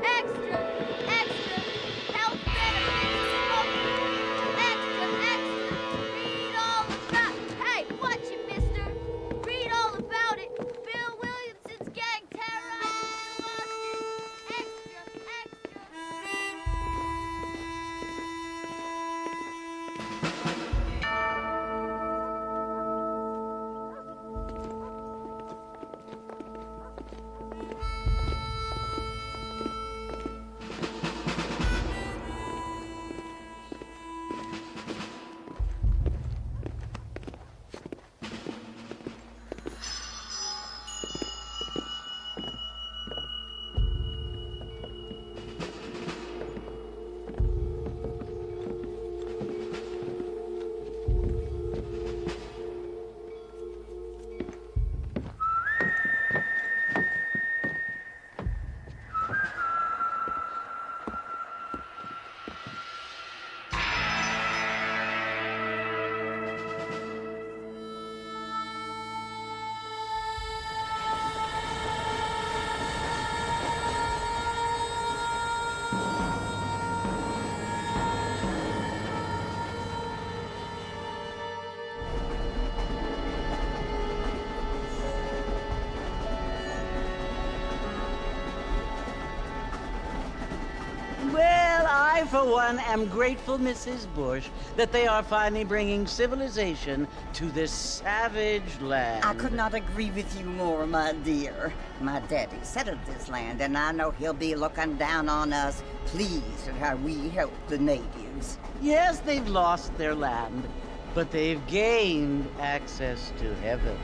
Extra, extra, health benefits, extra, extra, read all about. Hey, watch it, mister. Read all about it. Bill Williamson's gang terrorizing Boston. Extra, extra. Well, I, for one, am grateful, Mrs. Bush, that they are finally bringing civilization to this savage land. I could not agree with you more, my dear. My daddy settled this land, and I know he'll be looking down on us, pleased at how we help the natives. Yes, they've lost their land, but they've gained access to heaven.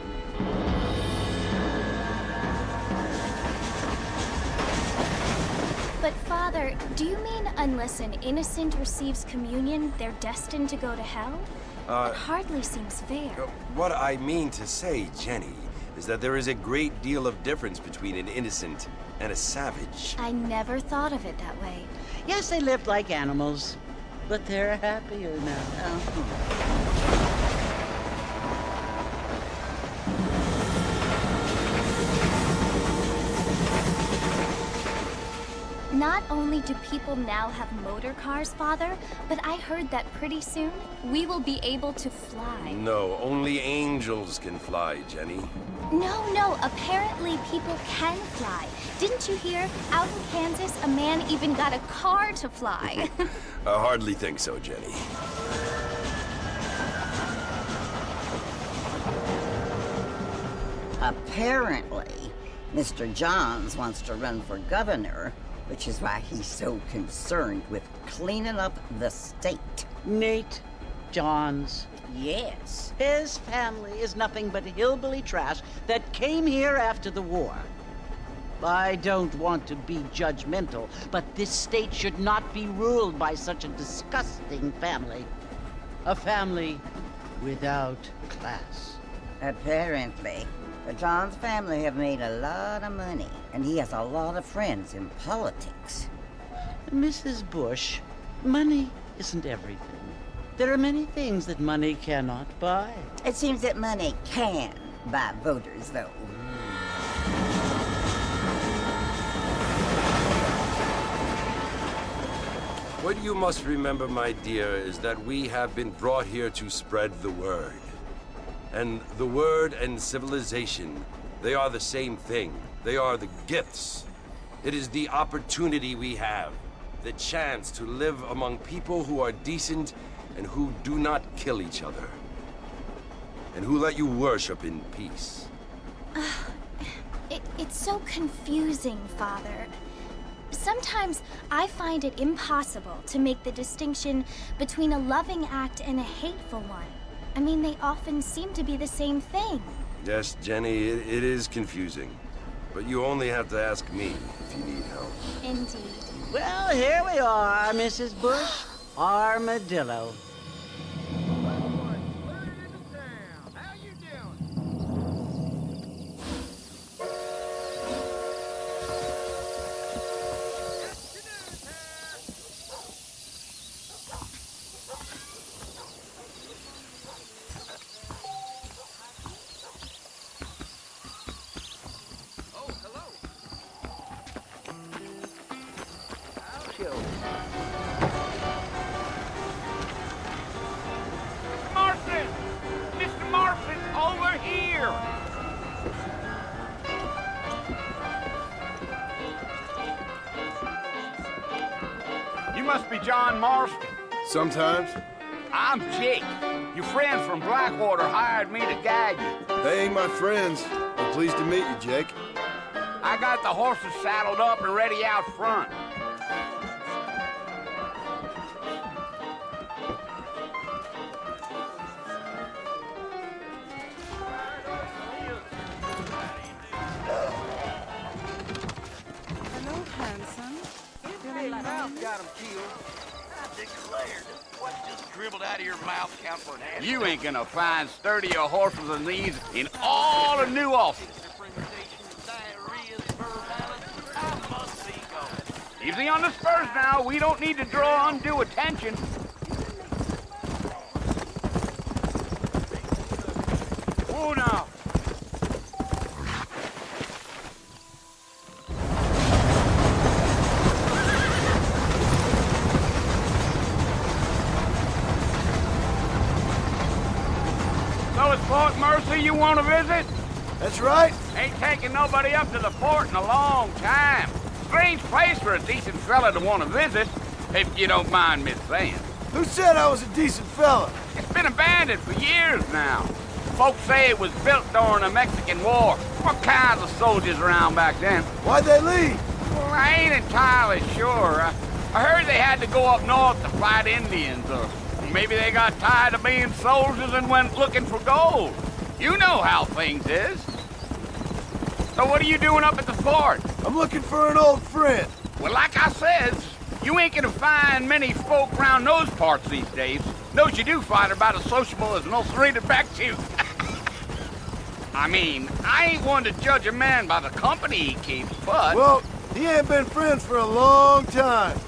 But Father, do you mean unless an innocent receives communion, they're destined to go to hell? That hardly seems fair. What I mean to say, Jenny, is that there is a great deal of difference between an innocent and a savage. I never thought of it that way. Yes, they lived like animals, but they're happier now. Not only do people now have motor cars, Father, but I heard that pretty soon we will be able to fly. No, only angels can fly, Jenny. No, apparently people can fly. Didn't you hear? Out in Kansas, a man even got a car to fly. I hardly think so, Jenny. Apparently, Mr. Johns wants to run for governor, which is why he's so concerned with cleaning up the state. Nate Johns. Yes. His family is nothing but hillbilly trash that came here after the war. I don't want to be judgmental, but this state should not be ruled by such a disgusting family. A family without class. Apparently. The Johns family have made a lot of money, and he has a lot of friends in politics. Mrs. Bush, money isn't everything. There are many things that money cannot buy. It seems that money can buy voters, though. What you must remember, my dear, is that we have been brought here to spread the word. And the word and civilization, they are the same thing. They are the gifts. It is the opportunity we have, the chance to live among people who are decent and who do not kill each other, and who let you worship in peace. It's so confusing, Father. Sometimes I find it impossible to make the distinction between a loving act and a hateful one. I mean, they often seem to be the same thing. Yes, Jenny, it is confusing. But you only have to ask me if you need help. Indeed. Well, here we are, Mrs. Bush. Armadillo. must be John Marston. Sometimes. I'm Jake. Your friends from Blackwater hired me to guide you. They ain't my friends. I'm pleased to meet you, Jake. I got the horses saddled up and ready out front. Hello, handsome. Big mouth got him killed. I declared, what just dribbled out of your mouth count for an ass? You ain't gonna find sturdier horses than these in all of New Austin. Easy on the spurs now. We don't need to draw undue attention. Whoa now. So it's Fort Mercy you want to visit? That's right. Ain't taking nobody up to the fort in a long time. Strange place for a decent fella to want to visit, if you don't mind me saying. Who said I was a decent fella? It's been abandoned for years now. Folks say it was built during the Mexican War. What kinds of soldiers around back then? Why'd they leave? Well, I ain't entirely sure. I heard they had to go up north to fight Indians, or maybe they got tired of being soldiers and went looking for gold. You know how things is. So what are you doing up at the fort? I'm looking for an old friend. Well, like I says, you ain't gonna find many folk round those parts these days. Those you do find are about as sociable as an ulcerated back tooth. I mean, I ain't one to judge a man by the company he keeps, but... Well, he ain't been friends for a long time.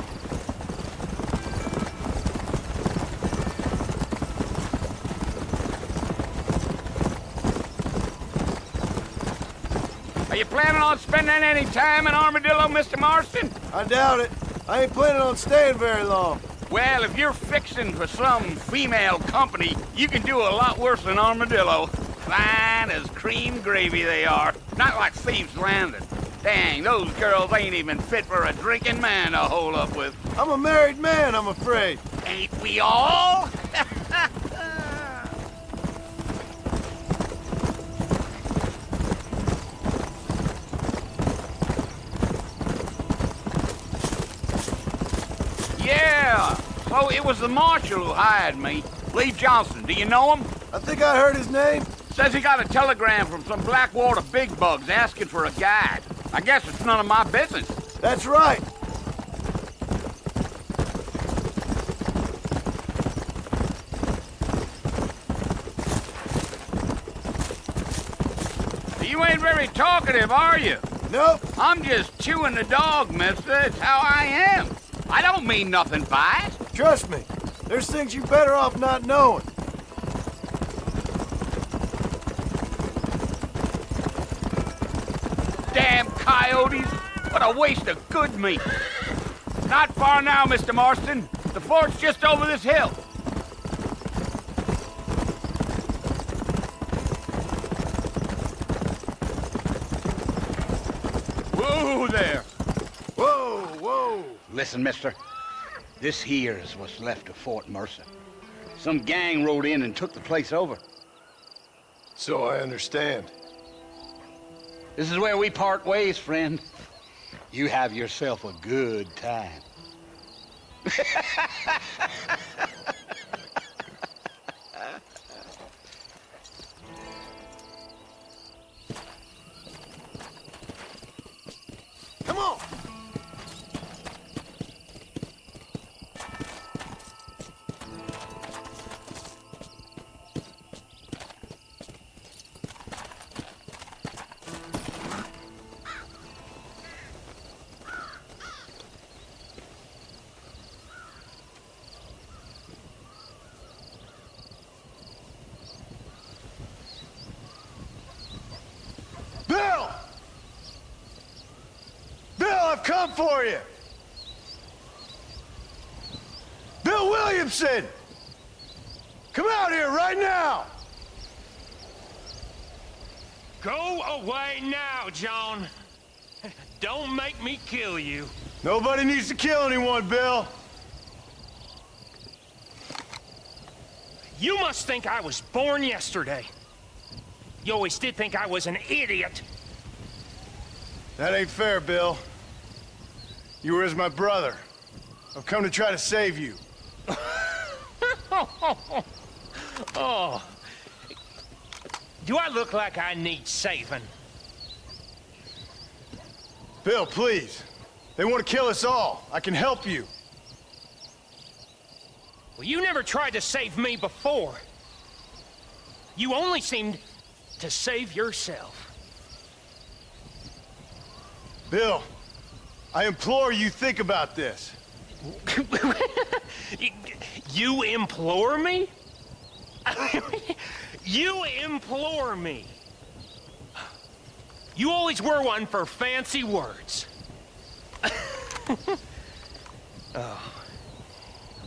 Are you planning on spending any time in Armadillo, Mr. Marston? I doubt it. I ain't planning on staying very long. Well, if you're fixing for some female company, you can do a lot worse than Armadillo. Fine as cream gravy they are. Not like Thieves' Landing. Dang, those girls ain't even fit for a drinking man to hole up with. I'm a married man, I'm afraid. Ain't we all? Yeah, so it was the marshal who hired me. Lee Johnson, do you know him? I think I heard his name. Says he got a telegram from some Blackwater big bugs asking for a guide. I guess it's none of my business. That's right. You ain't very talkative, are you? Nope. I'm just chewing the dog, mister. It's how I am. I don't mean nothing by it. Trust me. There's things you're better off not knowing. Damn coyotes. What a waste of good meat. Not far now, Mr. Marston. The fort's just over this hill. Whoa there. Whoa, whoa. Listen, mister. This here is what's left of Fort Mercer. Some gang rode in and took the place over. So I understand. This is where we part ways, friend. You have yourself a good time. Come on. Bill! Bill, I've come for you! Bill Williamson! Come out here right now! Go away now, John. Don't make me kill you. Nobody needs to kill anyone, Bill. You must think I was born yesterday. You always did think I was an idiot. That ain't fair, Bill. You were as my brother. I've come to try to save you. Oh. Do I look like I need saving? Bill, please. They want to kill us all. I can help you. Well, you never tried to save me before. You only seemed to save yourself. Bill, I implore you think about this. You implore me? You implore me. You always were one for fancy words. Oh.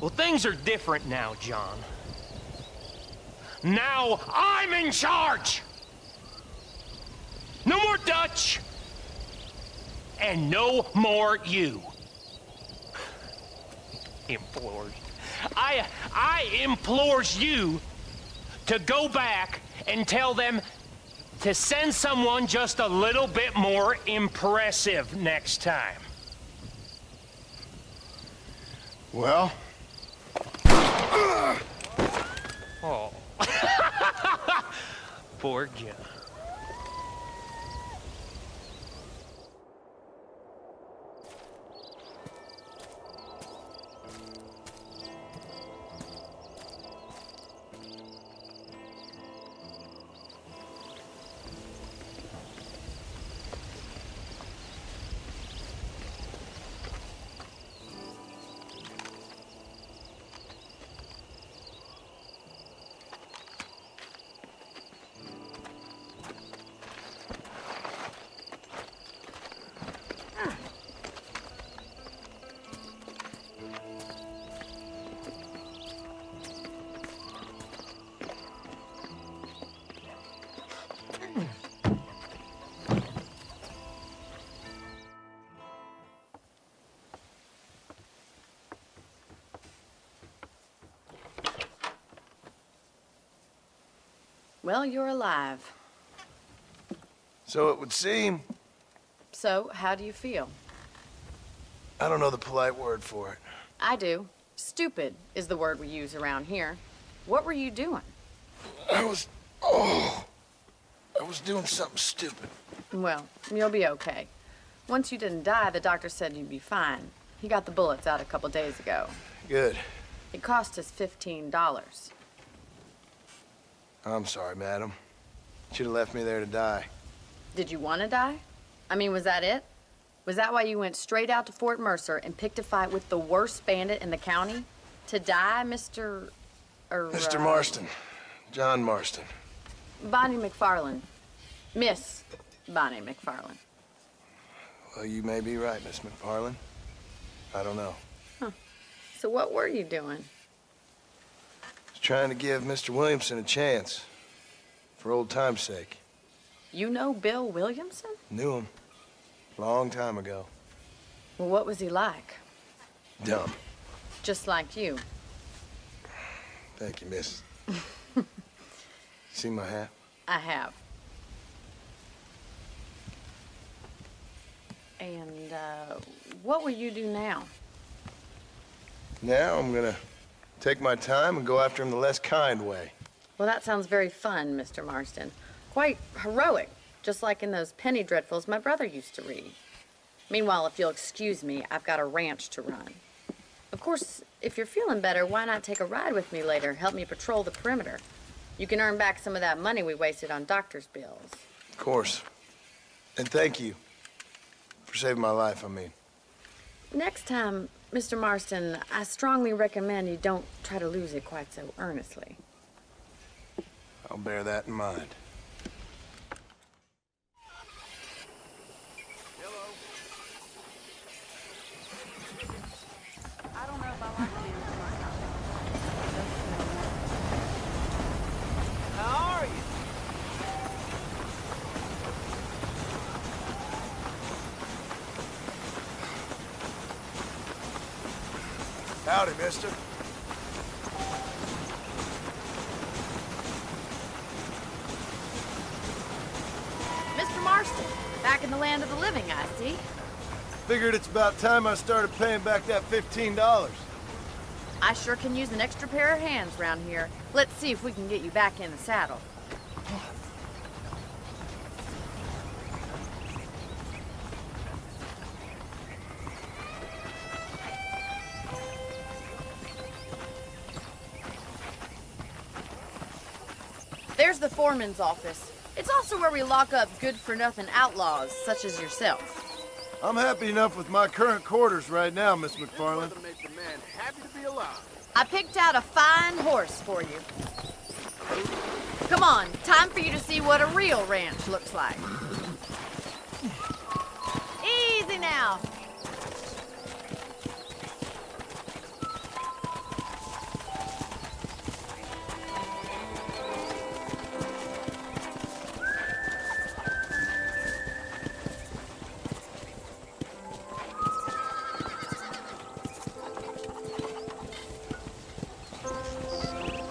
Well, things are different now, John. Now I'm in charge! No more Dutch! And no more you. Implores. I implores you to go back and tell them to send someone just a little bit more impressive next time. Well? Oh. Poor John. Well, you're alive. So it would seem. So, how do you feel? I don't know the polite word for it. I do. Stupid is the word we use around here. What were you doing? I was doing something stupid. Well, you'll be okay. Once you didn't die, the doctor said you'd be fine. He got the bullets out a couple days ago. Good. It cost us $15. I'm sorry, madam. Should have left me there to die. Did you want to die? I mean, was that it? Was that why you went straight out to Fort Mercer and picked a fight with the worst bandit in the county? To die, Mr. Mr. Marston. John Marston. Bonnie McFarland. Miss Bonnie McFarland. Well, you may be right, Miss McFarland. I don't know. Huh. So what were you doing? Trying to give Mr. Williamson a chance. For old time's sake. You know Bill Williamson? Knew him. Long time ago. Well, what was he like? Dumb. Just like you. Thank you, miss. See my hat? I have. And, what will you do now? Now I'm gonna take my time and go after him the less kind way. Well, that sounds very fun, Mr. Marston. Quite heroic, just like in those penny dreadfuls my brother used to read. Meanwhile, if you'll excuse me, I've got a ranch to run. Of course, if you're feeling better, why not take a ride with me later? Help me patrol the perimeter. You can earn back some of that money we wasted on doctor's bills. Of course. And thank you for saving my life, I mean. Next time, Mr. Marston, I strongly recommend you don't try to lose it quite so earnestly. I'll bear that in mind. I don't know if I like him. How are you? Howdy, mister. the land of the living, I see. Figured it's about time I started paying back that $15. I sure can use an extra pair of hands round here. Let's see if we can get you back in the saddle. There's the foreman's office. It's also where we lock up good-for-nothing outlaws, such as yourself. I'm happy enough with my current quarters right now, Miss McFarland. I picked out a fine horse for you. Come on, time for you to see what a real ranch looks like. Easy now.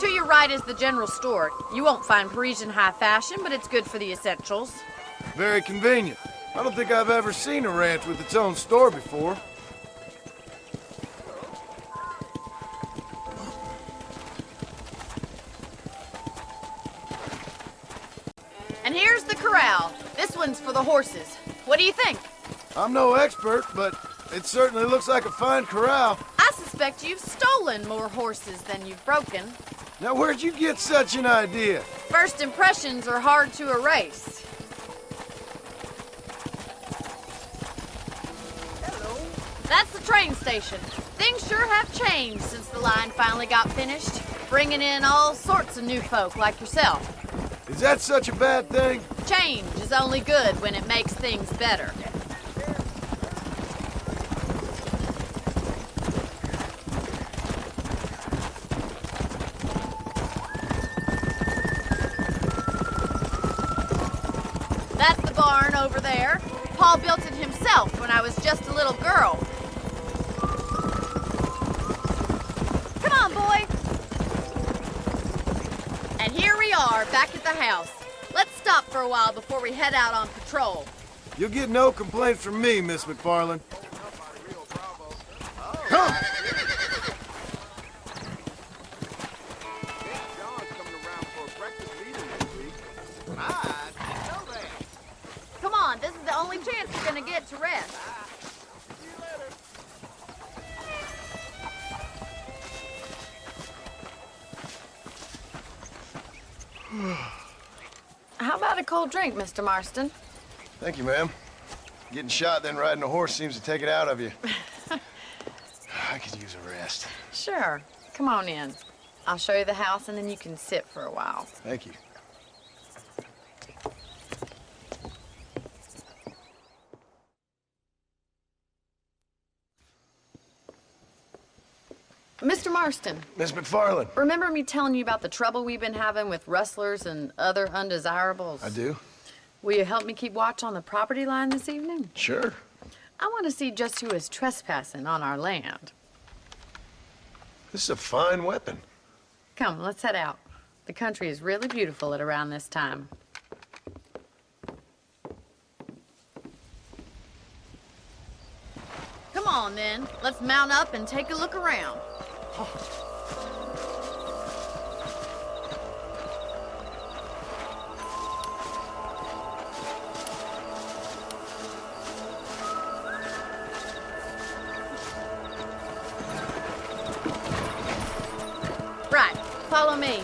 To your right is the general store. You won't find Parisian high fashion, but it's good for the essentials. Very convenient. I don't think I've ever seen a ranch with its own store before. And here's the corral. This one's for the horses. What do you think? I'm no expert, but it certainly looks like a fine corral. I suspect you've stolen more horses than you've broken. Now, where'd you get such an idea? First impressions are hard to erase. Hello. That's the train station. Things sure have changed since the line finally got finished, bringing in all sorts of new folk like yourself. Is that such a bad thing? Change is only good when it makes things better. That's the barn over there. Paul built it himself when I was just a little girl. Come on, boy. And here we are, back at the house. Let's stop for a while before we head out on patrol. You'll get no complaints from me, Miss McFarland. Come! Come on, this is the only chance you're gonna get to rest. How about a cold drink, Mr. Marston? Thank you, ma'am. Getting shot, then riding a horse seems to take it out of you. I could use a rest. Sure. Come on in. I'll show you the house, and then you can sit for a while. Thank you. Mr. Marston, Miss McFarland. remember me telling you about the trouble we've been having with rustlers and other undesirables? I do. Will you help me keep watch on the property line this evening? Sure. I want to see just who is trespassing on our land. This is a fine weapon. Come, let's head out. The country is really beautiful at around this time. Come on, then. Let's mount up and take a look around. Right, follow me.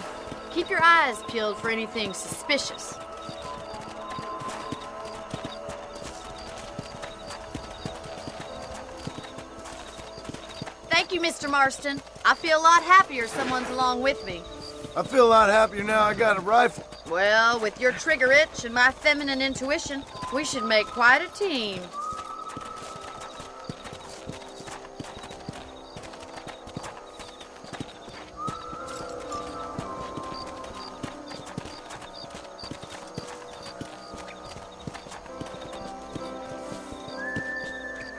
Keep your eyes peeled for anything suspicious. Thank you, Mr. Marston. I feel a lot happier someone's along with me. I feel a lot happier now I got a rifle. Well, with your trigger itch and my feminine intuition, we should make quite a team.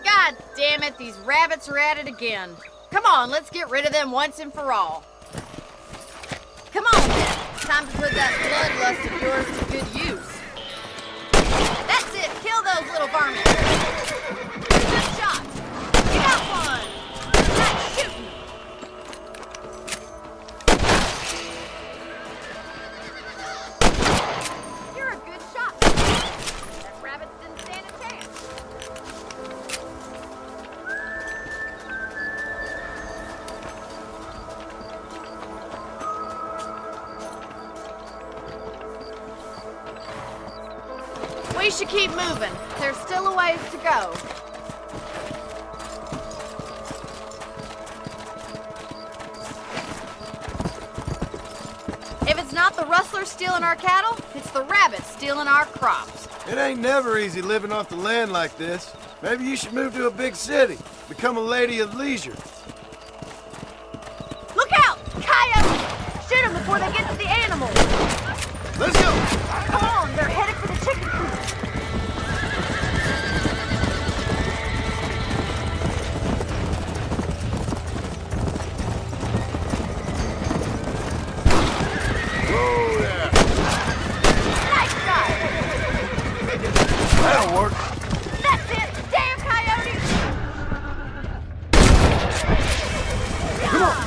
God damn it, these rabbits are at it again. Come on, let's get rid of them once and for all. Come on, then. Time to put that bloodlust of yours to good use. That's it. Kill those little little varmint. Good shot. You got one. Nice shooting. You're a good shot. That rabbit didn't stand a chance. We should keep moving. There's still a ways to go. If it's not the rustlers stealing our cattle, it's the rabbits stealing our crops. It ain't never easy living off the land like this. Maybe you should move to a big city. Become a lady of leisure. Look out! Coyotes! Shoot them before they get to the animals. Let's go! Come on, they're headed for the chicken coop. Whoa there! Nice shot! That'll work. That's it! Damn coyotes! Come on!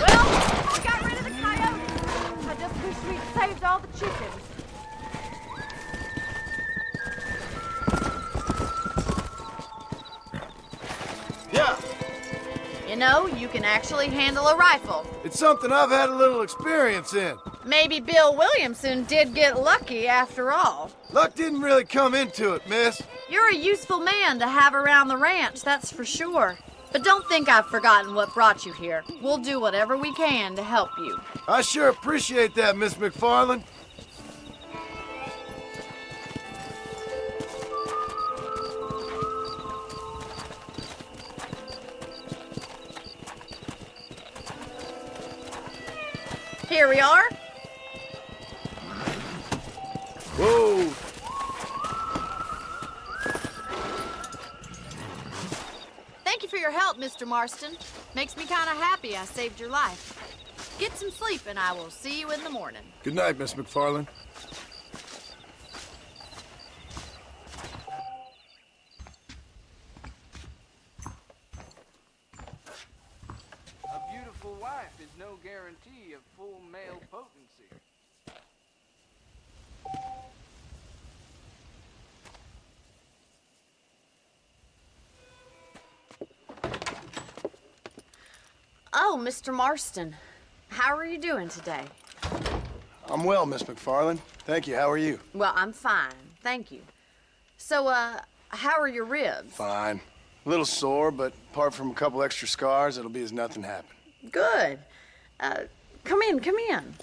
Well, we got rid of the coyotes. I just wish we'd saved all the chickens. Yeah, You know, you can actually handle a rifle. it's something I've had a little experience in. Maybe Bill Williamson did get lucky after all. Luck didn't really come into it, miss. You're a useful man to have around the ranch, that's for sure. But don't think I've forgotten what brought you here. We'll do whatever we can to help you. I sure appreciate that, Miss McFarland. Here we are. Whoa! Thank you for your help, Mr. Marston. Makes me kind of happy I saved your life. Get some sleep and I will see you in the morning. Good night, Miss McFarland. A beautiful wife is no guarantee of full male potency. Oh, Mr. Marston. How are you doing today? I'm well, Miss McFarland. Thank you. How are you? Well, I'm fine. Thank you. So, how are your ribs? Fine. A little sore, but apart from a couple extra scars, it'll be as nothing happened. Good. Come in, come in.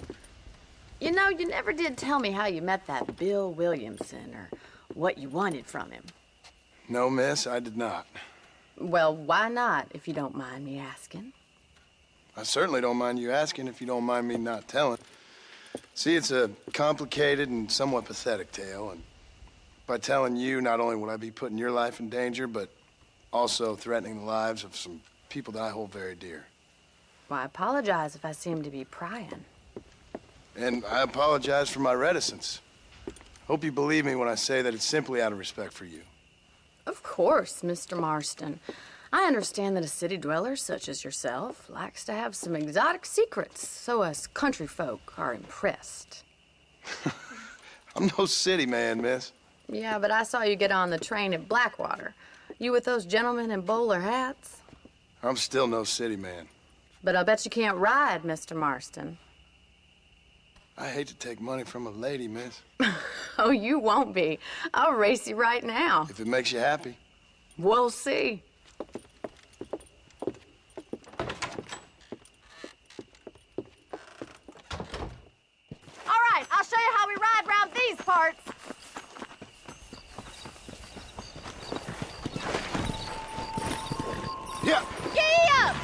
You know, you never did tell me how you met that Bill Williamson or what you wanted from him. No, miss, I did not. Well, why not, if you don't mind me asking? I certainly don't mind you asking if you don't mind me not telling. See, it's a complicated and somewhat pathetic tale, and by telling you, not only would I be putting your life in danger, but also threatening the lives of some people that I hold very dear. Well, I apologize if I seem to be prying. And I apologize for my reticence. Hope you believe me when I say that it's simply out of respect for you. Of course, Mr. Marston. I understand that a city dweller such as yourself likes to have some exotic secrets, so us country folk are impressed. I'm no city man, miss. Yeah, but I saw you get on the train at Blackwater. You with those gentlemen in bowler hats? I'm still no city man. But I'll bet you can't ride, Mr. Marston. I hate to take money from a lady, miss. Oh, you won't be. I'll race you right now. If it makes you happy. We'll see. All right, I'll show you how we ride round these parts. Yeah. Giddy up!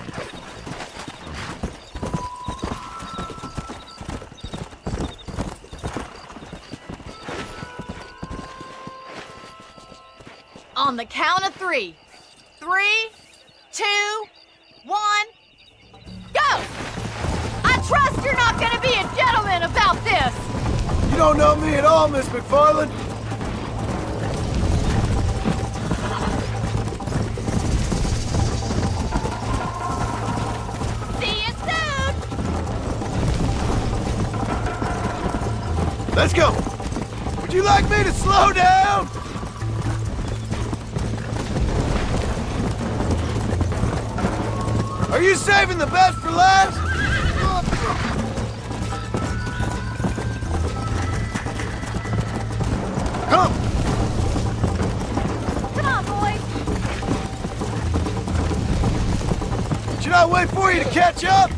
On the count of 3. 3, 2, 1, go! I trust you're not gonna be a gentleman about this! You don't know me at all, Miss McFarland. Let's go. Would you like me to slow down? Are you saving the best for last? Come! Come on, boys! Should I wait for you to catch up?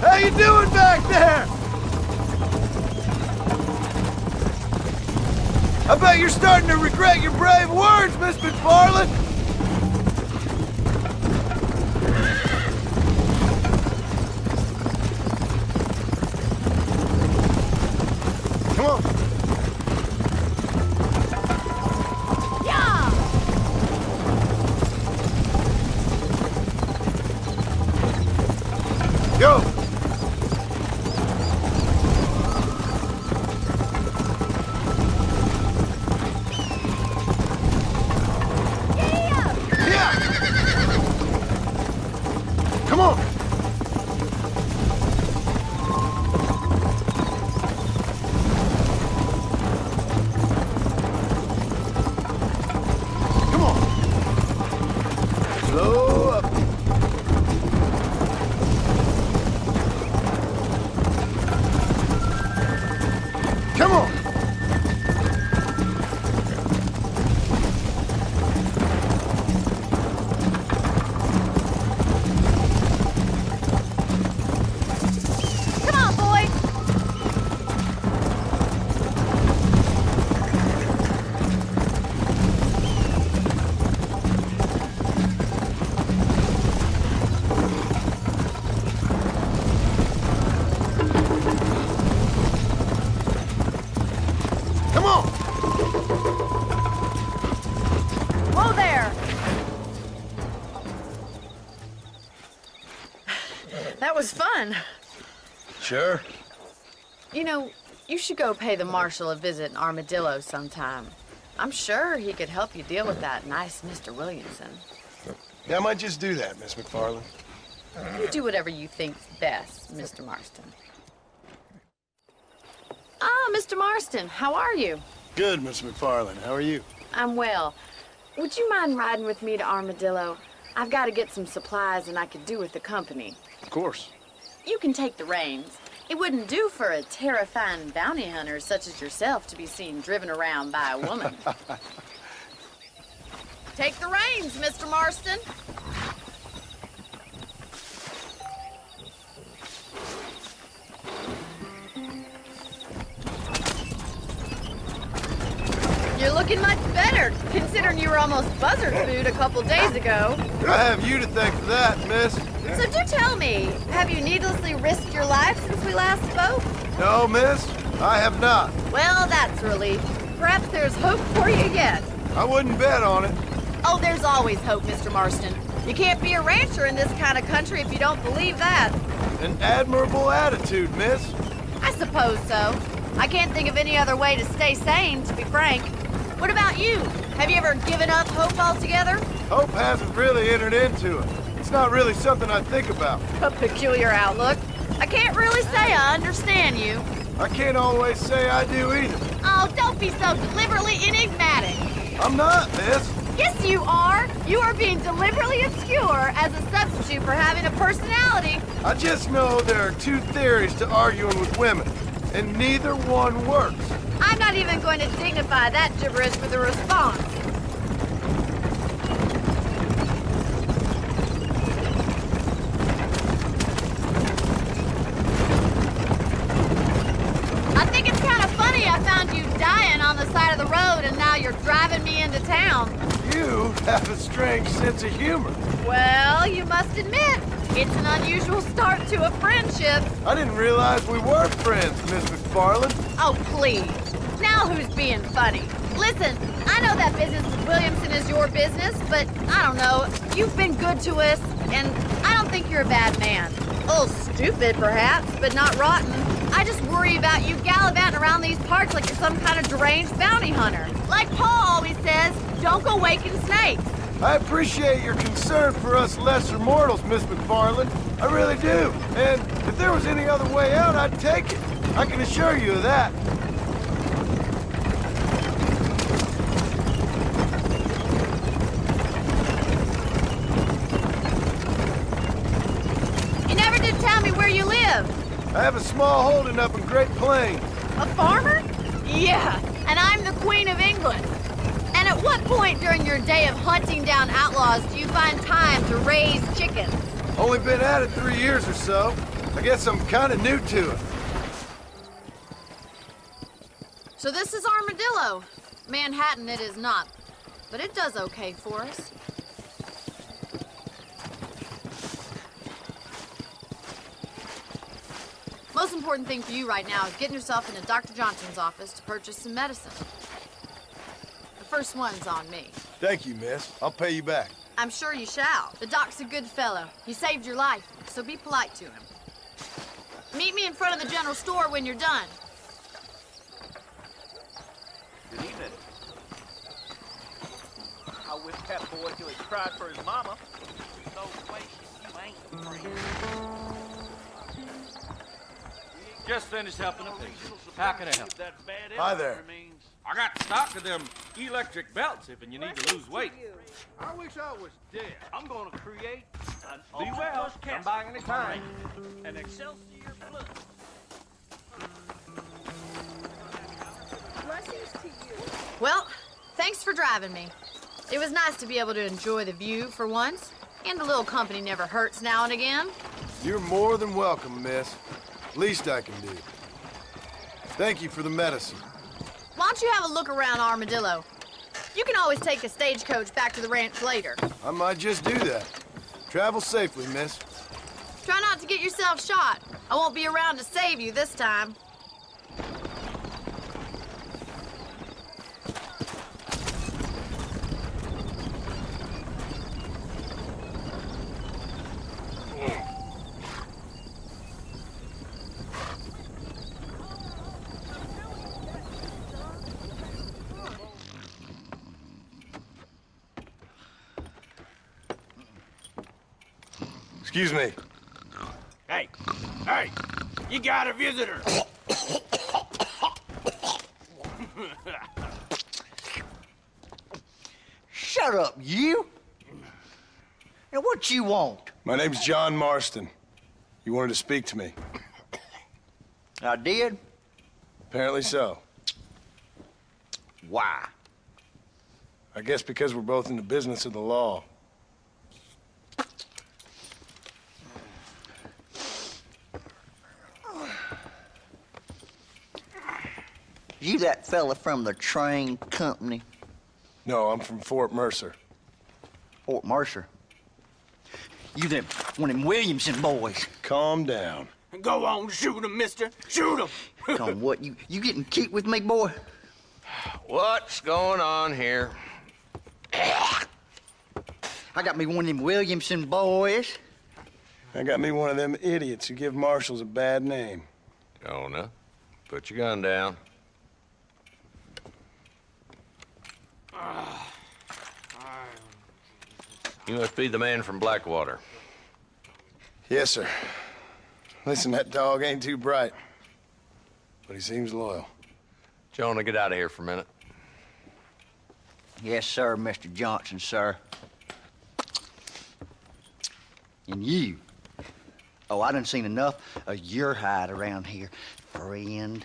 How you doing back there? I bet you're starting to regret your brave words, Miss McFarland. Come on. Yeah! Go. Yeah. Come on. Come on. Slow up. Come on. Come on, boys! Come on. Whoa there! That was fun. Sure. You know, you should go pay the marshal a visit in Armadillo sometime. I'm sure he could help you deal with that nice Mr. Williamson. Yeah, I might just do that, Miss McFarland. You do whatever you think's best, Mr. Marston. Ah, Mr. Marston, how are you? Good, Miss McFarland. How are you? I'm well. Would you mind riding with me to Armadillo? I've got to get some supplies and I could do with the company. Of course. You can take the reins. It wouldn't do for a terrifying bounty hunter such as yourself to be seen driven around by a woman. Take the reins, Mr. Marston. You're looking much better, considering you were almost buzzard food a couple days ago. I have you to thank for that, miss. So do tell me, have you needlessly risked your life since we last spoke? No, miss, I have not. Well, that's a relief. Perhaps there's hope for you yet. I wouldn't bet on it. Oh, there's always hope, Mr. Marston. You can't be a rancher in this kind of country if you don't believe that. An admirable attitude, miss. I suppose so. I can't think of any other way to stay sane, to be frank. What about you? Have you ever given up hope altogether? Hope hasn't really entered into it. It's not really something I think about. A peculiar outlook. I can't really say I understand you. I can't always say I do either. Oh, don't be so deliberately enigmatic. I'm not, miss. Yes, you are. You are being deliberately obscure as a substitute for having a personality. I just know there are two theories to arguing with women, and neither one works. I'm not even going to dignify that gibberish with a response. I think it's kind of funny I found you dying on the side of the road and now you're driving me into town. You have a strange sense of humor. Well, you must admit, it's an unusual start to a friendship. I didn't realize we were friends, Miss McFarland. Oh, please. Now who's being funny? Listen, I know that business with Williamson is your business, but I don't know. You've been good to us, and I don't think you're a bad man. A little stupid, perhaps, but not rotten. I just worry about you gallivanting around these parts like you're some kind of deranged bounty hunter. Like Paul always says, don't go waking snakes. I appreciate your concern for us lesser mortals, Miss McFarland. I really do. And if there was any other way out, I'd take it. I can assure you of that. You never did tell me where you live. I have a small holding up in Great Plains. A farmer? Yeah, and I'm the Queen of England. And at what point during your day of hunting down outlaws do you find time to raise chickens? Only been at it 3 years or so. I guess I'm kind of new to it. So this is Armadillo. Manhattan it is not, but it does okay for us. Most important thing for you right now is getting yourself into Dr. Johnson's office to purchase some medicine. The first one's on me. Thank you, miss. I'll pay you back. I'm sure you shall. The doc's a good fellow. He saved your life, so be polite to him. Meet me in front of the general store when you're done. Good evening. I whipped that boy till he cried for his mama. So gracious, you ain't free. Just finished helping a patient. How can I help? Hi there. I got stock of them electric belts if you need to lose weight. I wish I was dead. I'm gonna create an Be well. Come by any time. An Excelsior flood. Blessings to you. Well, thanks for driving me. It was nice to be able to enjoy the view for once, and a little company never hurts now and again. You're more than welcome, miss. Least I can do. Thank you for the medicine. Why don't you have a look around Armadillo? You can always take a stagecoach back to the ranch later. I might just do that. Travel safely, miss. Try not to get yourself shot. I won't be around to save you this time. Excuse me. Hey, hey, you got a visitor. Shut up, you! And what you want? My name's John Marston. You wanted to speak to me. I did? Apparently so. Why? I guess because we're both in the business of the law. You that fella from the train company? No, I'm from Fort Mercer. Fort Mercer? You them, one of them Williamson boys. Calm down. Go on, shoot him, mister. Shoot him. Come, what, you getting kicked with me, boy? What's going on here? I got me one of them Williamson boys. I got me one of them idiots who give marshals a bad name. Jonah, put your gun down. You must be the man from Blackwater. Yes, sir. Listen, that dog ain't too bright, but he seems loyal. Jonah, get out of here for a minute. Yes, sir, Mr. Johnson, sir. And you. Oh, I done seen enough of your hide around here, friend.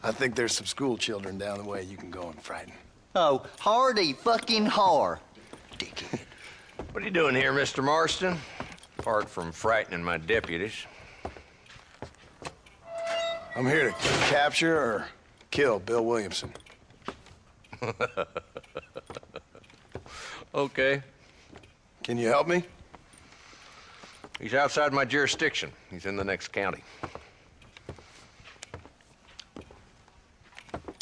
I think there's some school children down the way you can go and frighten. Oh, hardy fucking har. Dickhead. What are you doing here, Mr. Marston? Apart from frightening my deputies. I'm here to capture or kill Bill Williamson. Okay. Can you help me? He's outside my jurisdiction. He's in the next county.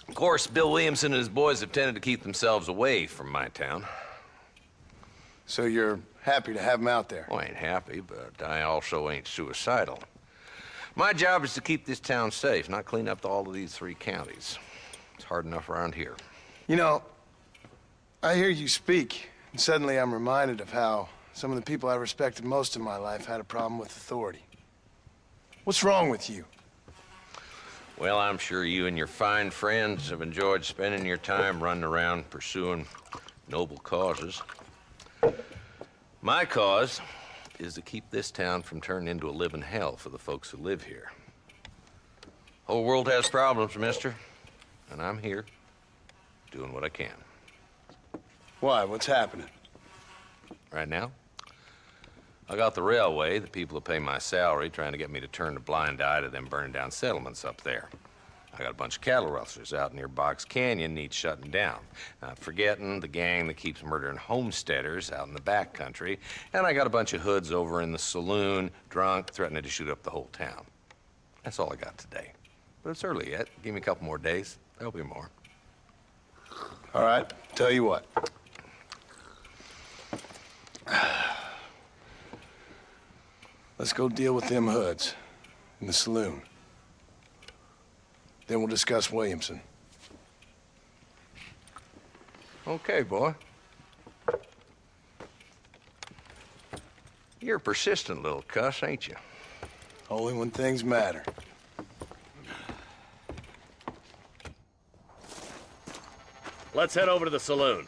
Of course, Bill Williamson and his boys have tended to keep themselves away from my town. So you're happy to have him out there? Well, I ain't happy, but I also ain't suicidal. My job is to keep this town safe, not clean up all of these 3 counties. It's hard enough around here. You know, I hear you speak, And suddenly I'm reminded of how some of the people I respected most in my life had a problem with authority. What's wrong with you? Well, I'm sure you and your fine friends have enjoyed spending your time running around pursuing noble causes. My cause is to keep this town from turning into a living hell for the folks who live here. Whole world has problems, mister, and I'm here doing what I can. Why? What's happening? Right now, I got the railway, the people who pay my salary, trying to get me to turn a blind eye to them burning down settlements up there. I got a bunch of cattle rustlers out near Box Canyon needs shutting down. Not forgetting the gang that keeps murdering homesteaders out in the back country. And I got a bunch of hoods over in the saloon, drunk, threatening to shoot up the whole town. That's all I got today. But it's early yet. Give me a couple more days. There'll be more. All right, tell you what. Let's go deal with them hoods in the saloon. Then we'll discuss Williamson. Okay, boy. You're a persistent little cuss, ain't you? Only when things matter. Let's head over to the saloon.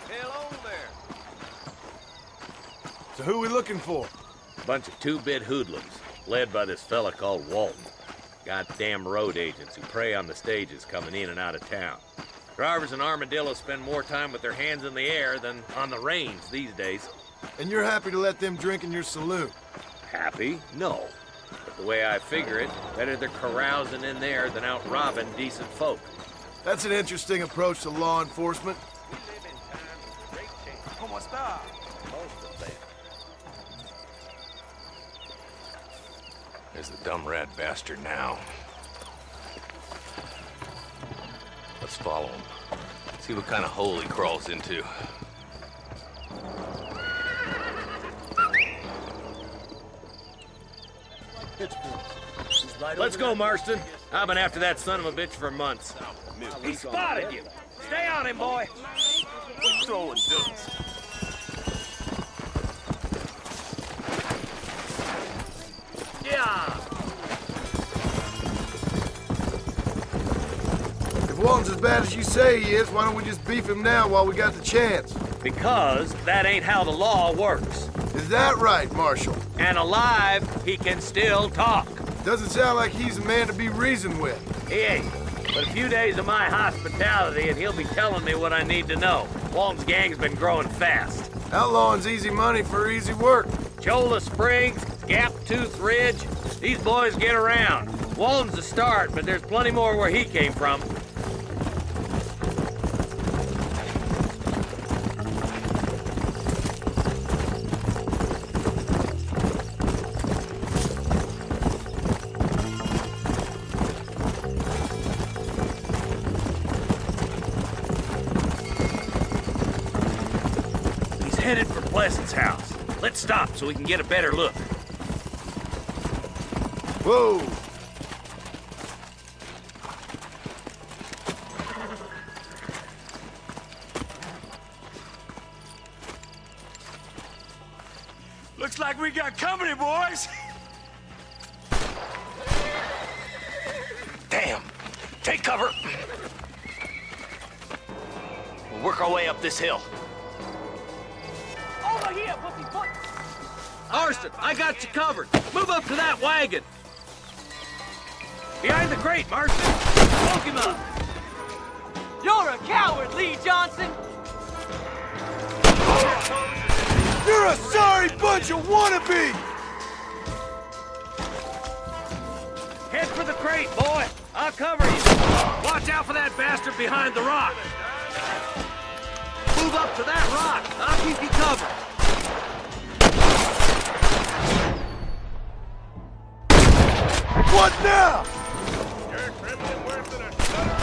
Hello there. So who are we looking for? Bunch of two-bit hoodlums, led by this fella called Walton. Goddamn road agents who prey on the stages coming in and out of town. Drivers and armadillos spend more time with their hands in the air than on the reins these days. And you're happy to let them drink in your saloon? Happy? No. But the way I figure it, better they're carousing in there than out robbing decent folk. That's an interesting approach to law enforcement. We live in times of great change. ¿Cómo está? Most of them. There's the dumb rat bastard now. Let's follow him. See what kind of hole he crawls into. Let's go, Marston. I've been after that son of a bitch for months. He spotted you. Stay on him, boy. Quit throwing ducks. Yeah. If Walton's as bad as you say he is, why don't we just beef him now while we got the chance? Because that ain't how the law works. Is that right, Marshal? And alive, he can still talk. Doesn't sound like he's a man to be reasoned with. He ain't. But a few days of my hospitality and he'll be telling me what I need to know. Walton's gang's been growing fast. Outlawing's easy money for easy work. Cholla Springs, Gap Tooth Ridge, these boys get around. Walton's the start, but there's plenty more where he came from. Headed for Pleasant's house. Let's stop so we can get a better look. Whoa! Looks like we got company, boys. Damn! Take cover! We'll work our way up this hill. Over here, pussyfoot! Marston, I got you covered. Move up to that wagon. Behind the crate, Marston. Smoke him up. You're a coward, Lee Johnson! You're a sorry bunch of wannabes! Head for the crate, boy. I'll cover you. Watch out for that bastard behind the rock. Move up to that rock. I'll keep you covered. What now? You're trembling worse than a shutter.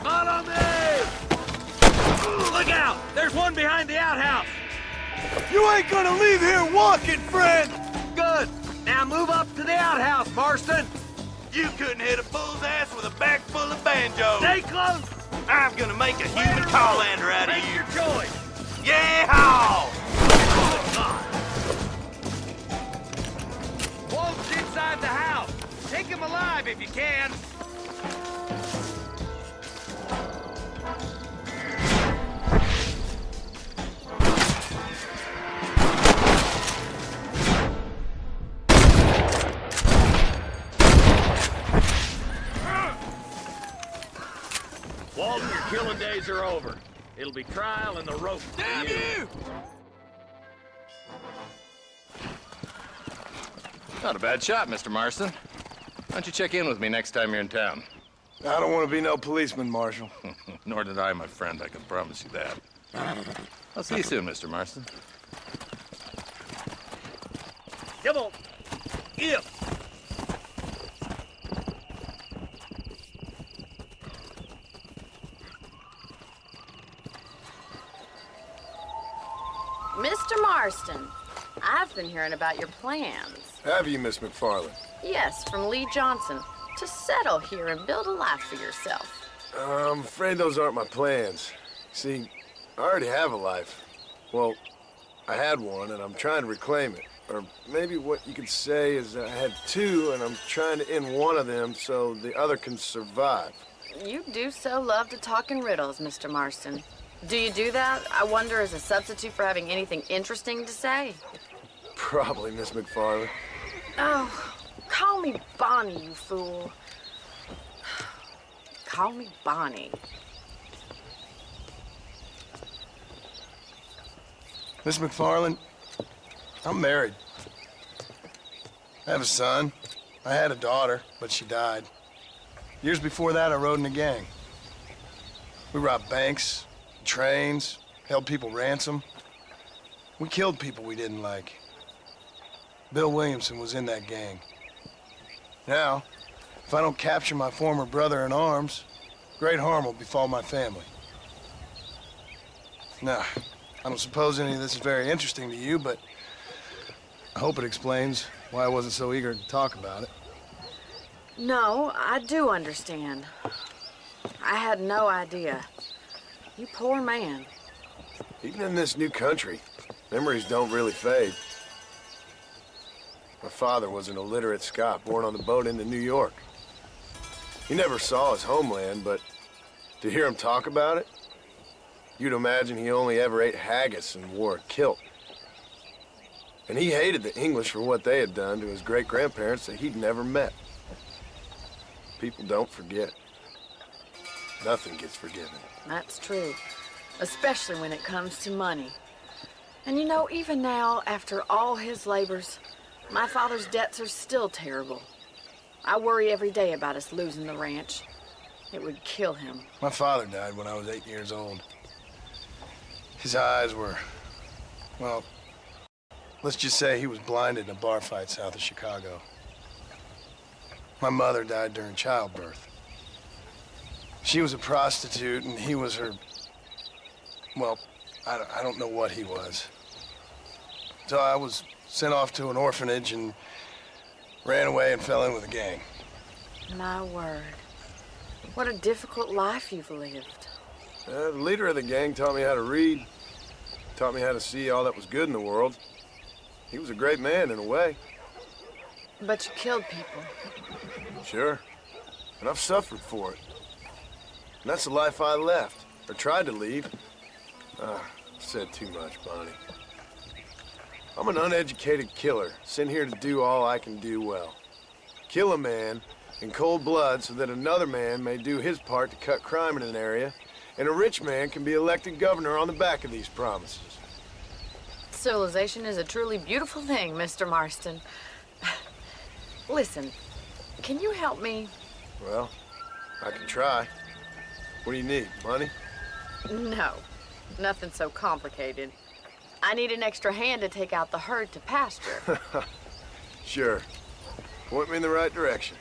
Follow me! Look out! There's one behind the outhouse. You ain't gonna leave here walking, friend! Good. Now move up to the outhouse, Marston. You couldn't hit a bull's ass with a bag full of banjos. Stay close! I'm gonna make a human Carlander out of Make you. your choice! Yeah-haw! Wolf's inside the house. Take him alive if you can. Walton, your killing days are over. It'll be trial and the rope. Damn you! Not a bad shot, Mr. Marston. Why don't you check in with me next time you're in town? I don't want to be no policeman, Marshal. Nor did I, my friend. I can promise you that. I'll see you soon, Mr. Marston. Come on. If. Mr. Marston, I've been hearing about your plans. Have you, Miss McFarland? Yes, from Lee Johnson. To settle here and build a life for yourself. I'm afraid those aren't my plans. See, I already have a life. Well, I had one, and I'm trying to reclaim it. Or maybe what you could say is that I had two, and I'm trying to end one of them so the other can survive. You do so love to talk in riddles, Mr. Marston. Do you do that, I wonder, as a substitute for having anything interesting to say? Probably, Miss McFarland. Oh, call me Bonnie, you fool. Call me Bonnie. Miss McFarland, I'm married. I have a son. I had a daughter, but she died. Years before that, I rode in a gang. We robbed banks, trains, held people ransom. We killed people we didn't like. Bill Williamson was in that gang. Now, if I don't capture my former brother in arms, great harm will befall my family. Now, I don't suppose any of this is very interesting to you, but I hope it explains why I wasn't so eager to talk about it. No, I do understand. I had no idea. You poor man. Even in this new country, memories don't really fade. My father was an illiterate Scot born on the boat into New York. He never saw his homeland, but to hear him talk about it, you'd imagine he only ever ate haggis and wore a kilt. And he hated the English for what they had done to his great-grandparents that he'd never met. People don't forget. Nothing gets forgiven. That's true. Especially when it comes to money. And you know, even now, after all his labors, my father's debts are still terrible. I worry every day about us losing the ranch. It would kill him. My father died when I was 8 years old. His eyes were, well, let's just say he was blinded in a bar fight south of Chicago. My mother died during childbirth. She was a prostitute, and he was her, well, I don't know what he was. So I was sent off to an orphanage and ran away and fell in with a gang. My word. What a difficult life you've lived. The leader of the gang taught me how to read, taught me how to see all that was good in the world. He was a great man in a way. But you killed people. Sure. And I've suffered for it. And that's the life I left, or tried to leave. Said too much, Bonnie. I'm an uneducated killer, sent here to do all I can do well. Kill a man in cold blood so that another man may do his part to cut crime in an area, and a rich man can be elected governor on the back of these promises. Civilization is a truly beautiful thing, Mr. Marston. Listen, can you help me? Well, I can try. What do you need, money? No, nothing so complicated. I need an extra hand to take out the herd to pasture. Sure. Point me in the right direction.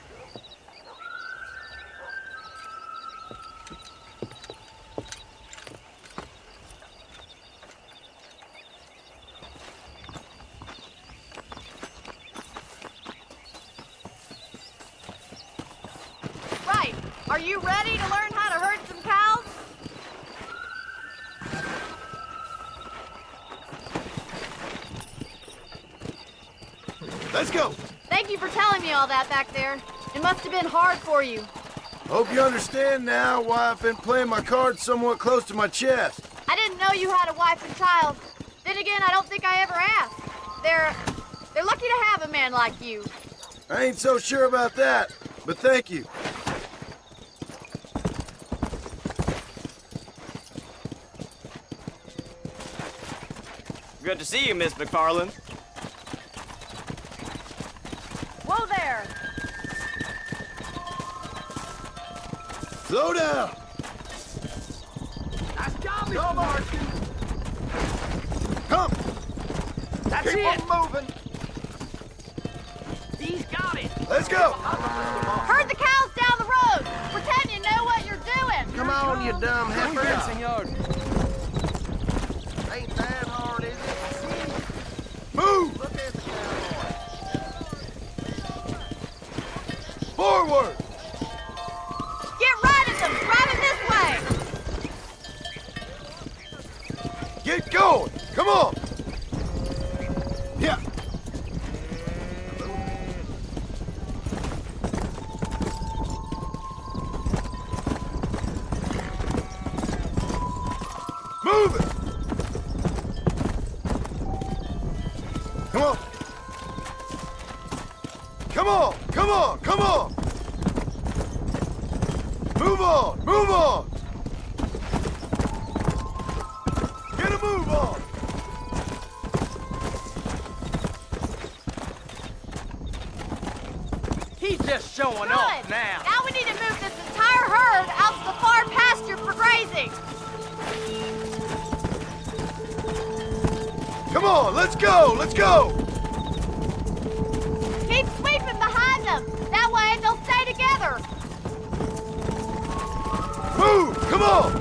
you ready to learn how to herd some cows? Let's go. Thank you for telling me all that back there. It must have been hard for you. Hope you understand now why I've been playing my cards somewhat close to my chest. I didn't know you had a wife and child. Then again, I don't think I ever asked. They're lucky to have a man like you. I ain't so sure about that, but thank you. Good to see you, Miss McFarland. Whoa there! Slow down! Nice job, Mr. Marston. Come! That's Keep it. on moving! He's got it. Let's go! Herd the cows down the road! Pretend you know what you're doing! Come on, you dumb heifer! senor. Ain't that hard, is it? Move! Look at the cowboy. Forward! Get right at them! Driving this way! Get going! Come on! Yeah! Move it! Come on! Come on! Come on! Come on! Move on! Move on! Get a move on! He's just showing Good! off now. Now we need to move this entire herd out to the far pasture for grazing! Come on! Let's go! Let's go! Keep sweeping behind them! That way they'll stay together! Move! Come on!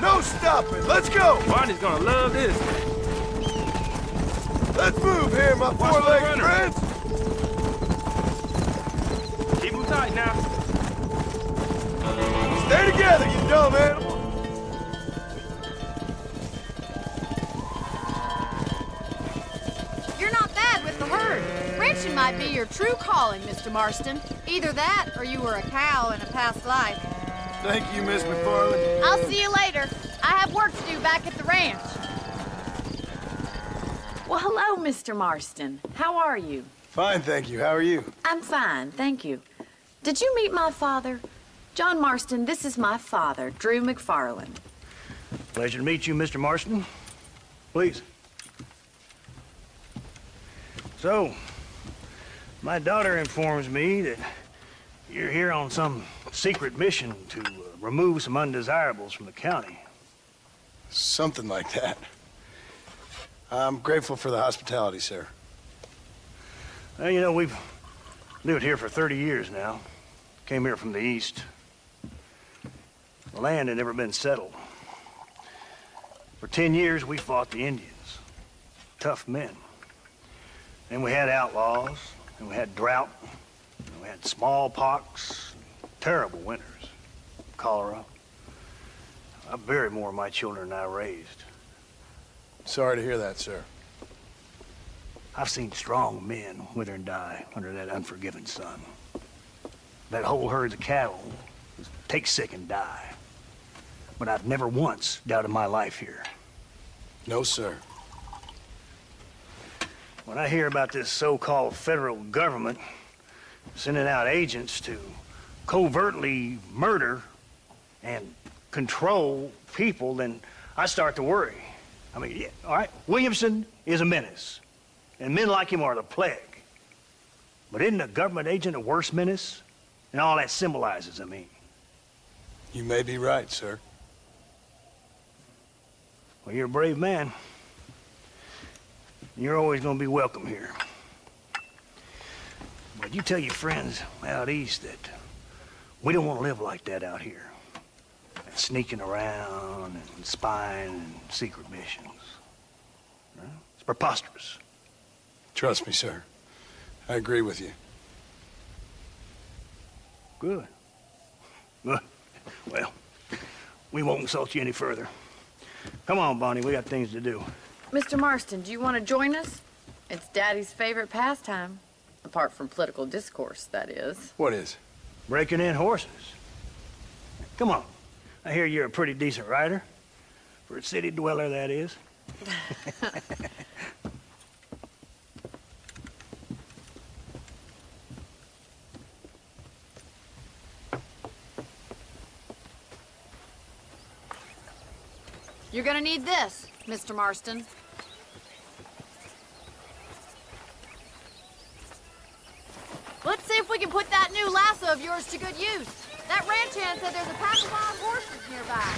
No stopping! Let's go! Barney's gonna love this. Let's move here, my Watch the four-legged runner. friends! Keep him tight now. Stay together, you dumb animal! You're not bad with the herd. Ranching might be your true calling, Mr. Marston. Either that, or you were a cow in a past life. Thank you, Miss McFarland. I'll see you later. I have work to do back at the ranch. Well, hello, Mr. Marston. How are you? Fine, thank you. How are you? I'm fine, thank you. Did you meet my father? John Marston, this is my father, Drew McFarland. Pleasure to meet you, Mr. Marston. Please. So, my daughter informs me that you're here on some secret mission to remove some undesirables from the county. Something like that. I'm grateful for the hospitality, sir. Well, you know, we've lived here for 30 years now. Came here from the east. The land had never been settled. For 10 years, we fought the Indians. Tough men. And we had outlaws, and we had drought, and we had smallpox, terrible winters, cholera. I buried more of my children than I raised. Sorry to hear that, sir. I've seen strong men wither and die under that unforgiving sun. That whole herd of cattle take sick and die. But I've never once doubted my life here. No, sir. When I hear about this so-called federal government sending out agents to covertly murder and control people, then I start to worry. I mean, yeah, all right, Williamson is a menace, and men like him are the plague. But isn't a government agent a worse menace? And all that symbolizes, I mean. You may be right, sir. Well, you're a brave man. You're always gonna be welcome here. But you tell your friends out east that we don't want to live like that out here. Sneaking around and spying and secret missions. Huh? It's preposterous. Trust me, sir. I agree with you. Good. Good. Well, we won't insult you any further. Come on, Bonnie, we got things to do. Mr. Marston, do you want to join us? It's Daddy's favorite pastime. Apart from political discourse, that is. What is? Breaking in horses. Come on. I hear you're a pretty decent rider. For a city dweller, that is. You're gonna need this, Mr. Marston. Let's see if we can put that new lasso of yours to good use. That ranch hand said there's a pack of wild horses nearby.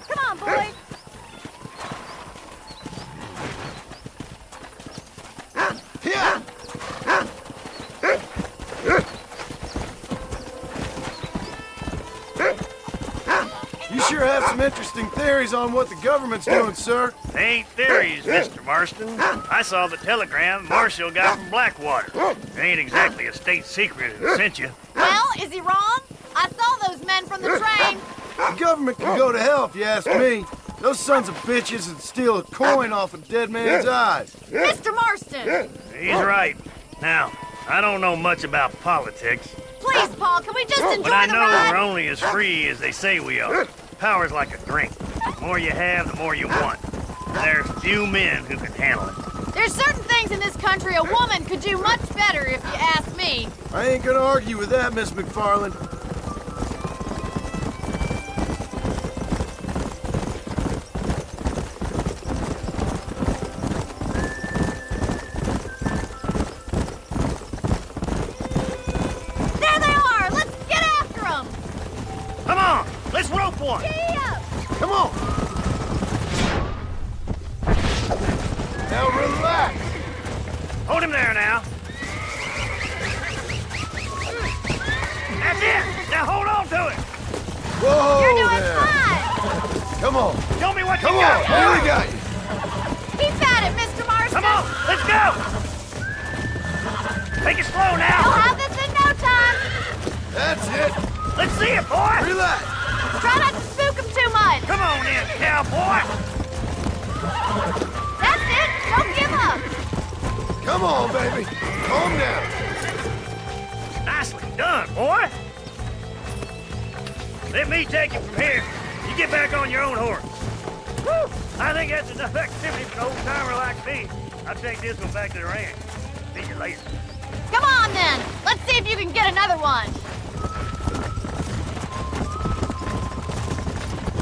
Come on, boy. Here! You sure have some interesting theories on what the government's doing, sir. They ain't theories, Mr. Marston. I saw the telegram Marshall got from Blackwater. It ain't exactly a state secret that sent you. Well, is he wrong? I saw those men from the train. The government can go to hell if you ask me. Those sons of bitches would steal a coin off a dead man's eyes. Mr. Marston! He's right. Now, I don't know much about politics, Please, Paul, can we just enjoy but I the know ride? we're only as free as they say we are. Power's like a drink. The more you have, the more you want. There's few men who can handle it. There's certain things in this country a woman could do much better if you ask me. I ain't gonna argue with that, Miss McFarland. There they are! Let's get after them! Come on, let's rope one. Gee up! Come on! Now relax! Hold him there now. That's it. Now hold on to it. Whoa You're doing there! fine! Come on! Show me what Come you on! got. Really got you! Keep at it, Mr. Marston! Come on, let's go. Take it slow You'll now. have this in no time! That's it! Let's see it, boy. Relax! Try not to spook him too much! Come on in, cowboy. That's it! Don't give up! Come on, baby! Calm down! Nicely done, boy. Let me take you from here. You get back on your own horse. Woo! I think that's enough activity for an old-timer like me. I'll take this one back to the ranch. See you later. Come on, then! Let's see if you can get another one!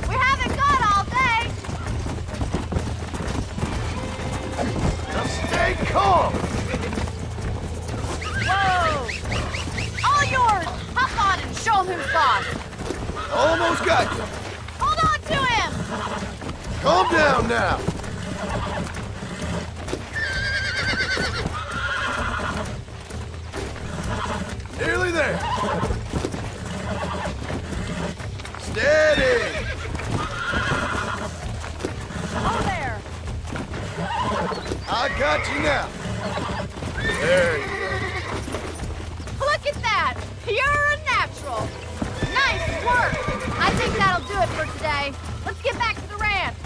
We haven't got all day! Now stay calm! Whoa! All yours! Hop on and show him who's boss! Almost got you! Hold on to him! Calm down now! Nearly there! Steady! Oh, there! I got you now! There you go. Look at that! You're a natural! Nice work! I think that'll do it for today. Let's get back to the ranch.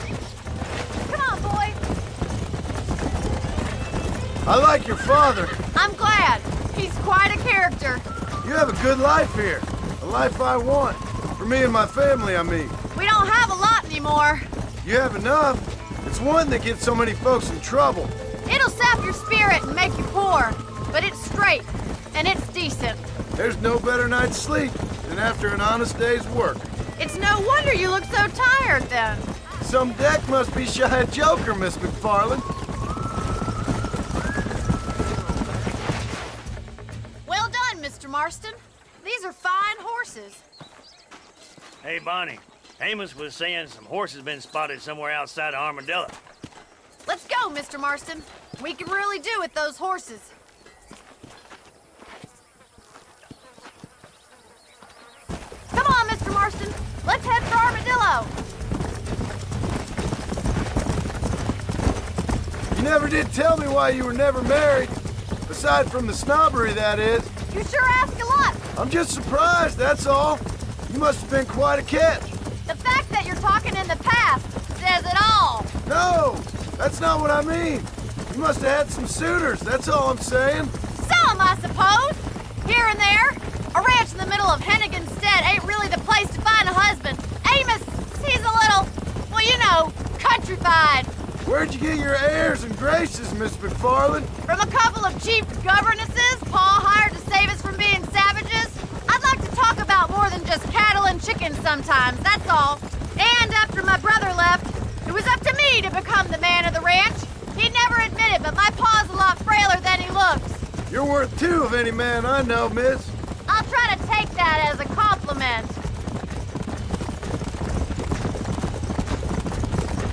Come on, boy. I like your father. I'm glad. He's quite a character. You have a good life here. A life I want. For me and my family, I mean. We don't have a lot anymore. You have enough. It's one that gets so many folks in trouble. It'll sap your spirit and make you poor. But it's straight. And it's decent. There's no better night's sleep than after an honest day's work. It's no wonder you look so tired, then. Some deck must be shy of Joker, Miss McFarland. Well done, Mr. Marston. These are fine horses. Hey, Bonnie. Amos was saying some horses been spotted somewhere outside of Armadillo. Let's go, Mr. Marston. We can really do with those horses. Come on, Mr. Marston. Let's head for Armadillo. You never did tell me why you were never married. Aside from the snobbery, that is. You sure ask a lot. I'm just surprised, that's all. You must have been quite a catch. The fact that you're talking in the past says it all. No, that's not what I mean. You must have had some suitors, that's all I'm saying. Some, I suppose. Here and there. A ranch in the middle of Hennigan's Stead ain't really the place to find a husband. Amos, he's a little, well, you know, countrified. Where'd you get your airs and graces, Miss McFarland? From a couple of cheap governesses Pa hired to save us from being savages. I'd like to talk about more than just cattle and chickens sometimes, that's all. And after my brother left, it was up to me to become the man of the ranch. He'd never admit it, but my pa's a lot frailer than he looks. You're worth two of any man I know, miss. I'll try to take that as a compliment.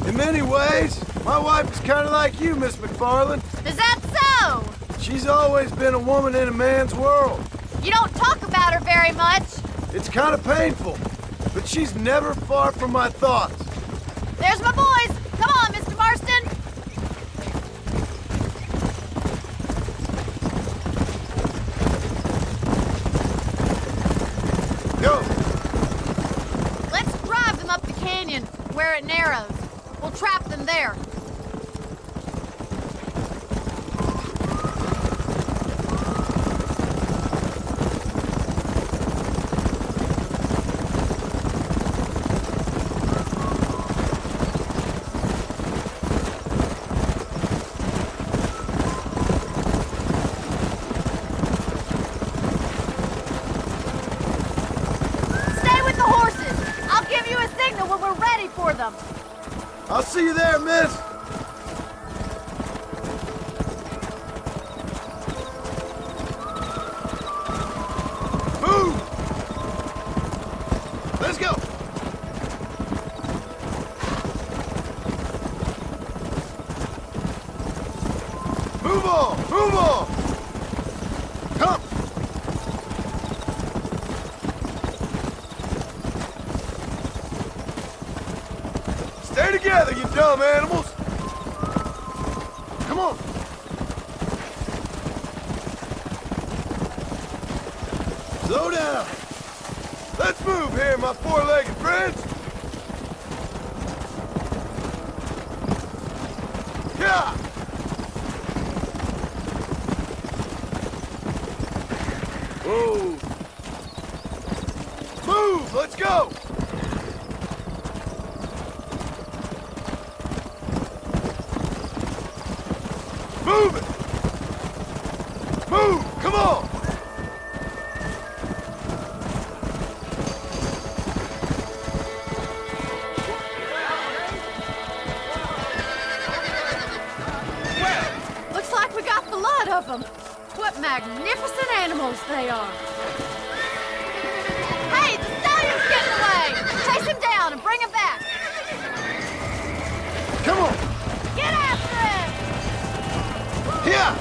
In many ways, my wife is kind of like you, Miss McFarland. Is that so? She's always been a woman in a man's world. You don't talk about her very much. It's kind of painful, but she's never far from my thoughts. There's my boys. Come on, Mr. Marston. Go. Let's drive them up the canyon where it narrows. We'll trap them there. Stay with the horses. I'll give you a signal when we're ready for them. I'll see you there, miss. Move! Let's go! Move on! Move on! Come! Stay together, you dumb animals! Come on! Slow down! Let's move here, my four-legged friends! Yeah! Whoa! Move! Let's go! Move it! Move! Come on! Looks like we got the lot of them. What magnificent animals they are. Hey, the stallion's getting away! Chase him down and bring him back! Come on! Get after him! Here!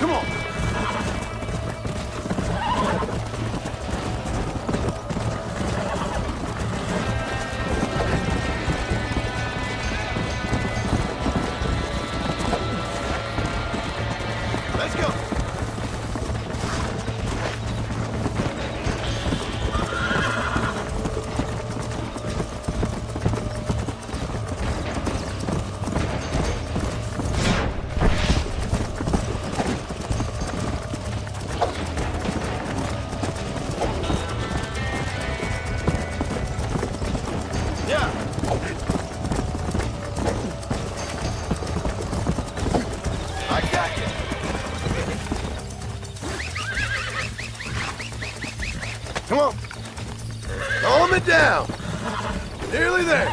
Come on! Let's go! Yeah! I got you! Come on! Calm it down! Nearly there!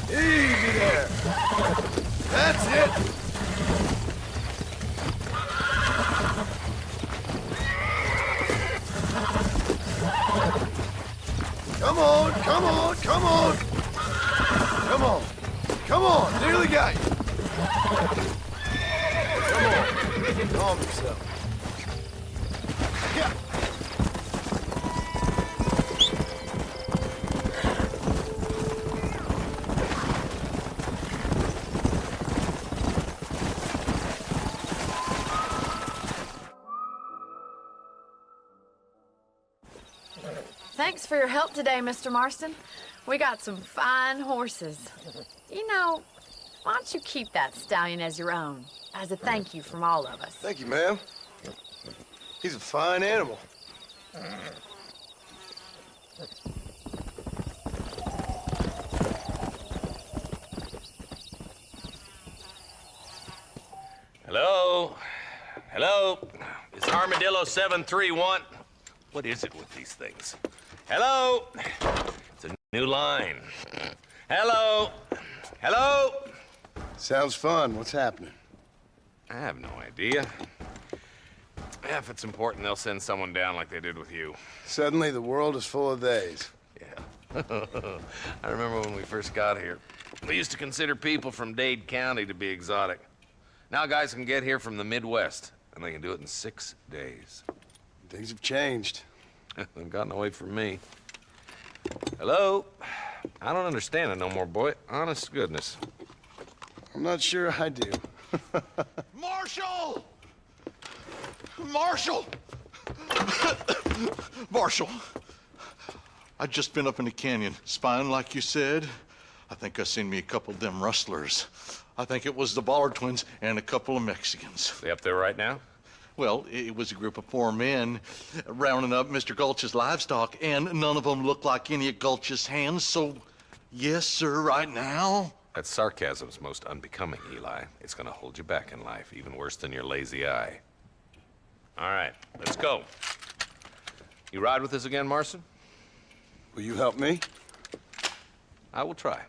Easy there! That's it! Help yourself. Yeah. Thanks for your help today, Mr. Marston. We got some fine horses. You know, why don't you keep that stallion as your own, as a thank you from all of us? Thank you, ma'am. He's a fine animal. Hello? Hello? It's Armadillo 731. What is it with these things? Hello? It's a new line. Hello? Hello? Sounds fun. What's happening? I have no idea. Yeah, if it's important, they'll send someone down like they did with you. Suddenly, the world is full of theys. Yeah. I remember when we first got here. We used to consider people from Dade County to be exotic. Now guys can get here from the Midwest, and they can do it in 6 days. Things have changed. They've gotten away from me. Hello? I don't understand it no more, boy. Honest to goodness. I'm not sure I do. Marshal! Marshal! Marshal! I just been up in the canyon, spying like you said. I think I seen me a couple of them rustlers. I think it was the Ballard twins and a couple of Mexicans. They up there right now? Well, it was a group of 4 men rounding up Mr. Gulch's livestock, and none of them looked like any of Gulch's hands, so yes, sir, right now. That sarcasm's most unbecoming, Eli. It's gonna hold you back in life, even worse than your lazy eye. All right, let's go. You ride with us again, Marston? Will you help me? I will try.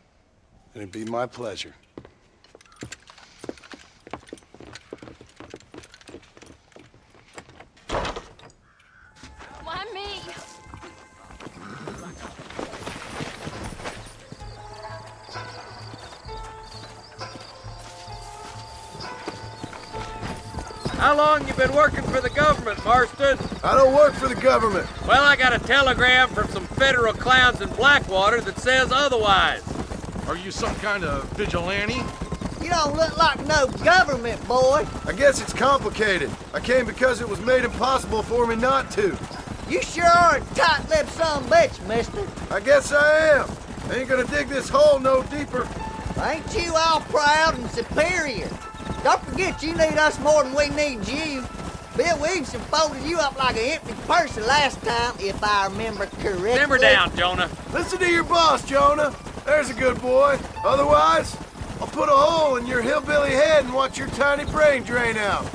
It'd be my pleasure. Why me? How long you been working for the government, Marston? I don't work for the government. Well, I got a telegram from some federal clowns in Blackwater that says otherwise. Are you some kind of vigilante? You don't look like no government, boy. I guess it's complicated. I came because it was made impossible for me not to. You sure are a tight-lipped son-of-a-bitch, mister. I guess I am. I ain't gonna dig this hole no deeper. Ain't you all proud and superior? Don't forget you need us more than we need you. Bill Williamson folded you up like an empty purse the last time, if I remember correctly. Simmer down, Jonah. Listen to your boss, Jonah. There's a good boy. Otherwise, I'll put a hole in your hillbilly head and watch your tiny brain drain out.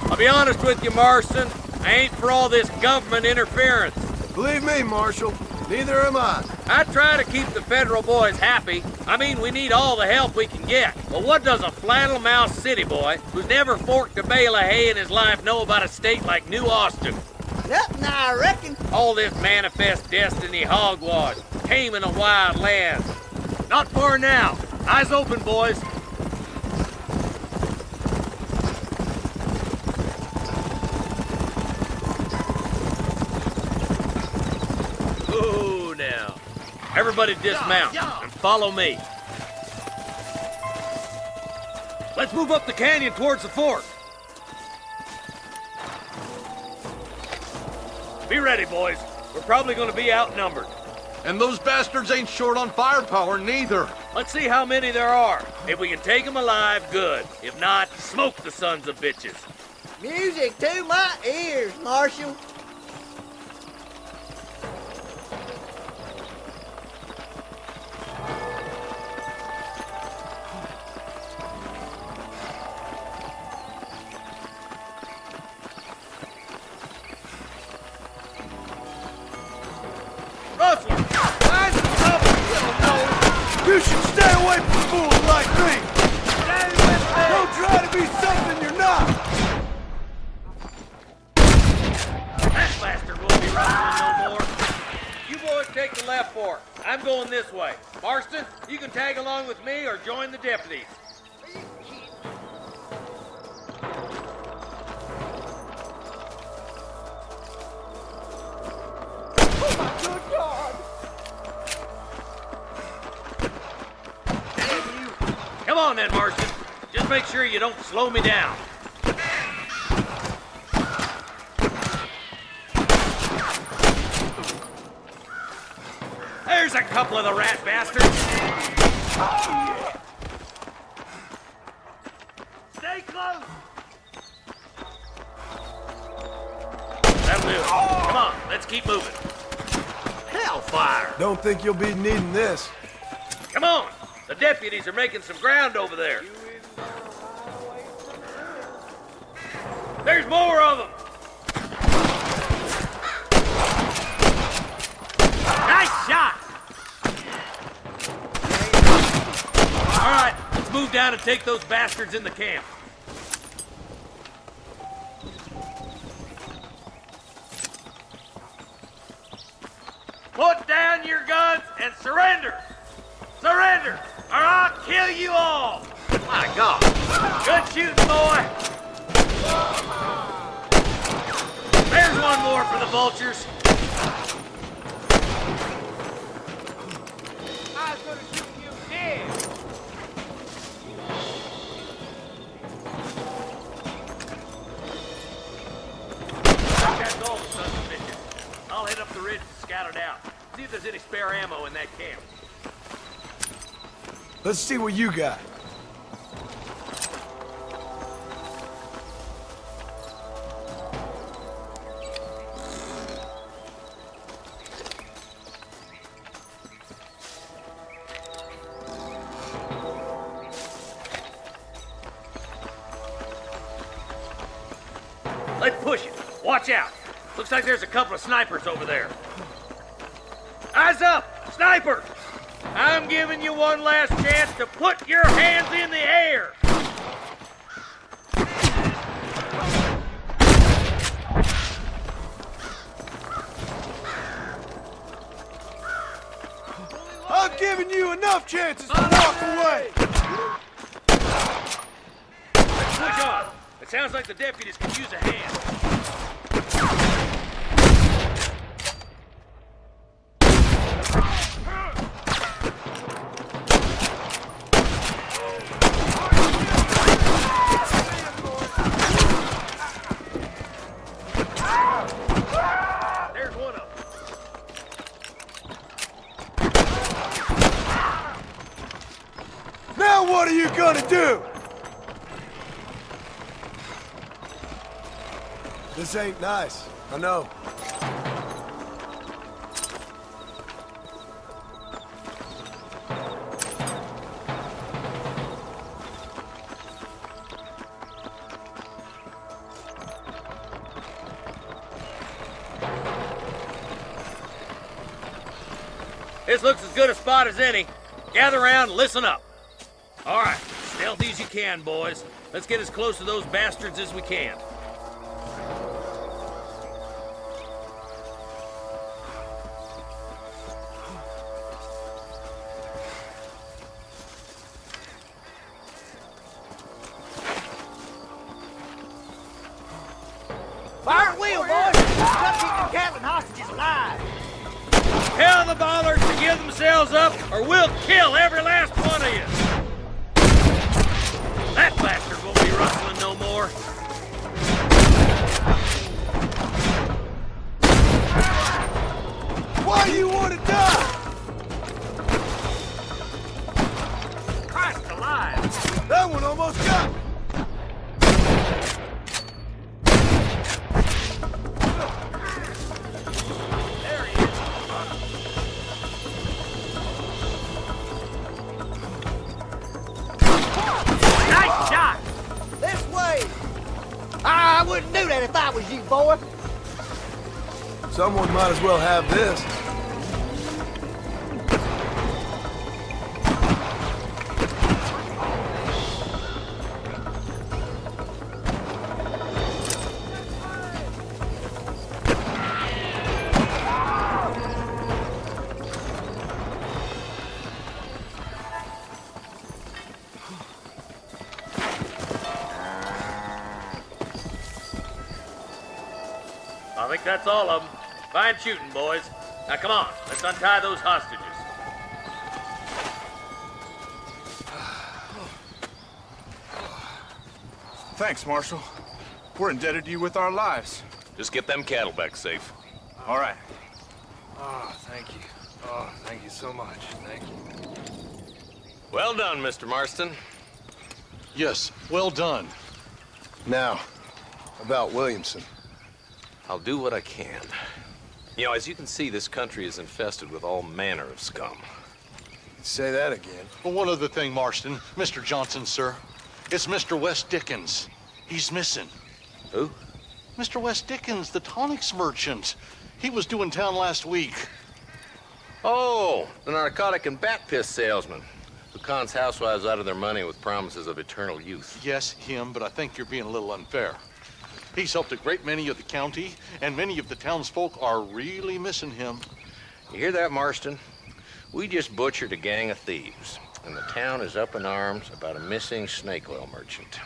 I'll be honest with you, Marston. I ain't for all this government interference. Believe me, Marshal, neither am I. I try to keep the federal boys happy. I mean, we need all the help we can get. But what does a flannel-mouthed city boy who's never forked a bale of hay in his life know about a state like New Austin? Nothing, I reckon. All this manifest destiny hogwash, taming a wild land. Not far now. Eyes open, boys. Ooh, now. Everybody dismount and follow me. Let's move up the canyon towards the fort. Be ready, boys. We're probably going to be outnumbered. And those bastards ain't short on firepower, neither. Let's see how many there are. If we can take them alive, good. If not, smoke the sons of bitches. Music to my ears, Marshal. Rustler! Find some trouble, little nose! You should stay away from fools like me! Stay with me! Don't try to be something you're not! That bastard won't be rustling no more. You boys take the left fork. I'm going this way. Marston, you can tag along with me or join the deputies. Where you Come on then, Marston. Just make sure you don't slow me down. There's a couple of the rat bastards. Oh, yeah. Stay close. That'll do it. Come on, let's keep moving. Hellfire! Don't think you'll be needing this. Come on! The deputies are making some ground over there. There's more of them! Nice shot! All right, let's move down and take those bastards in the camp. Put down your guns and surrender! Surrender, or I'll kill you all! My God! Good shooting, boy! There's one more for the vultures. I was gonna shoot you dead. That's all the sons of bitches. I'll head up the ridge and scout it out. See if there's any spare ammo in that camp. Let's see what you got. Let's push it. Watch out. Looks like there's a couple of snipers over there. Eyes up! Sniper! I'm giving you one last chance to put your hands in the air! I've given you enough chances to walk away! Let's push on. It sounds like the deputies could use a hand. There's one of them. Now what are you gonna do? This ain't nice, I know. This looks as good a spot as any. Gather around and listen up. All right, stealthy as you can, boys. Let's get as close to those bastards as we can. Fire at will, boys! Try to keep your cattle and hostages alive! Tell the bollards to give themselves up, or we'll kill every last one of you! That bastard won't be rustling no more. Why do you want to die? Christ alive! That one almost got me! There he is. Nice shot! This way! I wouldn't do that if I was you, boy. Someone might as well have this. I think that's all of them. Fine shooting, boys. Now come on, let's untie those hostages. Thanks, Marshal. We're indebted to you with our lives. Just get them cattle back safe. All right. Oh, thank you. Oh, thank you so much. Thank you. Well done, Mr. Marston. Yes, well done. Now, about Williamson. I'll do what I can. You know, as you can see, this country is infested with all manner of scum. Say that again. Well, one other thing, Marston. Mr. Johnson, sir. It's Mr. Wes Dickens. He's missing. Who? Mr. Wes Dickens, the tonics merchant. He was due in town last week. Oh, the narcotic and bat piss salesman who cons housewives out of their money with promises of eternal youth. Yes, him, but I think you're being a little unfair. He's helped a great many of the county, and many of the townsfolk are really missing him. You hear that, Marston? We just butchered a gang of thieves, and the town is up in arms about a missing snake oil merchant.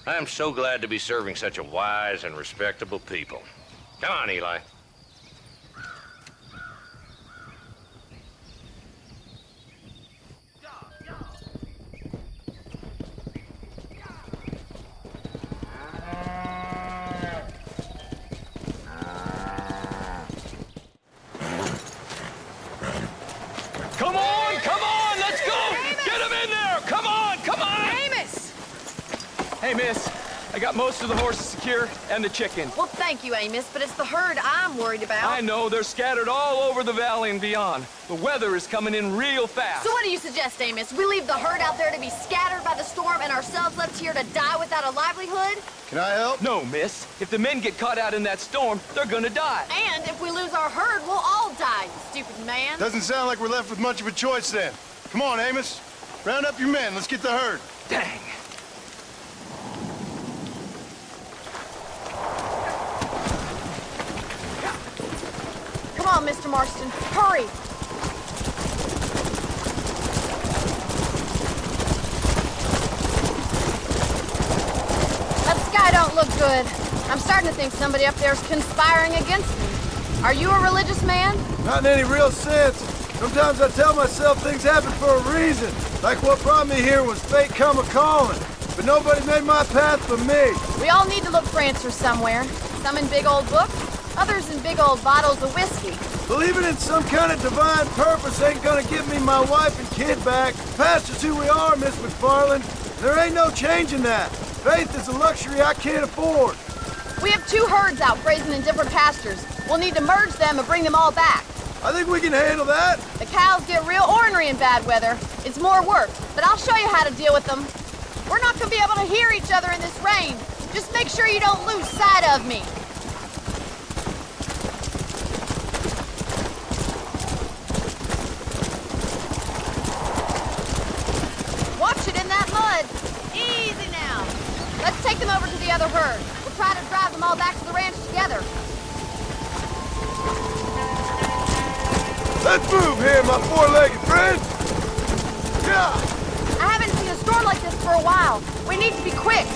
I am so glad to be serving such a wise and respectable people. Come on, Eli. Come on, let's go! Amos! Get him in there! Come on! Amos! Hey, miss, I got most of the horses secure and the chicken. Well, thank you, Amos, but it's the herd I'm worried about. I know, they're scattered all over the valley and beyond. The weather is coming in real fast. So what do you suggest, Amos? We leave the herd out there to be scattered by the storm and ourselves left here to die without a livelihood? Can I help? No, miss. If the men get caught out in that storm, they're gonna die. And if we lose our herd, we'll all die, you stupid man. Doesn't sound like we're left with much of a choice then. Come on, Amos. Round up your men. Let's get the herd. Dang. Come on, Mr. Marston. Hurry. That sky don't look good. I'm starting to think somebody up there is conspiring against me. Are you a religious man? Not in any real sense. Sometimes I tell myself things happen for a reason. Like what brought me here was fate come a-calling. But nobody made my path for me. We all need to look for answers somewhere. Some in big old books, others in big old bottles of whiskey. Believing in some kind of divine purpose ain't gonna give me my wife and kid back. Past is who we are, Miss McFarland. There ain't no changing that. Faith is a luxury I can't afford. We have 2 herds out grazing in different pastures. We'll need to merge them and bring them all back. I think we can handle that. The cows get real ornery in bad weather. It's more work, but I'll show you how to deal with them. We're not gonna be able to hear each other in this rain. Just make sure you don't lose sight of me. Watch it in that mud. Easy now. Let's take them over to the other herd. We'll try to drive them all back to the ranch together. Let's move here, my four-legged friend. Yeah. I haven't seen a storm like this for a while. We need to be quick.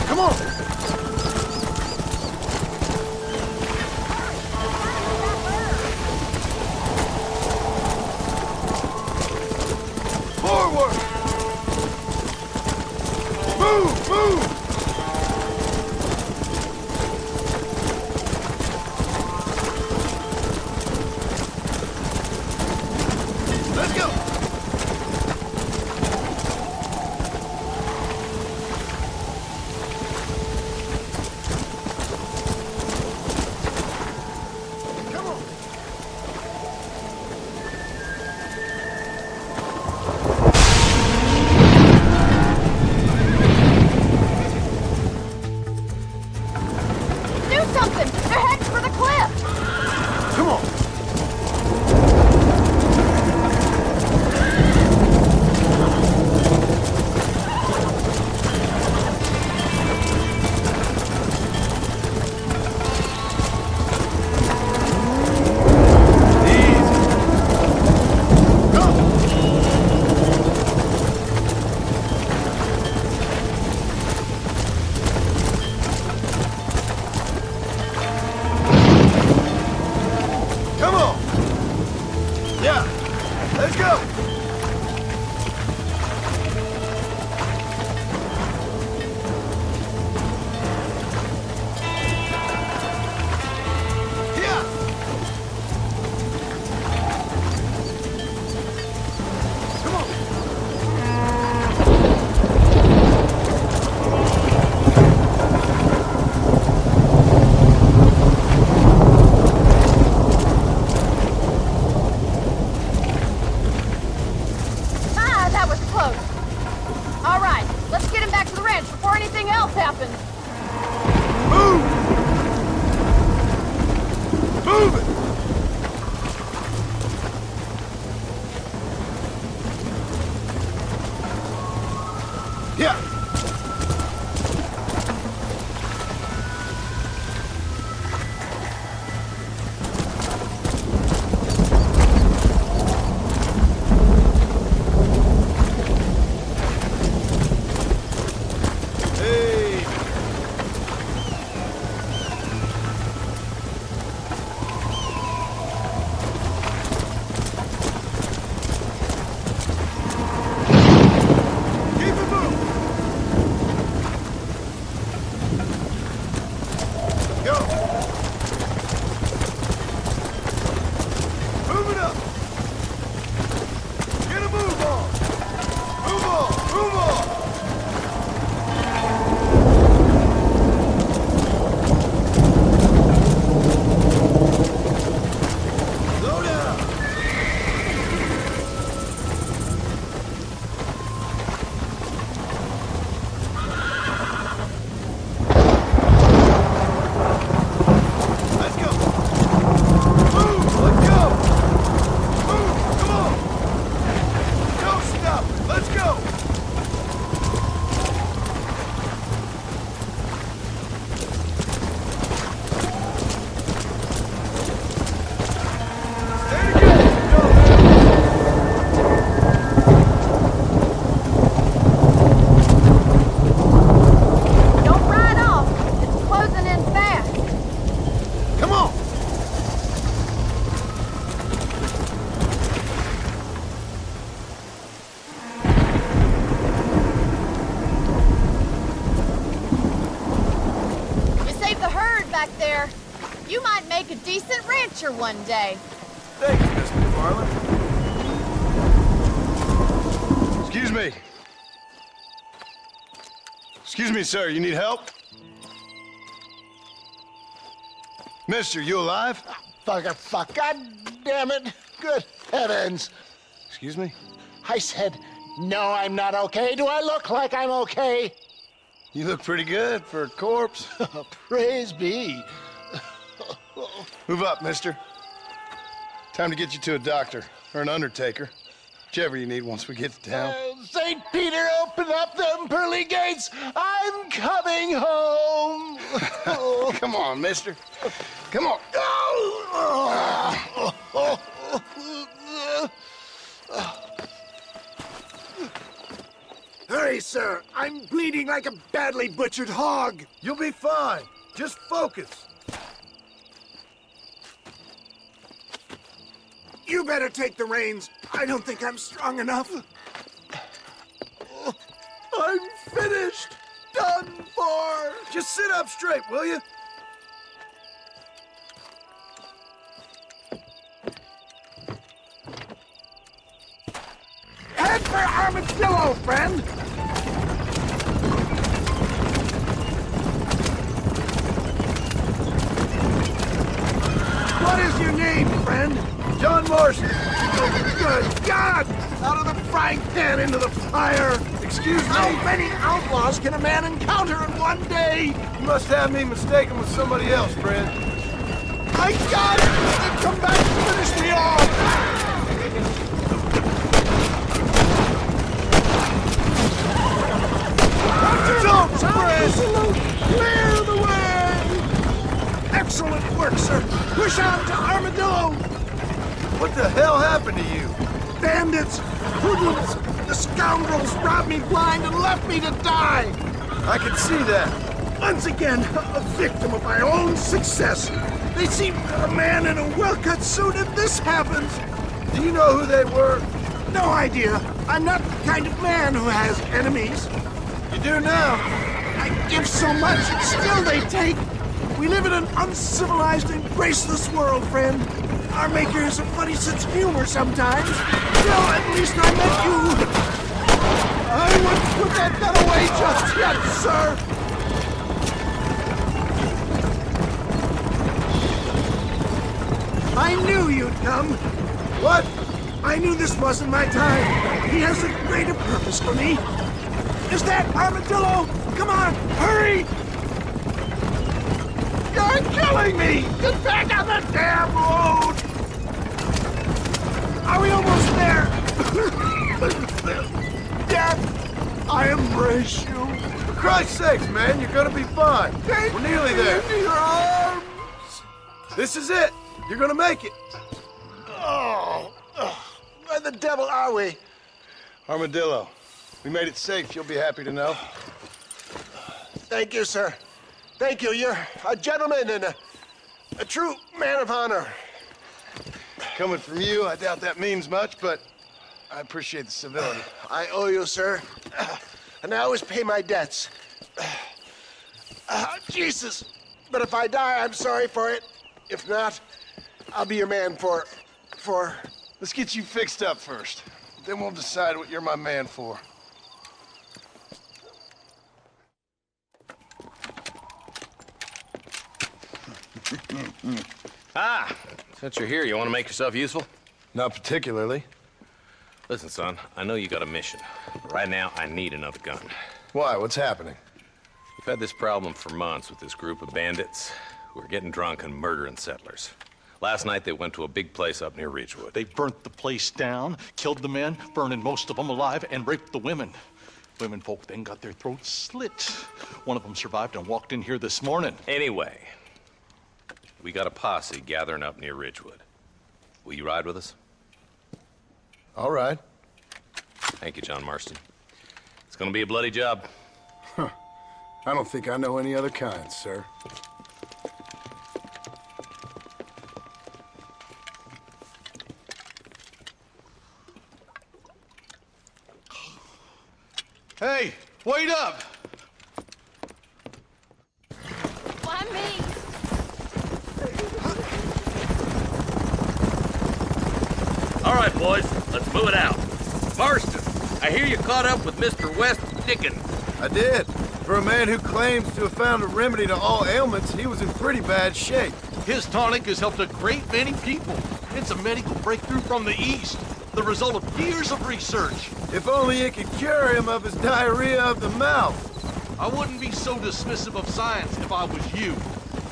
Come on. Forward. Move, move. Let's go. that was close. All right, let's get him back to the ranch before anything else happens. Move! Move it! Yeah. One day. Thank you, Miss McFarland. Excuse me. Excuse me, sir. You need help? Mister, you alive? Fuck. God damn it. Good heavens. Excuse me? I said, no, I'm not okay. Do I look like I'm okay? You look pretty good for a corpse. Praise be. Move up, mister. Time to get you to a doctor, or an undertaker. Whichever you need once we get to town. St. Peter, open up them pearly gates. I'm coming home. Come on, mister. Come on. Hurry, sir. I'm bleeding like a badly butchered hog. You'll be fine. Just focus. You better take the reins. I don't think I'm strong enough. I'm finished. Done for. Just sit up straight, will you? Head for Armadillo, friend. What is your name, friend? John Marston. Oh, good God! Out of the frying pan into the fire! Excuse me? How many outlaws can a man encounter in one day? You must have me mistaken with somebody else, friend. I got it! Come back and finish me off! Don't spread! Clear the way! Excellent work, sir! Push on to Armadillo! What the hell happened to you? Bandits! Hoodlums! The scoundrels robbed me blind and left me to die! I can see that. Once again, a victim of my own success. They see a man in a well-cut suit and this happens. Do you know who they were? No idea. I'm not the kind of man who has enemies. You do now. I give so much and still they take. We live in an uncivilized and graceless world, friend. Our maker has a funny sense of humor sometimes. Still, at least I met you. I wouldn't put that gun away just yet, sir. I knew you'd come. What? I knew this wasn't my time. He has a greater purpose for me. Is that Armadillo? Come on, hurry! You're killing me! Get back on the damn road! Are we almost there? Dad, I embrace you. For Christ's sakes, man, you're gonna be fine. We're nearly there. In your arms. This is it. You're gonna make it. Oh, where the devil are we? Armadillo, we made it safe. You'll be happy to know. Thank you, sir. Thank you. You're a gentleman and a true man of honor. Coming from you, I doubt that means much, but I appreciate the civility. I owe you, sir. And I always pay my debts. Jesus. But if I die, I'm sorry for it. If not, I'll be your man for... Let's get you fixed up first. Then we'll decide what you're my man for. Since you're here, you want to make yourself useful? Not particularly. Listen, son, I know you got a mission. But right now, I need another gun. Why? What's happening? We've had this problem for months with this group of bandits who are getting drunk and murdering settlers. Last night, they went to a big place up near Ridgewood. They burnt the place down, killed the men, burning most of them alive, and raped the women. Women folk then got their throats slit. One of them survived and walked in here this morning. Anyway, we got a posse gathering up near Ridgewood. Will you ride with us? All right. Thank you, John Marston. It's gonna be a bloody job. Huh. I don't think I know any other kind, sir. Hey, wait up! Why me? All right, boys, let's move it out. Marston, I hear you caught up with Mr. West Dickens. I did. For a man who claims to have found a remedy to all ailments, he was in pretty bad shape. His tonic has helped a great many people. It's a medical breakthrough from the East, the result of years of research. If only it could cure him of his diarrhea of the mouth. I wouldn't be so dismissive of science if I was you.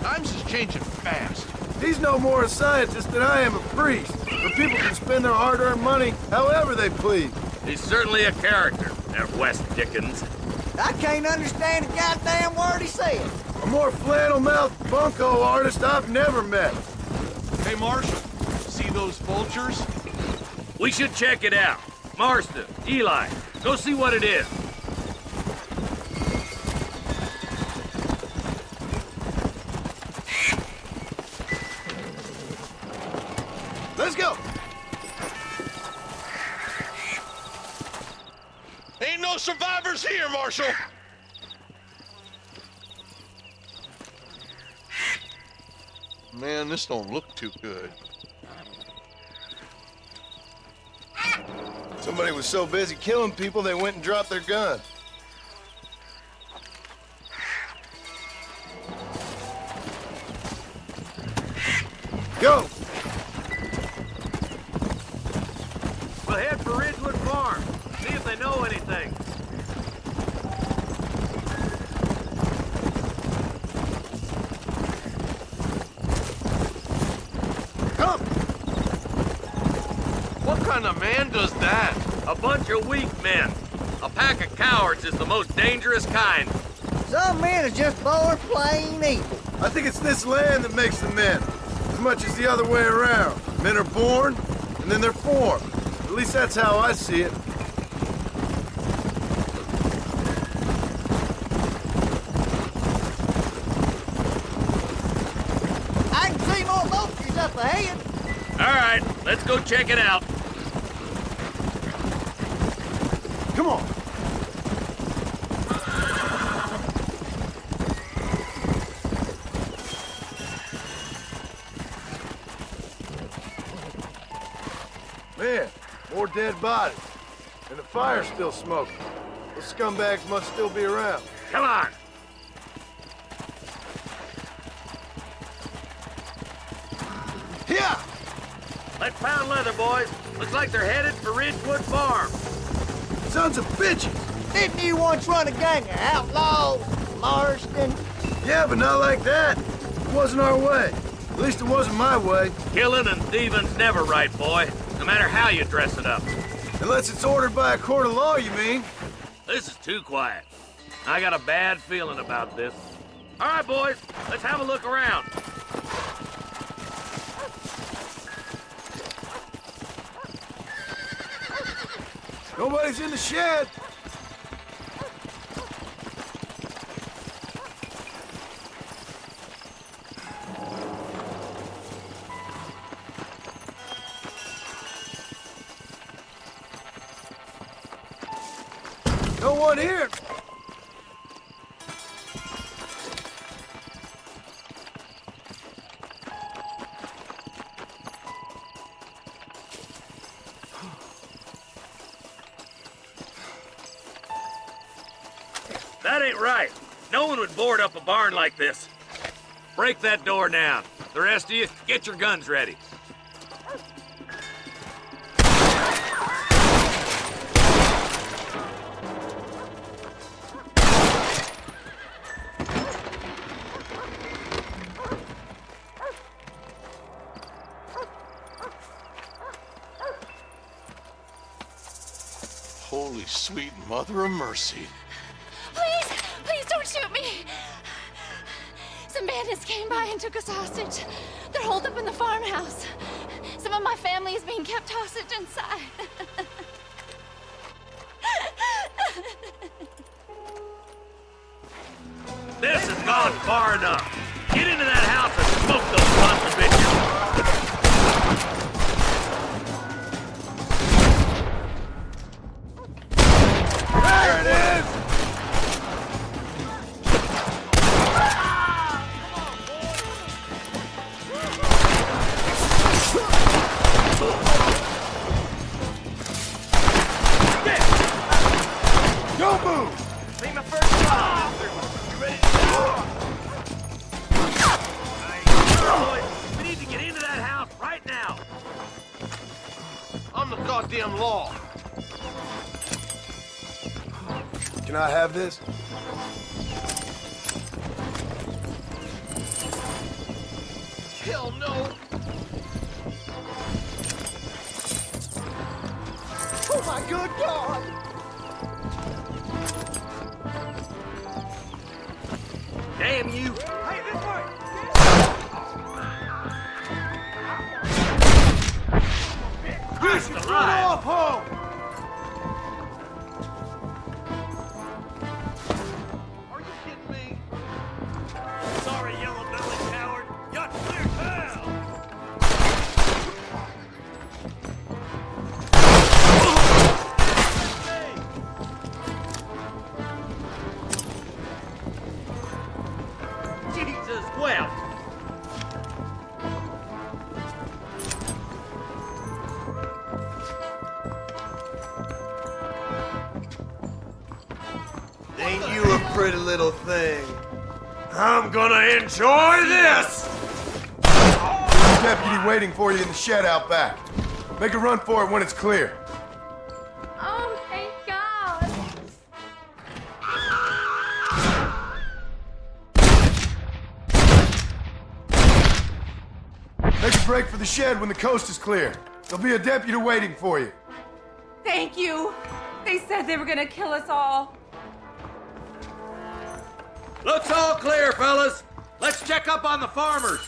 Times is changing fast. He's no more a scientist than I am a priest, where people can spend their hard-earned money however they please. He's certainly a character, that West Dickens. I can't understand a goddamn word he said. A more flannel-mouthed bunco artist I've never met. Hey, Marshal, see those vultures? We should check it out. Marston, Eli, go see what it is. Let's go. Ain't no survivors here, Marshal. Man, this don't look too good. Somebody was so busy killing people, they went and dropped their gun. Go! We'll head for Ridgewood Farm. See if they know anything. Come! What kind of man does that? A bunch of weak men. A pack of cowards is the most dangerous kind. Some men are just born plain evil. I think it's this land that makes the men, as much as the other way around. Men are born, and then they're formed. At least that's how I see it. I can see more vultures up ahead. All right, let's go check it out. Come on. Man, more dead bodies. And the fire's still smoking. Those scumbags must still be around. Come on. Yeah! Let's pound leather, boys. Looks like they're headed for Ridgewood Farm. Sons of bitches! Didn't you once run a gang of outlaws, Marston? Yeah, but not like that. It wasn't our way. At least it wasn't my way. Killing and thieving's never right, boy. No matter how you dress it up. Unless it's ordered by a court of law, you mean? This is too quiet. I got a bad feeling about this. All right, boys, let's have a look around. Nobody's in the shed. No one here. That ain't right. No one would board up a barn like this. Break that door down. The rest of you, get your guns ready. Holy sweet mother of mercy. Please, please don't shoot me. Some bandits came by and took us hostage. They're holed up in the farmhouse. Some of my family is being kept hostage inside. This has gone far enough. Get into that house and smoke those sons of bitches. There it is! Don't move! Be my first shot, mister. You ready to go? Boys, we need to get into that house right now. I'm the goddamn law. Can I have this? Hell no. Oh my good God! Damn you! Hey, this way! You should put off home! Are you kidding me? Sorry, yellow-bellied coward. You're clear town. Jesus wept. Ain't you a pretty little thing? I'm gonna enjoy this! There's a deputy waiting for you in the shed out back. Make a run for it when it's clear. Oh, thank God. Make a break for the shed when the coast is clear. There'll be a deputy waiting for you. Thank you. They said they were gonna kill us all. Looks all clear, fellas. Let's check up on the farmers.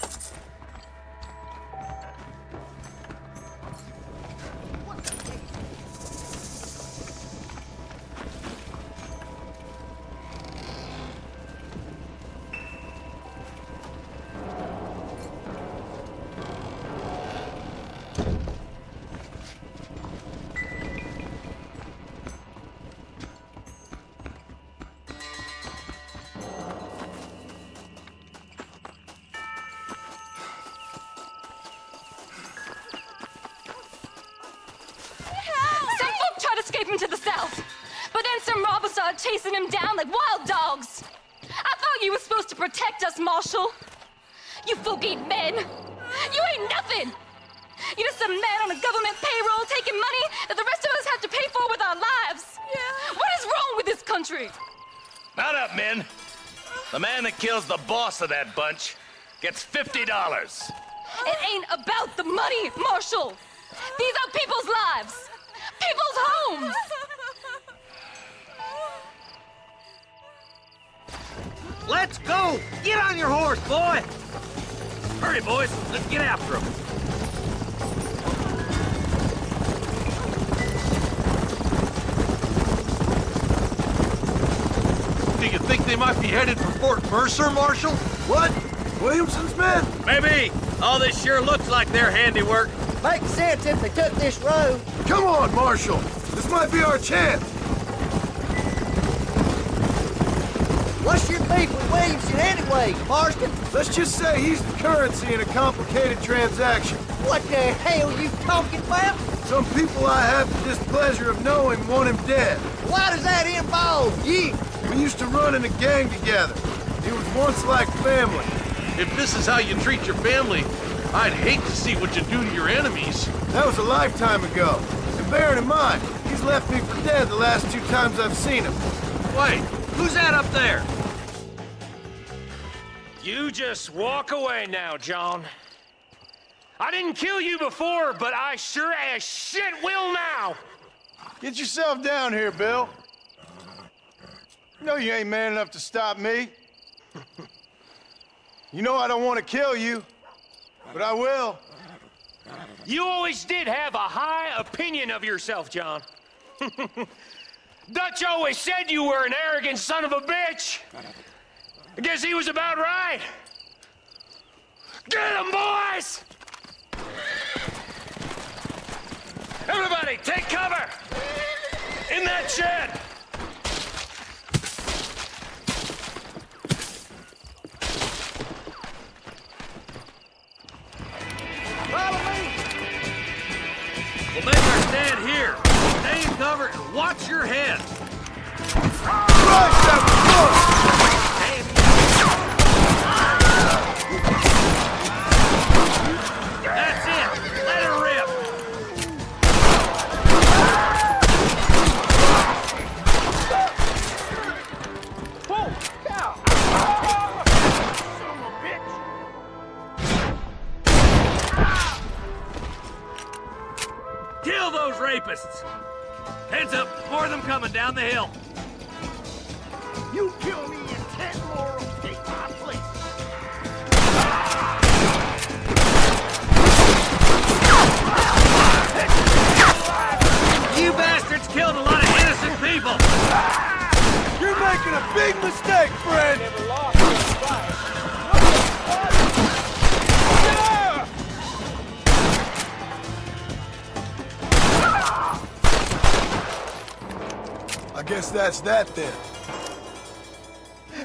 Some folk tried to escape him to the south, but then some robbers started chasing him down like wild dogs. I thought you were supposed to protect us, Marshal. You folk ain't men. You ain't nothing. You're just some man on a government payroll taking money that the rest of us have to pay for with our lives. country. Mount up, men. The man that kills the boss of that bunch gets $50. It ain't about the money, Marshal. These are people's lives, people's homes. Let's go! Get on your horse, boy! Hurry, boys. Let's get after him. Do you think they might be headed for Fort Mercer, Marshal? What? Williamson's men? Maybe. All this sure looks like their handiwork. Makes sense if they took this road. Come on, Marshal. This might be our chance. What's your beef with Williamson anyway, Marston? Let's just say he's the currency in a complicated transaction. What the hell you talking about? Some people I have the displeasure of knowing want him dead. Why does that involve you? We used to run in a gang together. It was once like family. If this is how you treat your family, I'd hate to see what you do to your enemies. That was a lifetime ago. And bearing in mind, he's left me for dead the last 2 times I've seen him. Wait, who's that up there? You just walk away now, John. I didn't kill you before, but I sure as shit will now. Get yourself down here, Bill. You know you ain't man enough to stop me. You know I don't want to kill you, but I will. You always did have a high opinion of yourself, John. Dutch always said you were an arrogant son of a bitch. I guess he was about right. Get him, boys! Everybody, take cover! In that shed! Follow me! We'll make our stand here. Stay in cover and watch your head. That's it. Let her rip. Whoa! Cow! Son of a bitch! Kill those rapists! Heads up, more of them coming down the hill. You kill me and 10 more will take my place. You bastards killed a lot of innocent people! You're making a big mistake, friend! I guess that's that then.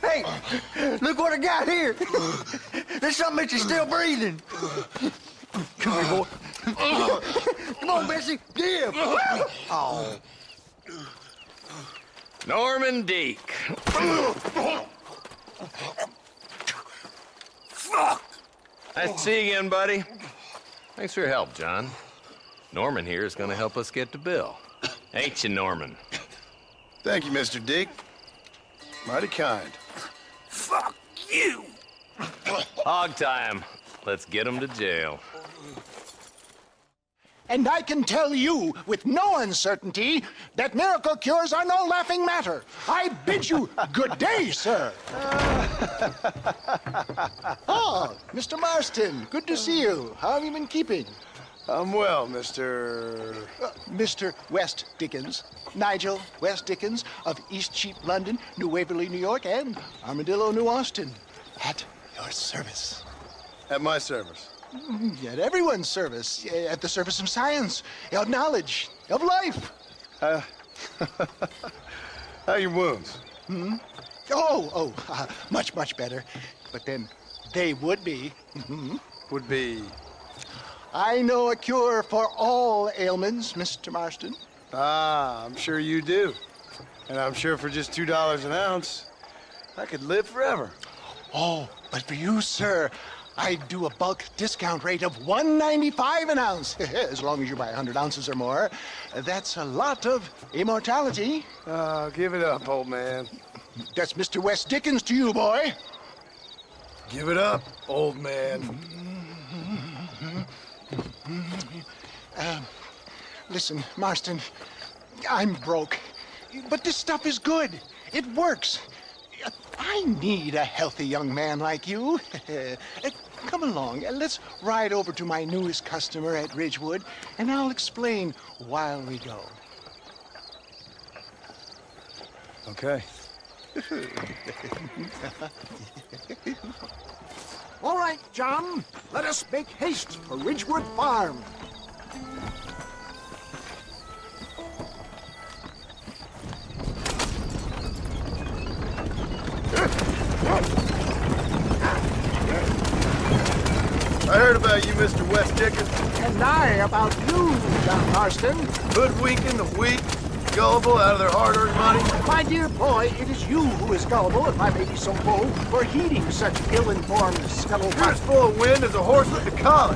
Hey, look what I got here. There's something that you're still breathing. Come here, boy. Come on, Bessie. Give. Oh. Norman Deek. Fuck! Nice to see you again, buddy. Thanks for your help, John. Norman here is going to help us get to Bill. Ain't you, Norman? Thank you, Mr. Deek. Mighty kind. Fuck you! Hog time. Let's get him to jail. And I can tell you with no uncertainty that miracle cures are no laughing matter. I bid you good day, sir. Oh, Mr. Marston, good to see you. How have you been keeping? I'm well, Mr. Mr. West Dickens. Nigel West Dickens of East Cheap, London, New Waverly, New York, and Armadillo, New Austin. At your service. At my service. At everyone's service. At the service of science, of knowledge, of life. How are your wounds? Much, much better. But then they would be. Would be? I know a cure for all ailments, Mr. Marston. Ah, I'm sure you do. And I'm sure for just $2 an ounce, I could live forever. Oh, but for you, sir, I do a bulk discount rate of $1.95 an ounce, as long as you buy 100 ounces or more. That's a lot of immortality. Give it up, old man. That's Mr. West Dickens to you, boy. Give it up, old man. Listen, Marston, I'm broke, but this stuff is good. It works. I need a healthy young man like you. Come along, let's ride over to my newest customer at Ridgewood, and I'll explain while we go. Okay. All right, John, let us make haste for Ridgewood Farm. I heard about you, Mr. West Dickens. And I about you, John Marston. Hoodwinking the weak, gullible out of their hard-earned money. My dear boy, it is you who is gullible, if I may be so bold, for heeding such ill-informed scuttlebutt. You're as full of wind as a horse with the collar.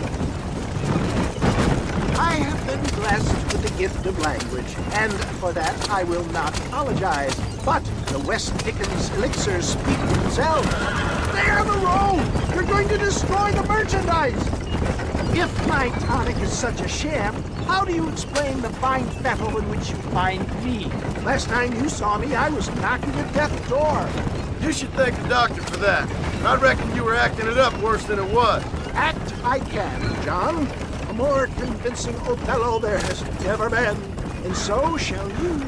I have been blessed with the gift of language, and for that I will not apologize. But the West Dickens elixirs speak for themselves. They are the road! You're going to destroy the merchandise! If my tonic is such a sham, how do you explain the fine fettle in which you find me? Last time you saw me, I was knocking at death's door. You should thank the doctor for that. I reckon you were acting it up worse than it was. Act I can, John. A more convincing Othello there has never been. And so shall you,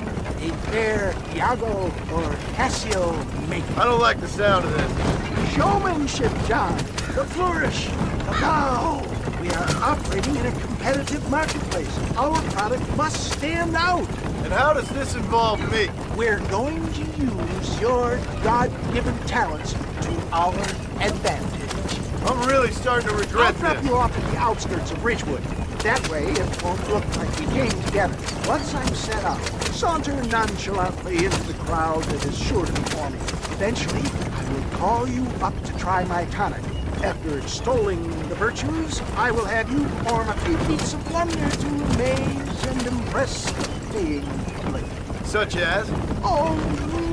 a fair Iago or Cassio make. I don't like the sound of this. Showmanship, John. The flourish. The bow. We are operating in a competitive marketplace. Our product must stand out. And how does this involve me? We're going to use your God-given talents to our advantage. I'm really starting to regret I'll drop this. you off at the outskirts of Ridgewood. That way, it won't look like we came together. Once I'm set up, saunter nonchalantly into the crowd that is sure to be forming. Eventually, I will call you up to try my tonic. After extolling the virtues, I will have you perform a few feats of wonder to amaze and impress the paying public. Such as? Oh,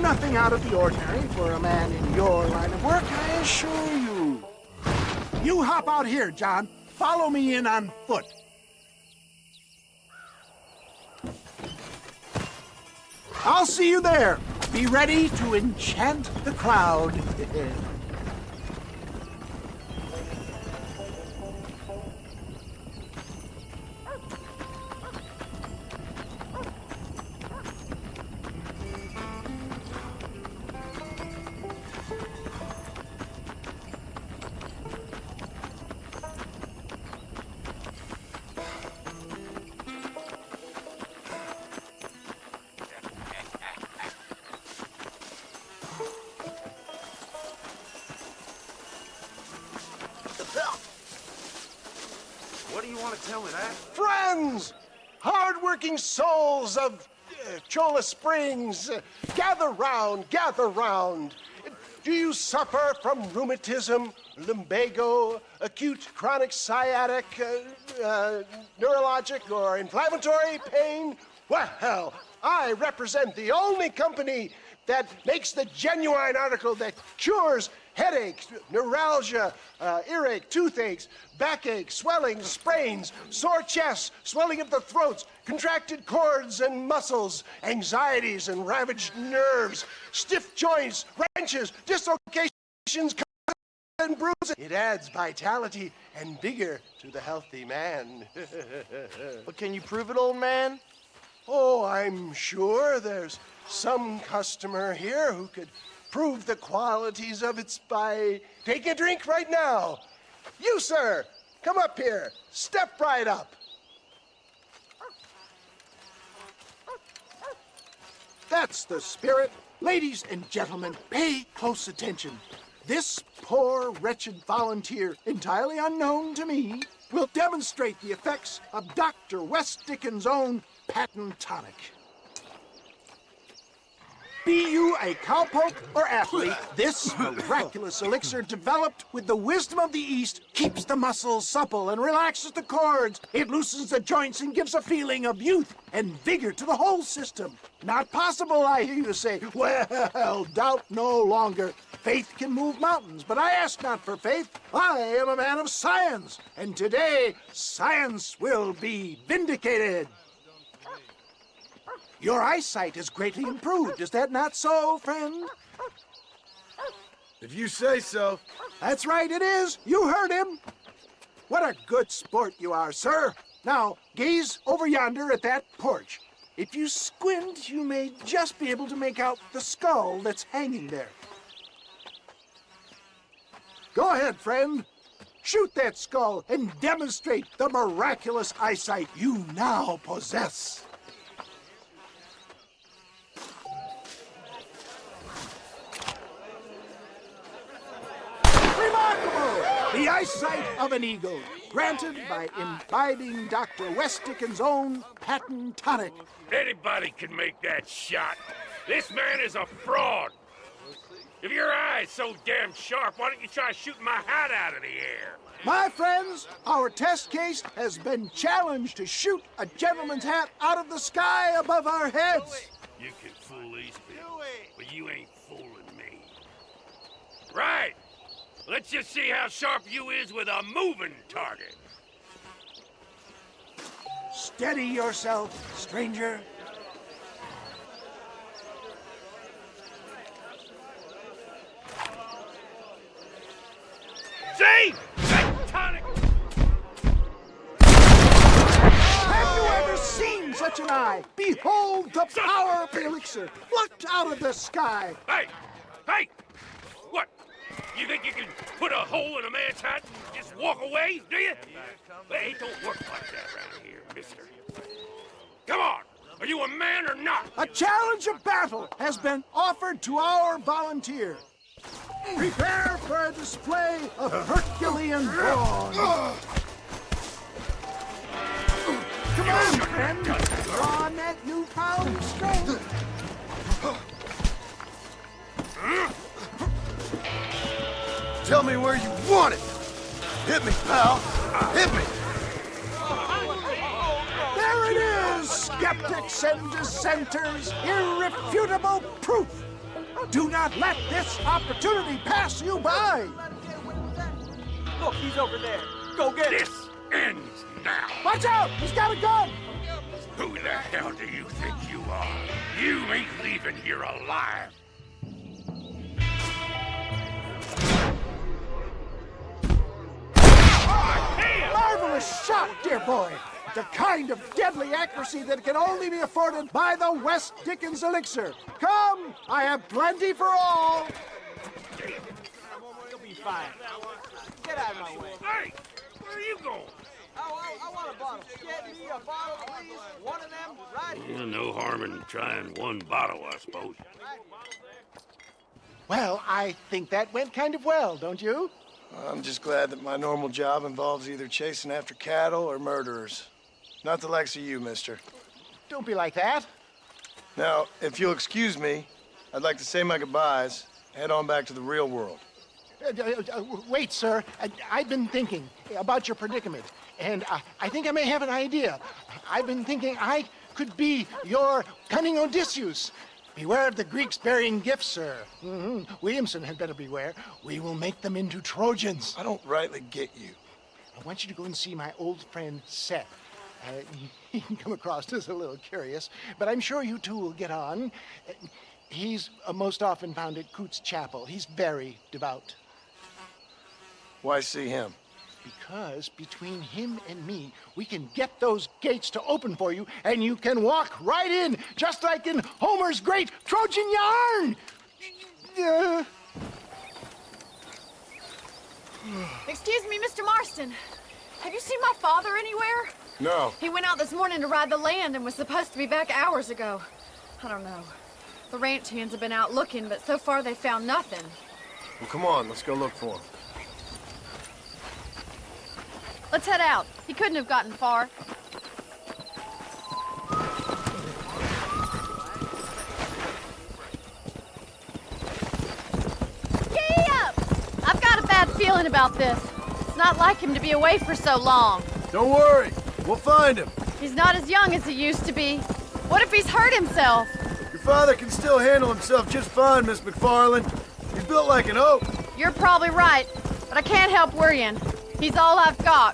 nothing out of the ordinary for a man in your line of work, I assure you. You hop out here, John. Follow me in on foot. I'll see you there. Be ready to enchant the crowd. What do you want to tell me that? Friends, hard-working souls of Cholla Springs, gather round, gather round. Do you suffer from rheumatism, lumbago, acute chronic sciatic, neurologic or inflammatory pain? Well, I represent the only company that makes the genuine article that cures headaches, neuralgia, earache, toothaches, backache, swelling, sprains, sore chests, swelling of the throats, contracted cords and muscles, anxieties and ravaged nerves, stiff joints, wrenches, dislocations, and bruises. It adds vitality and vigor to the healthy man. But can you prove it, old man? Oh, I'm sure there's some customer here who could prove the qualities of it by taking a drink right now. You, sir, come up here. Step right up. That's the spirit. Ladies and gentlemen, pay close attention. This poor, wretched volunteer, entirely unknown to me, will demonstrate the effects of Dr. West Dickens' own patent tonic. Be you a cowpoke or athlete, this miraculous elixir developed with the wisdom of the East keeps the muscles supple and relaxes the cords. It loosens the joints and gives a feeling of youth and vigor to the whole system. Not possible, I hear you say. Well, doubt no longer. Faith can move mountains, but I ask not for faith. I am a man of science, and today science will be vindicated. Your eyesight is greatly improved. Is that not so, friend? If you say so. That's right, it is. You heard him. What a good sport you are, sir. Now, gaze over yonder at that porch. If you squint, you may just be able to make out the skull that's hanging there. Go ahead, friend. Shoot that skull and demonstrate the miraculous eyesight you now possess. Remarkable! The eyesight of an eagle, granted by imbibing Dr. West Dickens' own patent tonic. Anybody can make that shot. This man is a fraud. If your eye's so damn sharp, why don't you try shooting my hat out of the air? My friends, our test case has been challenged to shoot a gentleman's hat out of the sky above our heads. You can fool these people, but you ain't fooling me. Right. Let's just see how sharp you is with a moving target. Steady yourself, stranger. See? Tectonic! Have you ever seen such an eye? Behold the power of the elixir, plucked out of the sky. Hey! Hey! What? You think you can put a hole in a man's hat and just walk away, do you? Hey, it don't work like that around here, mister. Come on! Are you a man or not? A challenge of battle has been offered to our volunteer. Prepare for a display of Herculean brawn. Come on, friend. Draw on that newfound strength. Tell me where you want it. Hit me, pal. Hit me. There it is, skeptics and dissenters. Irrefutable proof. Do not let this opportunity pass you by. Look, he's over there. Go get him. This ends now. Watch out! He's got a gun! Who the hell do you think you are? You ain't leaving here alive. Marvelous shot, dear boy. The kind of deadly accuracy that can only be afforded by the West Dickens elixir. Come, I have plenty for all. You'll be fine. Get out of my way. Hey, where are you going? I want a bottle. Get me a bottle, please. One of them right here. No harm in trying one bottle, I suppose. Well, I think that went kind of well, don't you? I'm just glad that my normal job involves either chasing after cattle or murderers. Not the likes of you, mister. Don't be like that. Now, if you'll excuse me, I'd like to say my goodbyes, head on back to the real world. Wait, sir. I've been thinking about your predicament, and I think I may have an idea. I've been thinking I could be your cunning Odysseus. Beware of the Greeks burying gifts, sir. Williamson had better beware. We will make them into Trojans. I don't rightly get you. I want you to go and see my old friend Seth. He can come across as a little curious, but I'm sure you two will get on. He's most often found at Coots Chapel. He's very devout. Why see him? Because between him and me, we can get those gates to open for you, and you can walk right in, just like in Homer's great Trojan yarn! Excuse me, Mr. Marston. Have you seen my father anywhere? No. He went out this morning to ride the land and was supposed to be back hours ago. I don't know. The ranch hands have been out looking, but so far they found nothing. Well, come on, let's go look for him. Let's head out. He couldn't have gotten far. feeling about this. It's not like him to be away for so long. Don't worry. We'll find him. He's not as young as he used to be. What if he's hurt himself? Your father can still handle himself just fine, Miss McFarland. He's built like an oak. You're probably right, but I can't help worrying. He's all I've got.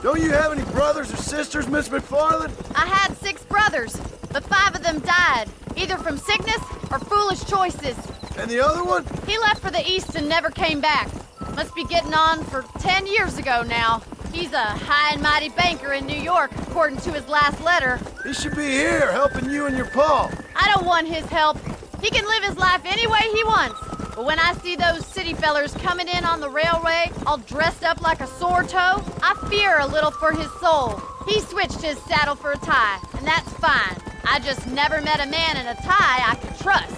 Don't you have any brothers or sisters, Miss McFarland? I had 6 brothers, but 5 of them died, either from sickness or foolish choices. And the other one? He left for the East and never came back. Must be getting on for 10 years ago now. He's a high and mighty banker in New York, according to his last letter. He should be here, helping you and your pa. I don't want his help. He can live his life any way he wants. But when I see those city fellers coming in on the railway, all dressed up like a sore toe, I fear a little for his soul. He switched his saddle for a tie, and that's fine. I just never met a man in a tie I could trust.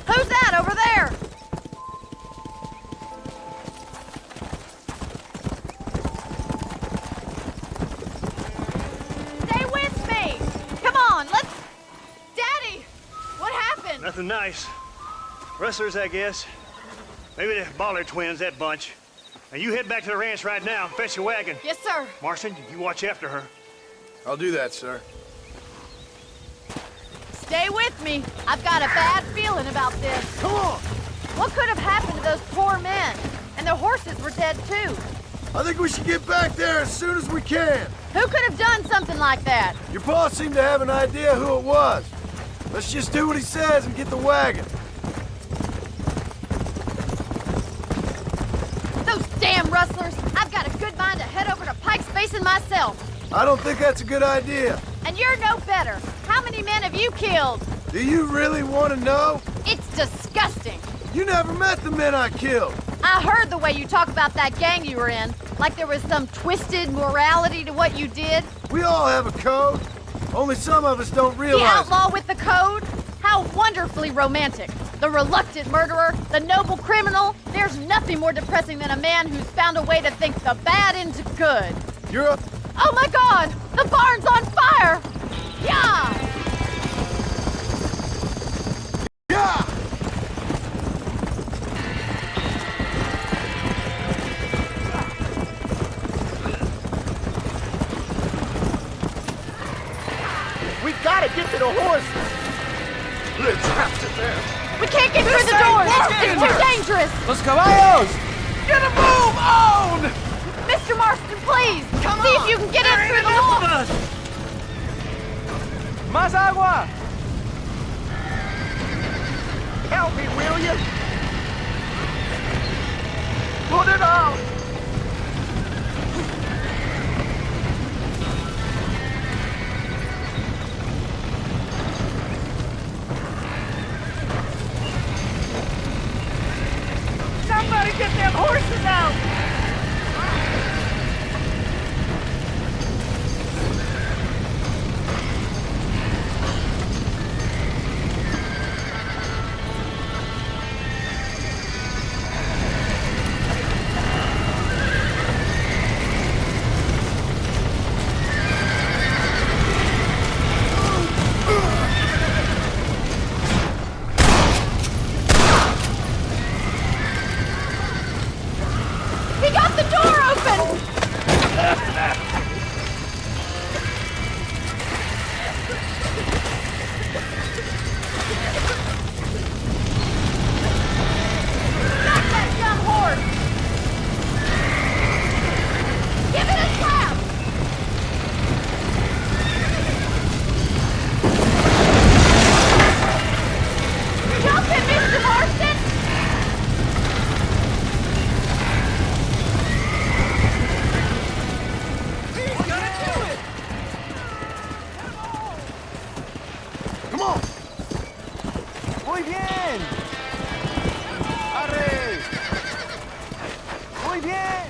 Who's that over there? Stay with me! Come on, let's... Daddy! What happened? Nothing nice. Rustlers, I guess. Maybe the Ballard twins, that bunch. Now you head back to the ranch right now and fetch your wagon. Yes, sir. Marston, you watch after her. I'll do that, sir. Stay with me. I've got a bad feeling about this. Come on! What could have happened to those poor men? And their horses were dead, too. I think we should get back there as soon as we can. Who could have done something like that? Your pa seemed to have an idea who it was. Let's just do what he says and get the wagon. Those damn rustlers! I've got a good mind to head over to Pike's Basin myself. I don't think that's a good idea. And you're no better. How many men have you killed? Do you really want to know? It's disgusting. You never met the men I killed. I heard the way you talk about that gang you were in, like there was some twisted morality to what you did. We all have a code. Only some of us don't realize The outlaw with the code? How wonderfully romantic. The reluctant murderer, the noble criminal. There's nothing more depressing than a man who's found a way to think the bad into good. You're a... Oh my God! The barn's on fire! Yeah! Yeah! We gotta get to the horses. We're trapped in there. We can't get through the doors! It's too dangerous! Los caballos! Get a move on! Mr. Marston, please! See if you can get in through the wall! Más agua! Help me, will you? Put it out! Somebody get them horses out! He got the door open! Stop that young horse! Give it a slap! Jump it, Mr. Marston! Come on! Muy bien! Arre! Muy bien!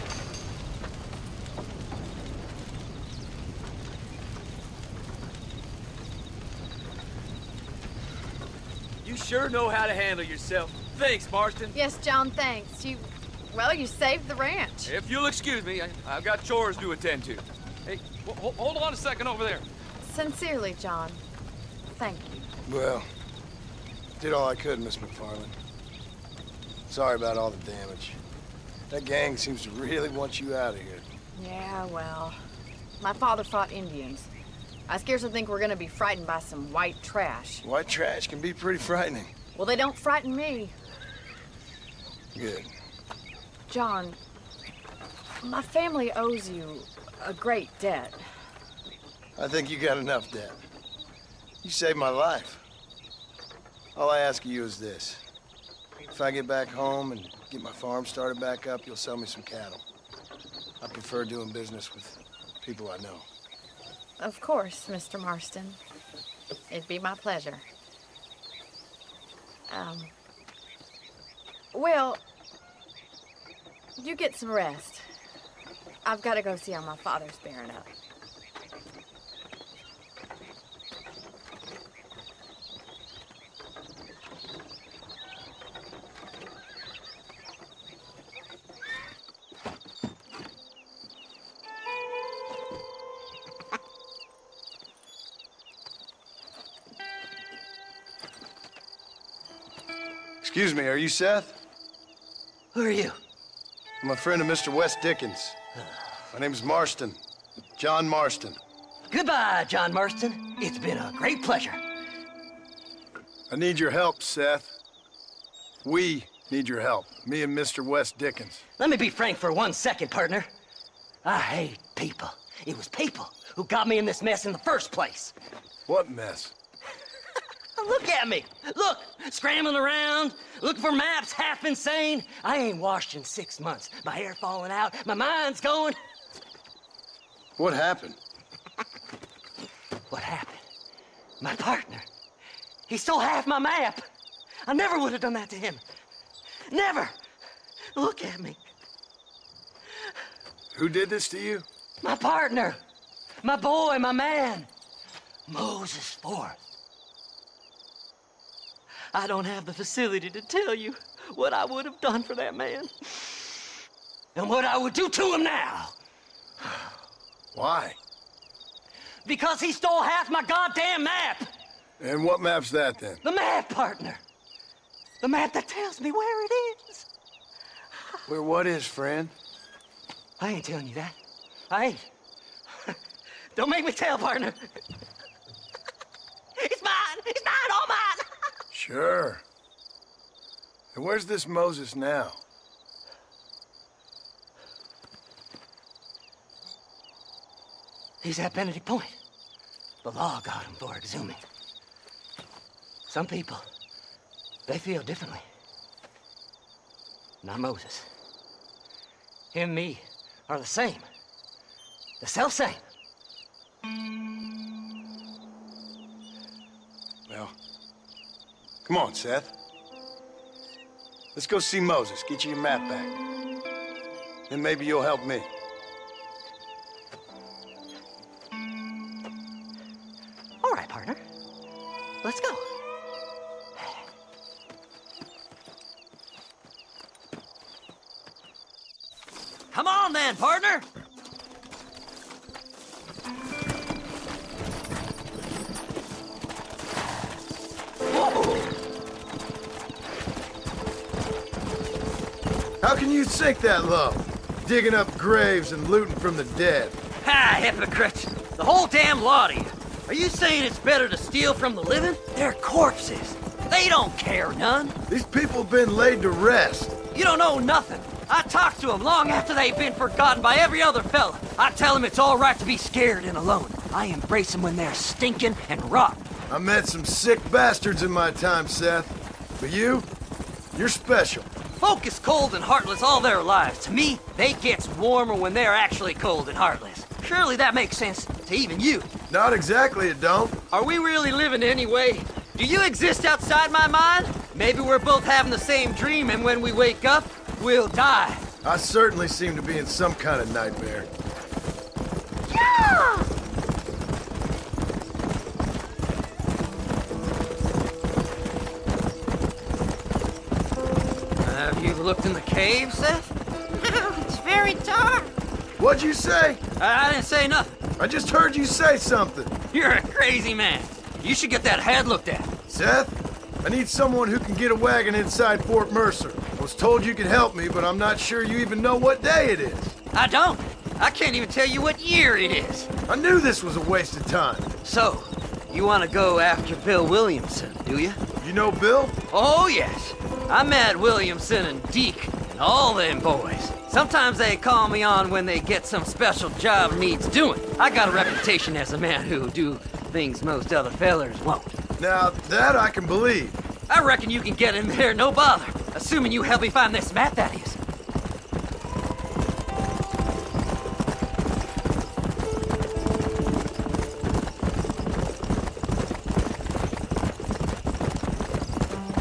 You sure know how to handle yourself. Thanks, Marston. Yes, John, thanks. You saved the ranch. If you'll excuse me, I've got chores to attend to. Hey, hold on a second over there. Sincerely, John. Thank you. Well, Did all I could, Miss McFarland. Sorry about all the damage. That gang seems to really want you out of here. Yeah, well, my father fought Indians. I scarcely think we're gonna be frightened by some white trash. White trash can be pretty frightening. Well, they don't frighten me. Good. John, my family owes you a great debt. I think you got enough debt. You saved my life. All I ask of you is this. If I get back home and get my farm started back up, you'll sell me some cattle. I prefer doing business with people I know. Of course, Mr. Marston. It'd be my pleasure. Well, you get some rest. I've got to go see how my father's bearing up. Excuse me, are you Seth? Who are you? I'm a friend of Mr. West Dickens. My name is Marston. John Marston. Goodbye, John Marston. It's been a great pleasure. I need your help, Seth. We need your help. Me and Mr. West Dickens. Let me be frank for 1 second, partner. I hate people. It was people who got me in this mess in the first place. What mess? Look at me. Look, scrambling around, looking for maps, half insane. I ain't washed in 6 months. My hair falling out, my mind's going. What happened? What happened? My partner. He stole half my map. I never would have done that to him. Never. Look at me. Who did this to you? My partner. My boy, my man. Moses Forth. I don't have the facility to tell you what I would have done for that man. And what I would do to him now. Why? Because he stole half my goddamn map. And what map's that, then? The map, partner. The map that tells me where it is. Where what is, friend? I ain't telling you that. I ain't. Don't make me tell, partner. It's mine! It's mine! All mine! Sure. And where's this Moses now? He's at Benedict Point. The law got him for exhuming. Some people, they feel differently. Not Moses. Him and me are the same. The self-same. Well, come on, Seth. Let's go see Moses, get you your map back. Then maybe you'll help me. All right, partner. Let's go. Come on then, partner. How can you sink that low? Digging up graves and looting from the dead. Ha, hypocrite! The whole damn lot of you. Are you saying it's better to steal from the living? They're corpses. They don't care none. These people have been laid to rest. You don't know nothing. I talk to them long after they've been forgotten by every other fella. I tell them it's all right to be scared and alone. I embrace them when they're stinking and rotten. I met some sick bastards in my time, Seth. But you're special. Folk is cold and heartless all their lives. To me, they gets warmer when they're actually cold and heartless. Surely that makes sense to even you. Not exactly, it don't. Are we really living anyway? Do you exist outside my mind? Maybe we're both having the same dream, and when we wake up, we'll die. I certainly seem to be in some kind of nightmare. Yeah! Have you looked in the cave, Seth? It's very dark. What'd you say? I didn't say nothing. I just heard you say something. You're a crazy man. You should get that head looked at. Seth, I need someone who can get a wagon inside Fort Mercer. I was told you could help me, but I'm not sure you even know what day it is. I don't. I can't even tell you what year it is. I knew this was a waste of time. So, you want to go after Bill Williamson, do you? You know Bill? Oh, yes. I met Williamson and Deke and all them boys. Sometimes they call me on when they get some special job needs doing. I got a reputation as a man who'll do things most other fellers won't. Now, that I can believe. I reckon you can get in there, no bother. Assuming you help me find this map, that is.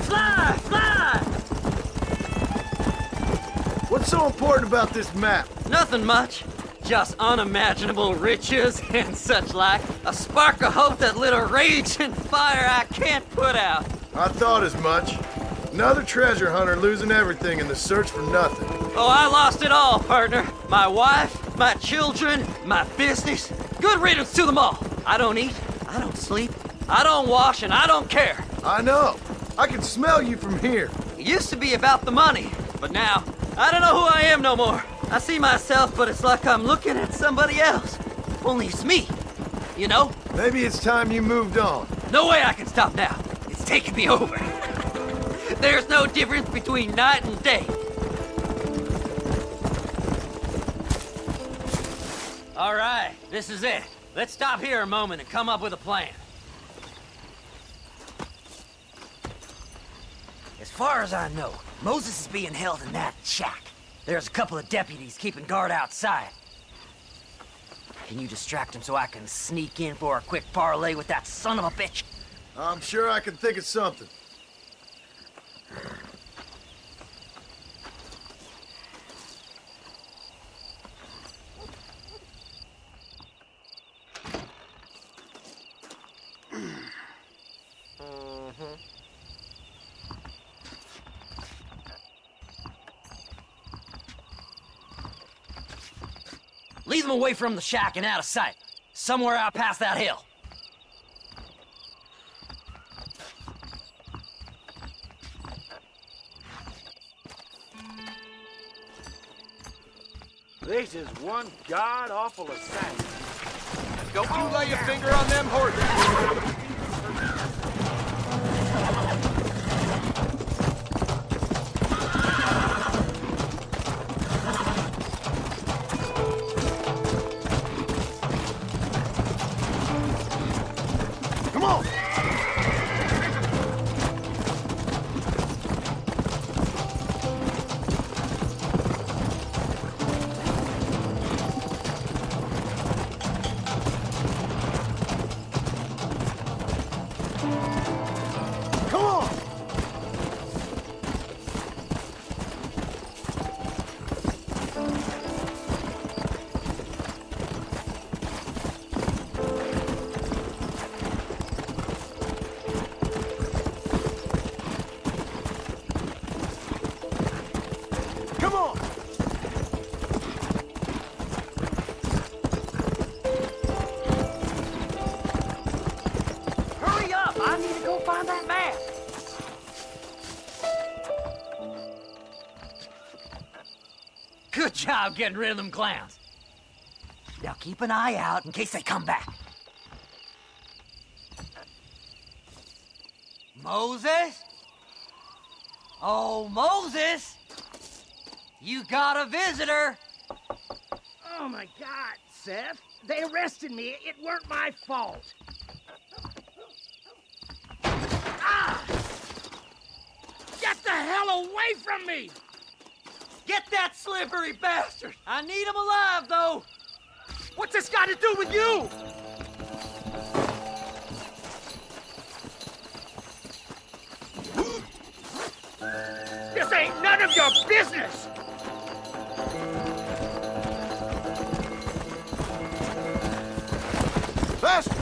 Fly! Fly! What's so important about this map? Nothing much. Just unimaginable riches and such like. A spark of hope that lit a raging fire I can't put out. I thought as much. Another treasure hunter losing everything in the search for nothing. Oh, I lost it all, partner. My wife, my children, my business. Good riddance to them all. I don't eat, I don't sleep, I don't wash, and I don't care. I know. I can smell you from here. It used to be about the money, but now, I don't know who I am no more. I see myself, but it's like I'm looking at somebody else. Only it's me, you know? Maybe it's time you moved on. No way I can stop now. It's taking me over. There's no difference between night and day. All right, this is it. Let's stop here a moment and come up with a plan. As far as I know, Moses is being held in that shack. There's a couple of deputies keeping guard outside. Can you distract him so I can sneak in for a quick parlay with that son of a bitch? I'm sure I can think of something. Lead them away from the shack and out of sight. Somewhere out past that hill. This is one god-awful assassin. Don't you lay your finger on them horses. Good job getting rid of them clowns. Now keep an eye out in case they come back. Moses? Oh, Moses! You got a visitor! Oh my God, Seth. They arrested me. It weren't my fault. Ah! Get the hell away from me! Get that slippery bastard! I need him alive, though! What's this got to do with you? This ain't none of your business! Faster!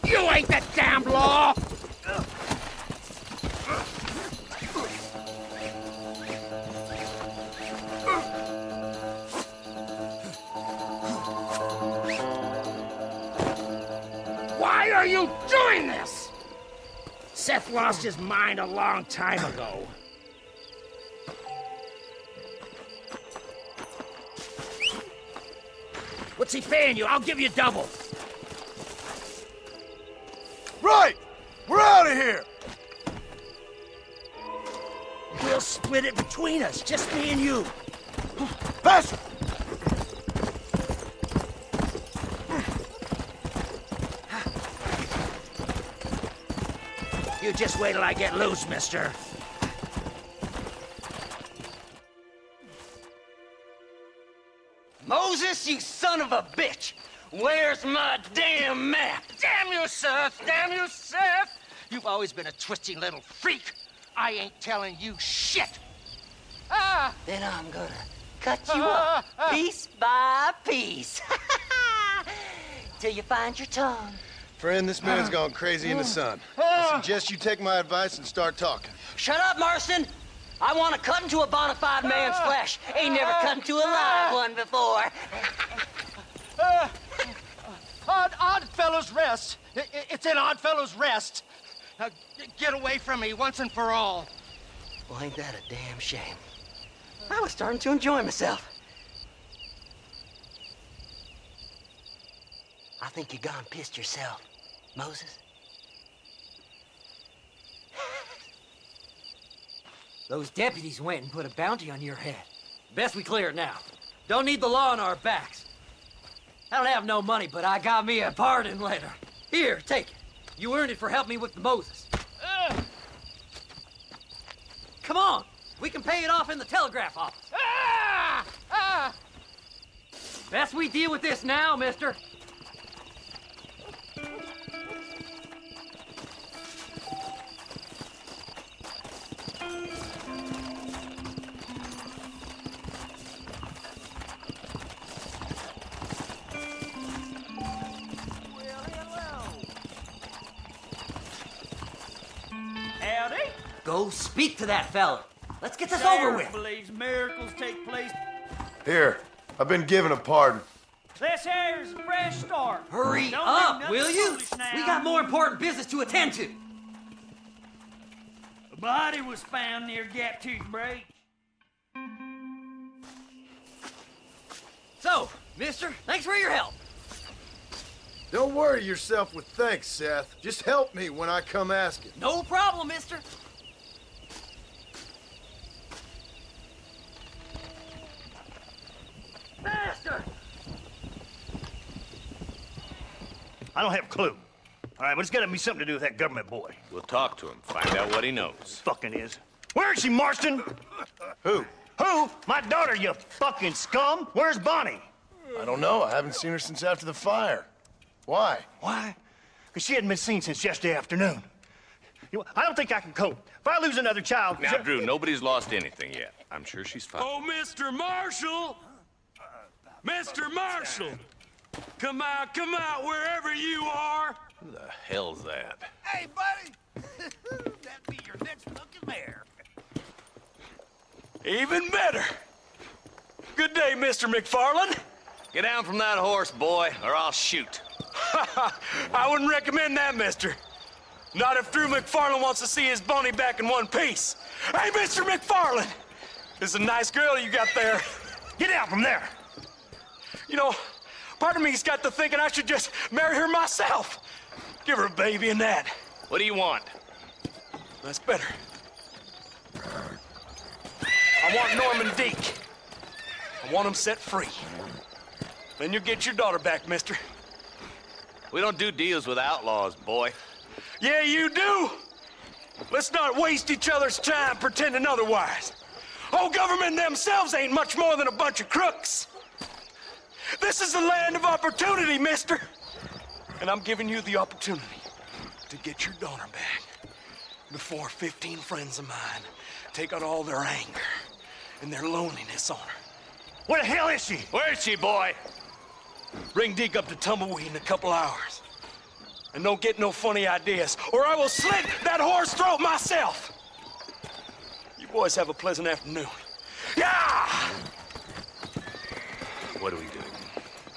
You ain't the damn law! Why are you doing this? Seth lost his mind a long time ago. What's he paying you? I'll give you double. Right! We're out of here! We'll split it between us, just me and you. Faster! You just wait till I get loose, mister. Moses, you son of a bitch! Where's my damn map? Damn you, Seth! Damn you, Seth! You've always been a twisting little freak. I ain't telling you shit. Then I'm gonna cut you up piece by piece. Till you find your tongue. Friend, this man's gone crazy in the sun. I suggest you take my advice and start talking. Shut up, Marston! I want to cut into a bona fide man's flesh. Ain't never cut into a live one before. Oddfellows Rest. It's in Oddfellows Rest. Now, get away from me once and for all. Well, ain't that a damn shame? I was starting to enjoy myself. I think you gone pissed yourself, Moses. Those deputies went and put a bounty on your head. Best we clear it now. Don't need the law on our backs. I don't have no money, but I got me a pardon letter. Here, take it. You earned it for helping me with the Moses. Come on. We can pay it off in the telegraph office. Best we deal with this now, mister. Howdy. Go speak to that fella. Let's get this over with. Believes miracles take place. Here, I've been given a pardon. This here's a fresh start. Hurry Don't up, do nothing will you? foolish now. We got more important business to attend to. A body was found near Gap Tooth Break. So, mister, thanks for your help. Don't worry yourself with thanks, Seth. Just help me when I come asking. No problem, mister. Master! I don't have a clue. All right, but it's gotta be something to do with that government boy. We'll talk to him, find out what he knows. Fucking is. Where is she, Marston? Who? Who? My daughter, you fucking scum! Where's Bonnie? I don't know. I haven't seen her since after the fire. Why? Why? Because she hadn't been seen since yesterday afternoon. You know, I don't think I can cope. If I lose another child... Now, Drew, nobody's lost anything yet. I'm sure she's fine. Oh, Mr. Marshall! Mr. Marshall! Come out, wherever you are! Who the hell's that? Hey, buddy! That'd be your next looking mare. Even better! Good day, Mr. McFarland. Get down from that horse, boy, or I'll shoot. I wouldn't recommend that, mister. Not if Drew McFarland wants to see his Bonnie back in one piece. Hey, Mr. McFarland! This is a nice girl you got there. Get out from there! You know, part of me's got to thinking I should just marry her myself. Give her a baby and that. What do you want? That's better. I want Norman Deek. I want him set free. Then you'll get your daughter back, mister. We don't do deals with outlaws, boy. Yeah, you do. Let's not waste each other's time pretending otherwise. Oh, government themselves ain't much more than a bunch of crooks. This is the land of opportunity, mister. And I'm giving you the opportunity to get your daughter back before 15 friends of mine take out all their anger and their loneliness on her. Where the hell is she? Where is she, boy? Bring Deke up to Tumbleweed in a couple hours. And don't get no funny ideas, or I will slit that horse throat myself. You boys have a pleasant afternoon. Yeah! What do we do?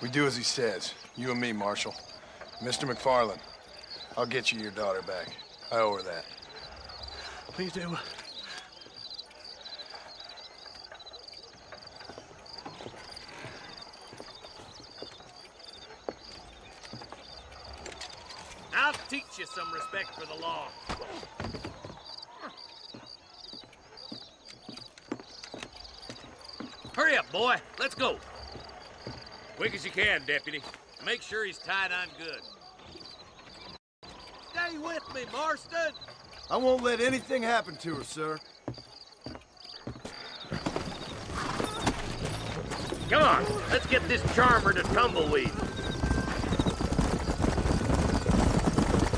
We do as he says. You and me, Marshal. Mr. McFarland, I'll get you your daughter back. I owe her that. Please do. I'll teach you some respect for the law. Hurry up, boy. Let's go. Quick as you can, deputy. Make sure he's tied on good. Stay with me, Marston. I won't let anything happen to her, sir. Come on, let's get this charmer to tumbleweed.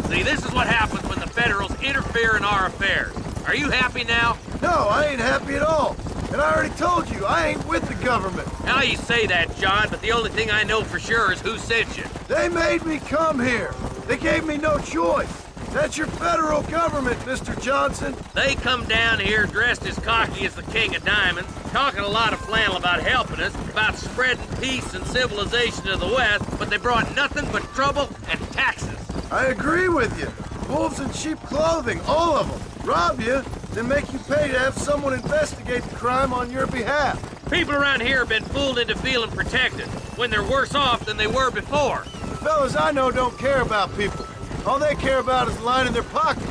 See, this is what happens when the Federals interfere in our affairs. Are you happy now? No, I ain't happy at all. And I already told you, I ain't with the government. Now you say that, John, but the only thing I know for sure is who sent you. They made me come here. They gave me no choice. That's your federal government, Mr. Johnson. They come down here dressed as cocky as the King of Diamonds, talking a lot of flannel about helping us, about spreading peace and civilization to the West, but they brought nothing but trouble and taxes. I agree with you. Wolves in sheep clothing, all of them. Rob you, then make you pay to have someone investigate the crime on your behalf. People around here have been fooled into feeling protected, when they're worse off than they were before. The fellas I know don't care about people. All they care about is lining their pockets.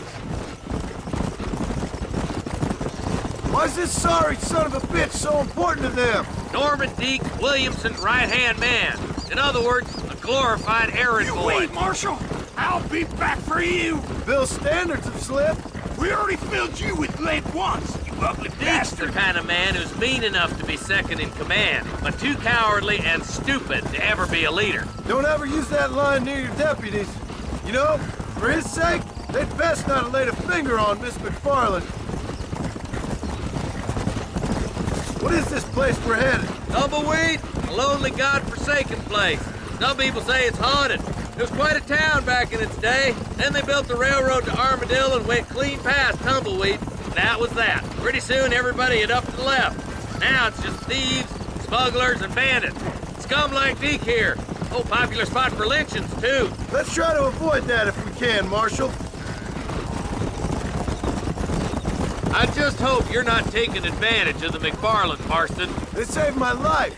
Why's this sorry son of a bitch so important to them? Norman Deke, Williamson's right-hand man. In other words, a glorified errand boy. Wait, Marshal! I'll be back for you! Bill's standards have slipped. We already filled you with lead once, you ugly Deke's the bastard! kind of man who's mean enough to be second in command, but too cowardly and stupid to ever be a leader. Don't ever use that line near your deputies. You know, for his sake, they'd best not have laid a finger on Miss McFarland. What is this place we're headed? Tumbleweed, a lonely, god-forsaken place. Some people say it's haunted. It was quite a town back in its day. Then they built the railroad to Armadillo and went clean past Tumbleweed. And that was that. Pretty soon, everybody had up and left. Now it's just thieves, smugglers, and bandits. Scum like Deke here. Oh, popular spot for lynchings, too. Let's try to avoid that if we can, Marshal. I just hope you're not taking advantage of the McFarlands, Marston. They saved my life.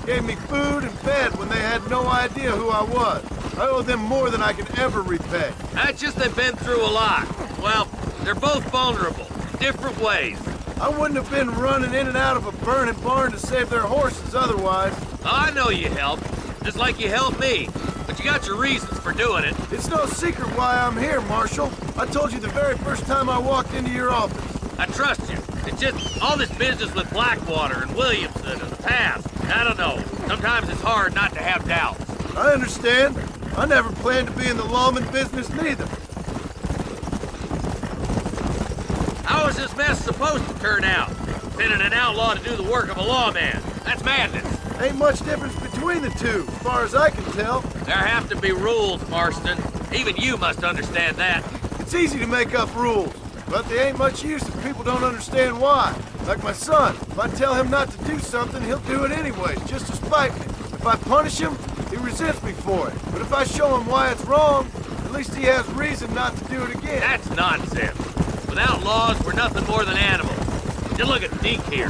Gave me food and bed when they had no idea who I was. I owe them more than I can ever repay. That's just they've been through a lot. Well, they're both vulnerable, different ways. I wouldn't have been running in and out of a burning barn to save their horses otherwise. I know you helped, just like you helped me. But you got your reasons for doing it. It's no secret why I'm here, Marshal. I told you the very first time I walked into your office. I trust you. It's just all this business with Blackwater and Williamson and the past. I don't know. Sometimes it's hard not to have doubts. I understand. I never planned to be in the lawman business neither. How is this mess supposed to turn out? Sending an outlaw to do the work of a lawman. That's madness. Ain't much difference between the two, as far as I can tell. There have to be rules, Marston. Even you must understand that. It's easy to make up rules, but they ain't much use if people don't understand why. Like my son. If I tell him not to do something, he'll do it anyways, just to spite me. If I punish him, he resents me for it. But if I show him why it's wrong, at least he has reason not to do it again. That's nonsense. Without laws, we're nothing more than animals. Just look at Deke here.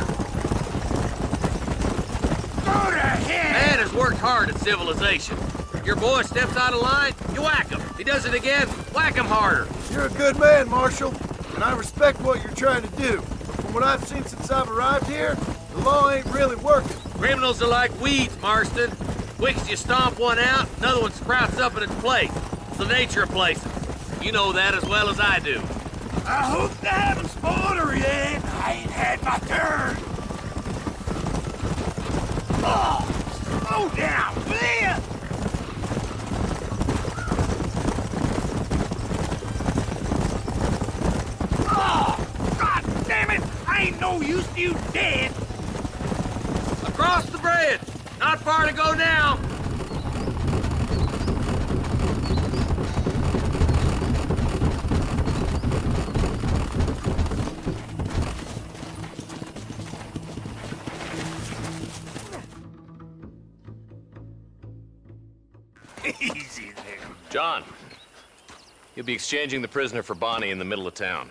Go to hell! Man has worked hard at civilization. Your boy steps out of line, you whack him. He does it again, whack him harder. You're a good man, Marshal, and I respect what you're trying to do. But from what I've seen since I've arrived here, the law ain't really working. Criminals are like weeds, Marston. Quick as you stomp one out, another one sprouts up in its place. It's the nature of places. You know that as well as I do. I hope they haven't spoiled her yet. I ain't had my turn. Oh, slow down, please. Oh, God damn it! I ain't no use to you dead. Across the bridge. Not far to go now. Easy there. John, You'll be exchanging the prisoner for Bonnie in the middle of town.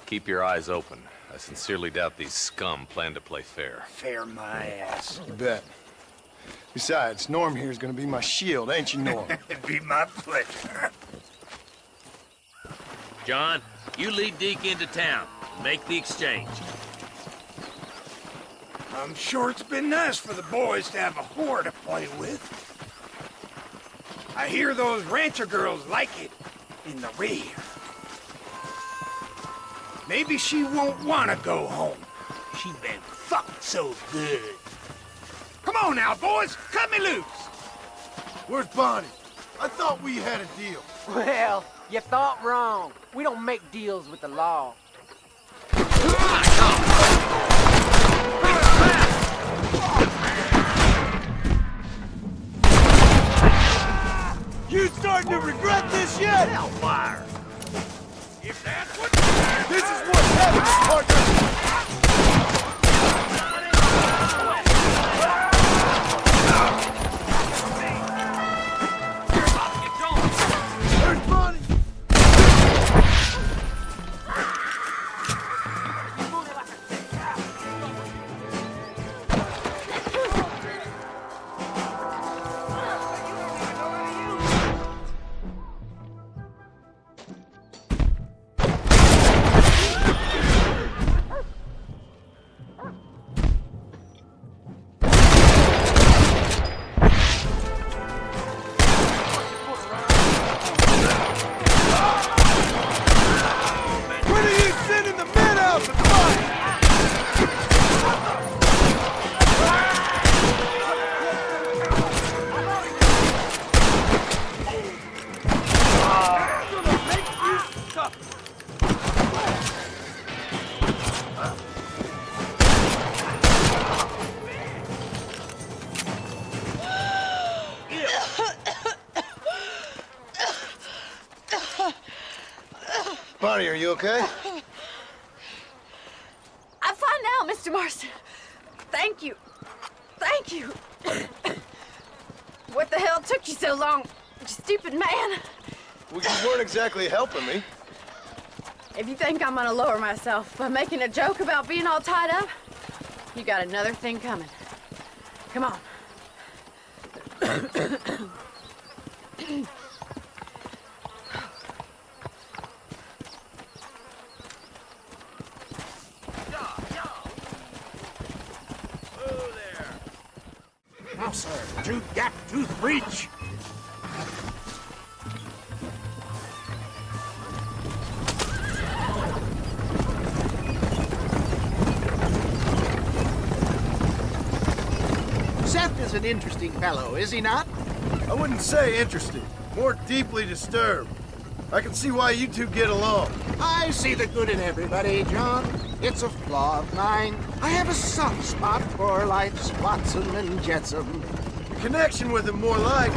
Keep your eyes open. I sincerely doubt these scum plan to play fair. Fair my ass. You bet. Besides, Norm here's gonna be my shield, ain't you, Norm? It'd be my pleasure. John, you lead Deke into town. Make the exchange. I'm sure it's been nice for the boys to have a whore to play with. I hear those rancher girls like it in the rear. Maybe she won't want to go home. She been fucked so good. Come on now, boys, cut me loose. Where's Bonnie? I thought we had a deal. Well, you thought wrong. We don't make deals with the law. You starting to regret this yet? Hellfire! If that's what... This is what's happening, partner! Where's Bonnie? Bonnie, are you okay? I'm fine now, Mr. Marston. Thank you. Thank you. What the hell took you so long, you stupid man? Well, you weren't exactly helping me. If you think I'm gonna lower myself by making a joke about being all tied up, you got another thing coming. Come on. Now, sir, tooth gap, tooth breach. Seth is an interesting fellow, is he not? I wouldn't say interested, more deeply disturbed. I can see why you two get along. I see the good in everybody, John. It's a flaw of mine. I have a soft spot for life's flotsam and jetsam. The connection with him more like,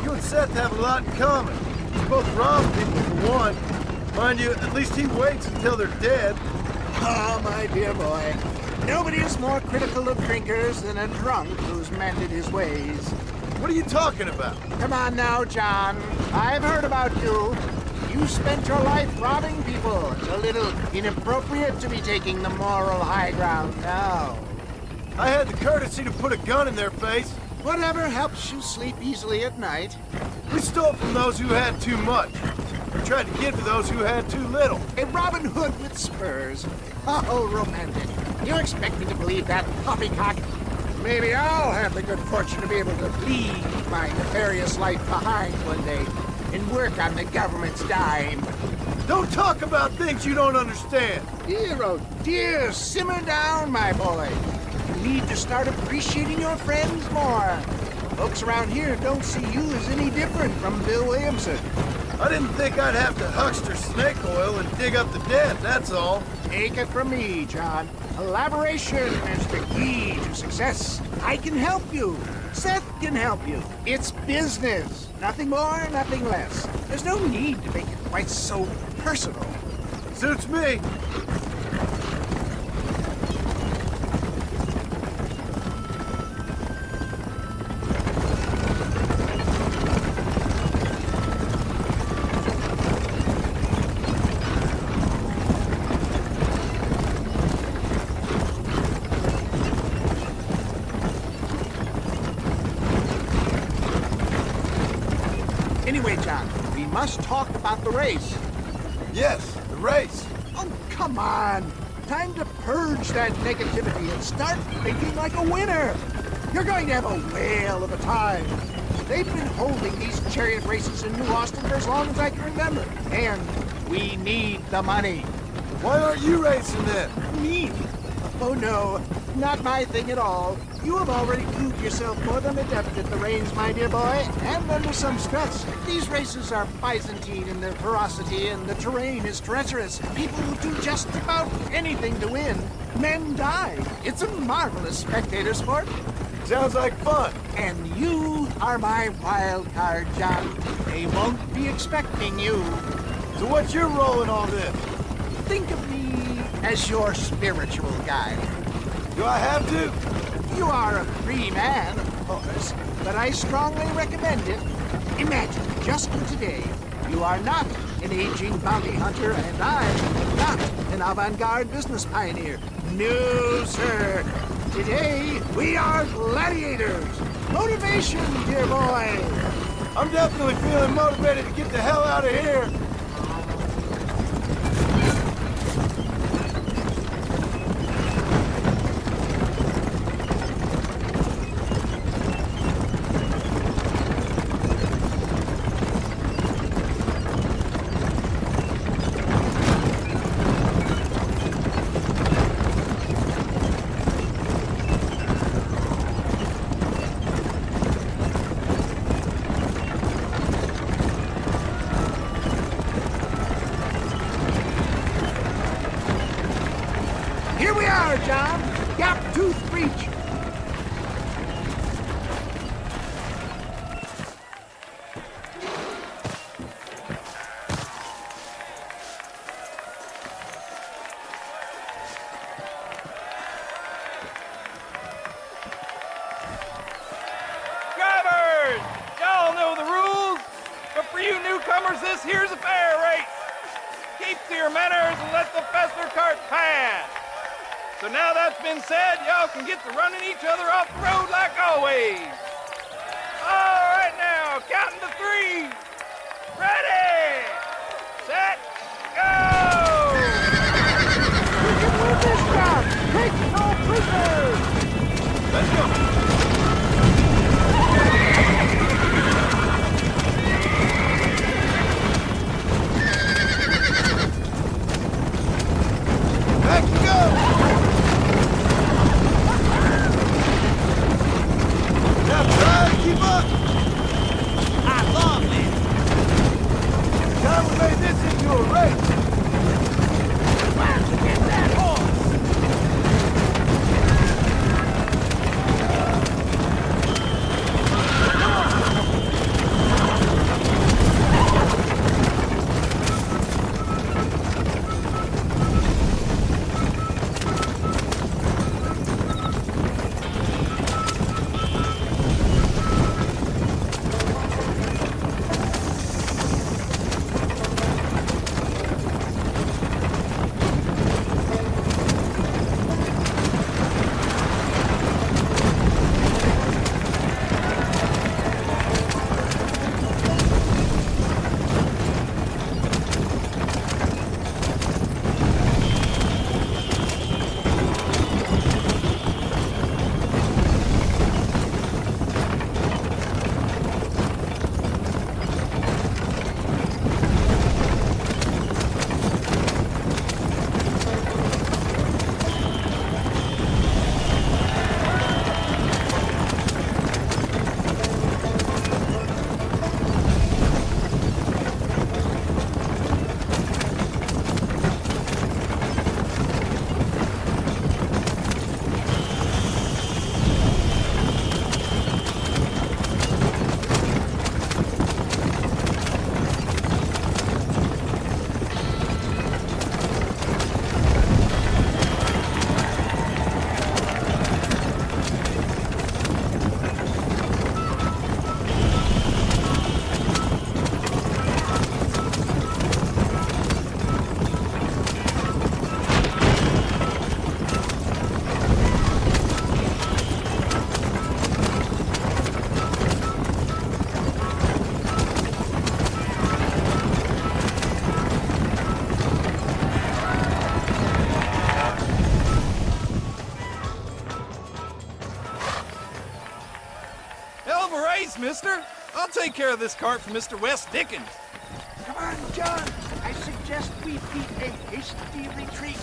you and Seth have a lot in common. You both rob people for one. Mind you, at least he waits until they're dead. Ah, my dear boy. Nobody is more critical of drinkers than a drunk who's mended his ways. What are you talking about? Come on now, John. I've heard about you. You spent your life robbing people. It's a little inappropriate to be taking the moral high ground now. I had the courtesy to put a gun in their face. Whatever helps you sleep easily at night. We stole from those who had too much. We tried to give to those who had too little. A Robin Hood with spurs. Oh, romantic. You expect me to believe that poppycock? Maybe I'll have the good fortune to be able to leave my nefarious life behind one day and work on the government's dime. Don't talk about things you don't understand. Dear, oh dear, simmer down, my boy. You need to start appreciating your friends more. Folks around here don't see you as any different from Bill Williamson. I didn't think I'd have to huckster snake oil and dig up the dead, that's all. Take it from me, John. Collaboration is the key to success. I can help you. Seth can help you. It's business. Nothing more, nothing less. There's no need to make it quite so personal. Suits me. Anyway, John, we must talk about the race. Yes, the race. Oh, come on. Time to purge that negativity and start thinking like a winner. You're going to have a whale of a time. They've been holding these chariot races in New Austin for as long as I can remember. And we need the money. Why aren't you racing then? Me? Oh no, not my thing at all. You have already proved yourself more than adept at the reins, my dear boy, and under some stress. These races are Byzantine in their ferocity, and the terrain is treacherous. People will do just about anything to win. Men die. It's a marvelous spectator sport. Sounds like fun. And you are my wild card, John. They won't be expecting you. So what's your role in all this? Think of me as your spiritual guide. Do I have to? You are a free man, of course, but I strongly recommend it. Imagine, just for today, you are not an aging bounty hunter, and I'm not an avant-garde business pioneer. No, sir. Today, we are gladiators. Motivation, dear boy. I'm definitely feeling motivated to get the hell out of here. Here we are, John. Gap Tooth Breach. Drivers! Y'all know the rules, but for you newcomers, this here's a fair race. Keep to your manners and let the fester cart pass. So now that's been said, y'all can get to running each other off the road like always. All right now, counting to 3. Ready, set, go! We can win this job. Take no prisoners. Let's go. Back you go. Now try to keep up. I love mister. I'll take care of this cart for Mr. West Dickens. Come on, John. I suggest we beat a hasty retreat.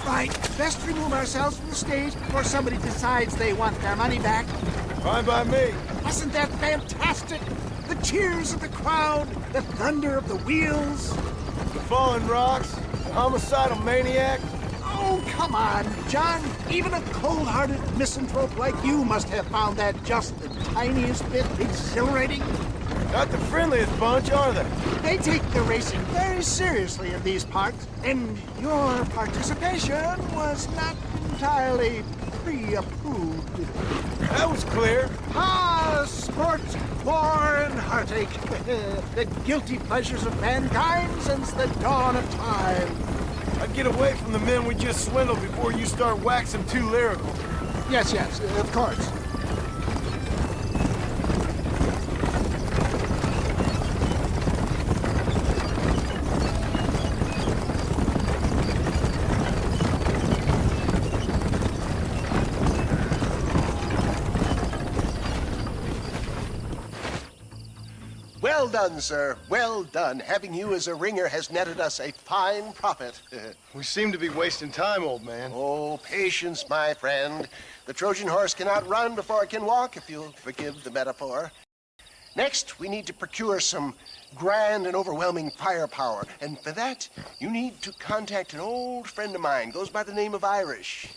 Right, best remove ourselves from the stage before somebody decides they want their money back. Fine by me. Wasn't that fantastic? The cheers of the crowd, the thunder of the wheels. The falling rocks, the homicidal maniac. Oh, come on, John. Even a cold-hearted misanthrope like you must have found that just the tiniest bit exhilarating. Not the friendliest bunch, are they? They take the racing very seriously in these parts, and your participation was not entirely pre-approved. That was clear. Ah, sport, war, and heartache. The guilty pleasures of mankind since the dawn of time. I'd get away from the men we just swindled before you start waxing too lyrical. Yes, of course. Well done, sir. Well done. Having you as a ringer has netted us a fine profit. We seem to be wasting time, old man. Oh, patience, my friend. The Trojan horse cannot run before it can walk, if you'll forgive the metaphor. Next, we need to procure some grand and overwhelming firepower. And for that, you need to contact an old friend of mine. Goes by the name of Irish.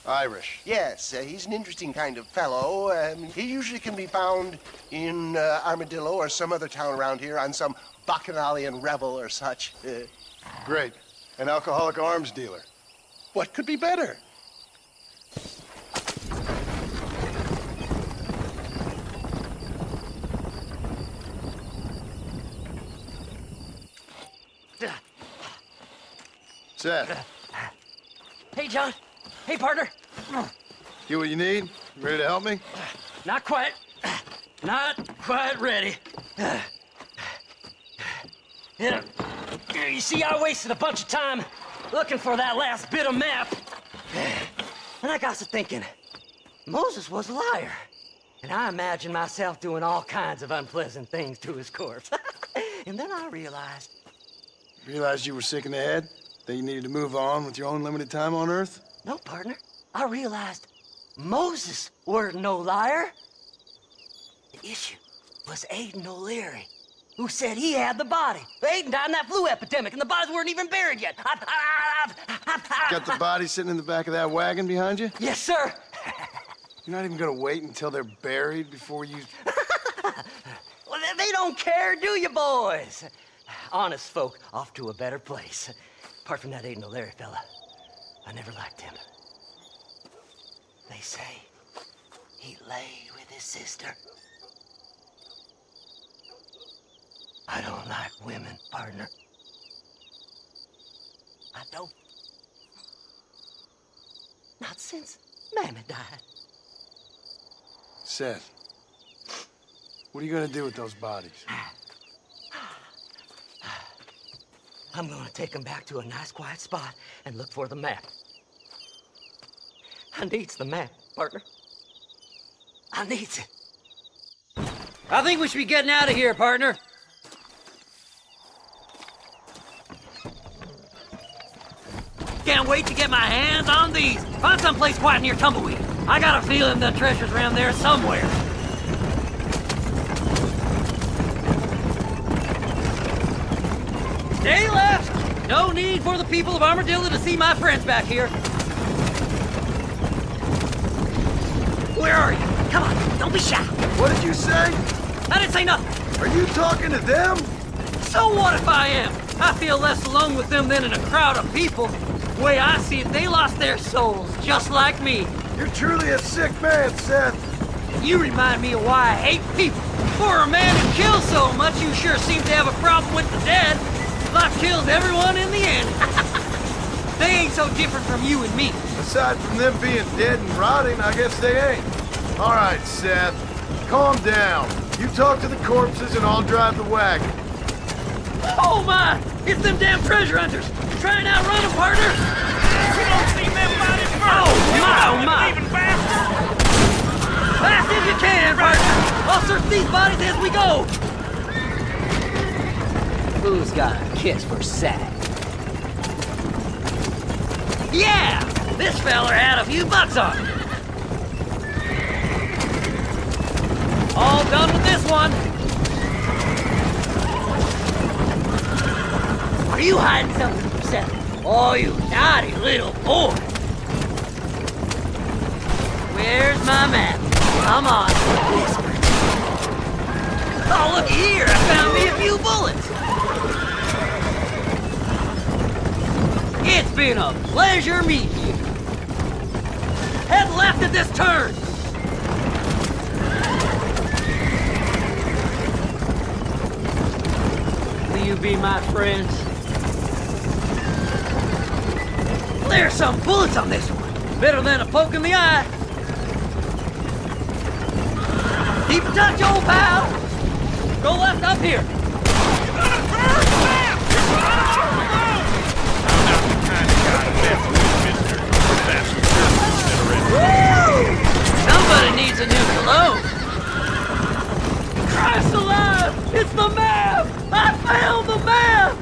Irish? Yes, he's an interesting kind of fellow. He usually can be found in Armadillo or some other town around here on some bacchanalian revel or such. Great. An alcoholic arms dealer. What could be better? Seth. Hey, John. Hey, partner. Get what you need? Ready to help me? Not quite. Not quite ready. Yeah. You see, I wasted a bunch of time looking for that last bit of map. And I got to thinking, Moses was a liar. And I imagined myself doing all kinds of unpleasant things to his corpse. And then I realized... Realized you were sick in the head? That you needed to move on with your own limited time on Earth? No, partner. I realized Moses weren't no liar. The issue was Aiden O'Leary, who said he had the body. Aiden died in that flu epidemic, and the bodies weren't even buried yet. Got the body sitting in the back of that wagon behind you? Yes, sir. You're not even gonna wait until they're buried before you... Well, they don't care, do you, boys? Honest folk off to a better place. Apart from that Aiden O'Leary fella, I never liked him. They say he lay with his sister. I don't like women, partner. I don't. Not since Mammy died. Seth, what are you gonna do with those bodies? I'm gonna take them back to a nice quiet spot and look for the map. I needs the map, partner. I needs it. I think we should be getting out of here, partner. Can't wait to get my hands on these. Find someplace quiet near Tumbleweed. I got a feeling the treasure's around there somewhere. Stay left! No need for the people of Armadillo to see my friends back here. Where are you? Come on, don't be shy. What did you say? I didn't say nothing. Are you talking to them? So what if I am? I feel less alone with them than in a crowd of people. The way I see it, they lost their souls, just like me. You're truly a sick man, Seth. You remind me of why I hate people. For a man who kills so much, you sure seem to have a problem with the dead. Life kills everyone in the end. They ain't so different from you and me. Aside from them being dead and rotting, I guess they ain't. All right, Seth, calm down. You talk to the corpses and I'll drive the wagon. Oh my! It's them damn treasure hunters! Try and outrun them, partner! We don't see them bodies first! Oh my, oh my! Even faster! Fast as you can, partner! I'll search these bodies as we go! Who's got a kiss for Sag? Yeah! This feller had a few bucks on him. All done with this one. Are you hiding something from Sag? Oh, you naughty little boy. Where's my map? Come on, whisper. Oh, looky here! I found me a few bullets. It's been a pleasure meeting you. Head left at this turn. Will you be my friends? There's some bullets on this one. Better than a poke in the eye. Keep in touch, old pal. Go left up here. Woo! Somebody needs a new cologne. Christ alive! It's the map! I found the map!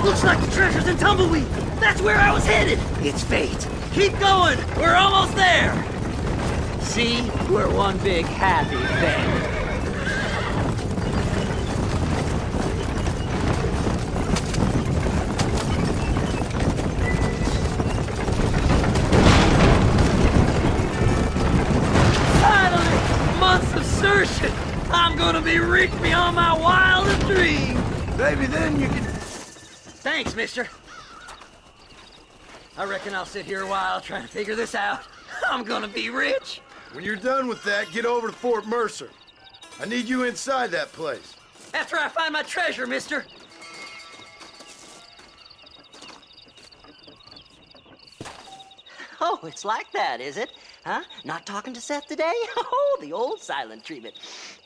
Looks like the treasure's in Tumbleweed. That's where I was headed. It's fate. Keep going. We're almost there. See? We're one big happy family. Finally! Months of searching. I'm gonna be rich beyond my wildest dreams. Maybe then you can... Thanks, mister. I reckon I'll sit here a while trying to figure this out. I'm gonna be rich. When you're done with that, get over to Fort Mercer. I need you inside that place. After I find my treasure, mister. Oh, it's like that, is it? Huh? Not talking to Seth today? Oh, the old silent treatment.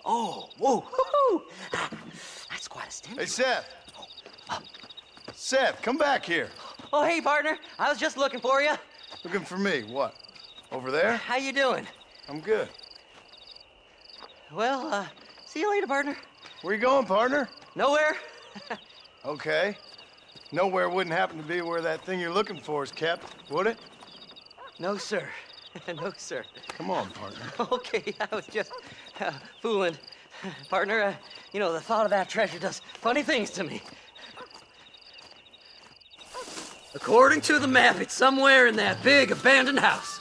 Oh, whoa, woo-hoo. That's quite a stench. Hey, Seth. Seth, come back here. Oh, hey, partner. I was just looking for you. Looking for me? What? Over there? How you doing? I'm good. Well, see you later, partner. Where you going, partner? Nowhere. Okay. Nowhere wouldn't happen to be where that thing you're looking for is kept, would it? No, sir. No, sir. Come on, partner. Okay, I was just fooling. Partner, you know, the thought of that treasure does funny things to me. According to the map, it's somewhere in that big abandoned house.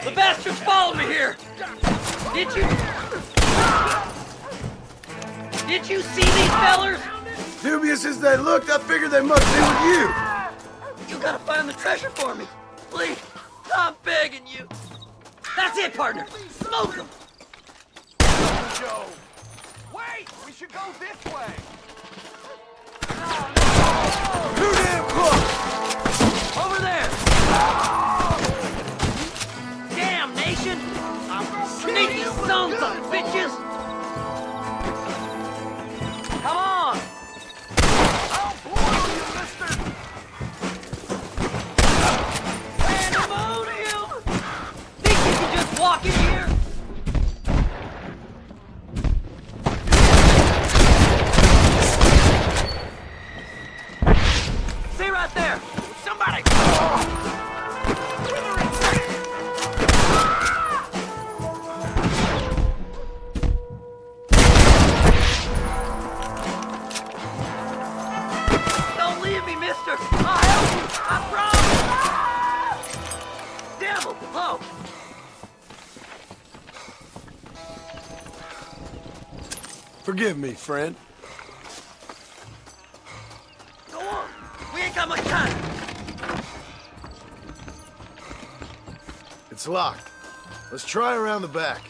The bastards followed me here! Did you see these fellers? Dubious as they looked, I figured they must be with you. You gotta find the treasure for me. Please, I'm begging you. That's it, partner. Smoke them. Joe. Wait, we should go this way. Too damn close. Over there. Damnation. Sneaky sons of bitches. Come on. I'll blow you, mister. Pandemonium. Think you can just walk in here? Stay right there. Somebody. Don't leave me, mister. I'll help you. I promise. Devil. Oh. Forgive me, friend. Go on. We ain't got much time. It's locked. Let's try around the back.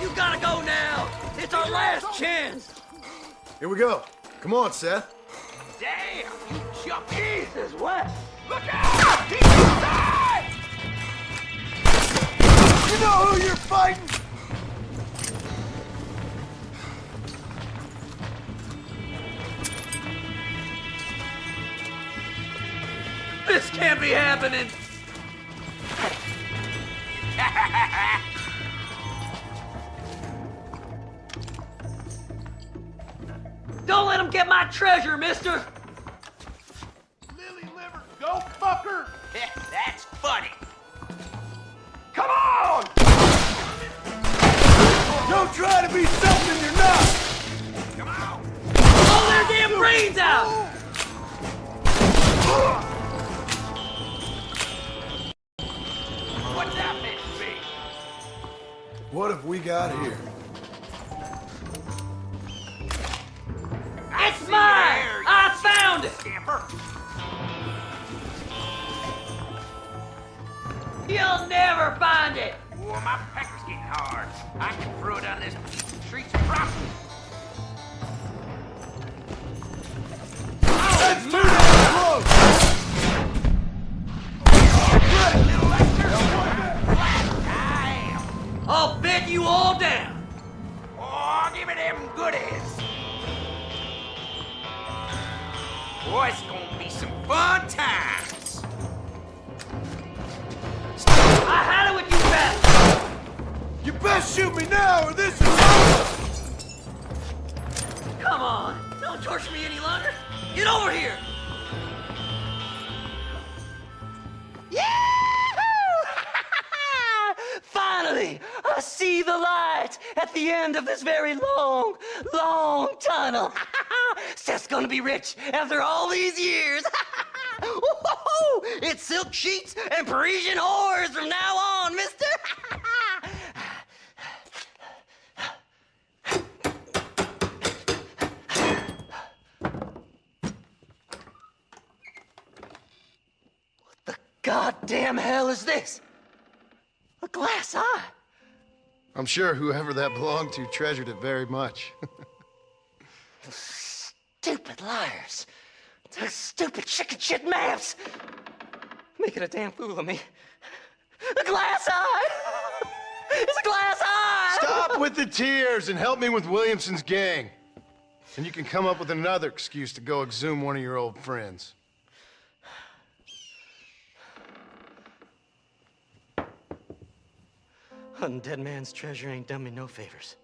You gotta go now! It's our last chance! Here we go. Come on, Seth. Damn! You jump! Jesus, what? Look out! He's inside! You know who you're fighting? This can't be happening! Don't let him get my treasure, mister! Lily liver, go fucker! That's funny. Come on! Don't try to be something you're not! Come on. Blow their damn brains out! What's that meant to be? What have we got here? It's mine! I found it! Scamper. You'll never find it! Oh, my pecker's getting hard. I can throw it down this street's property. Let's move it close! I'll bed you all down! Oh, give me them goodies. Boy, it's gonna be some fun times. I had it with you, bastard! You best shoot me now or this is over! Come on! Don't torture me any longer! Get over here! Finally, I see the light at the end of this very long, long tunnel. Seth's gonna be rich after all these years. It's silk sheets and Parisian whores from now on, mister. What the goddamn hell is this? A glass eye. I'm sure whoever that belonged to treasured it very much. Those stupid liars. Those stupid chicken shit maps. Making a damn fool of me. A glass eye! It's a glass eye! Stop with the tears and help me with Williamson's gang. And you can come up with another excuse to go exhume one of your old friends. Hunting dead man's treasure ain't done me no favors.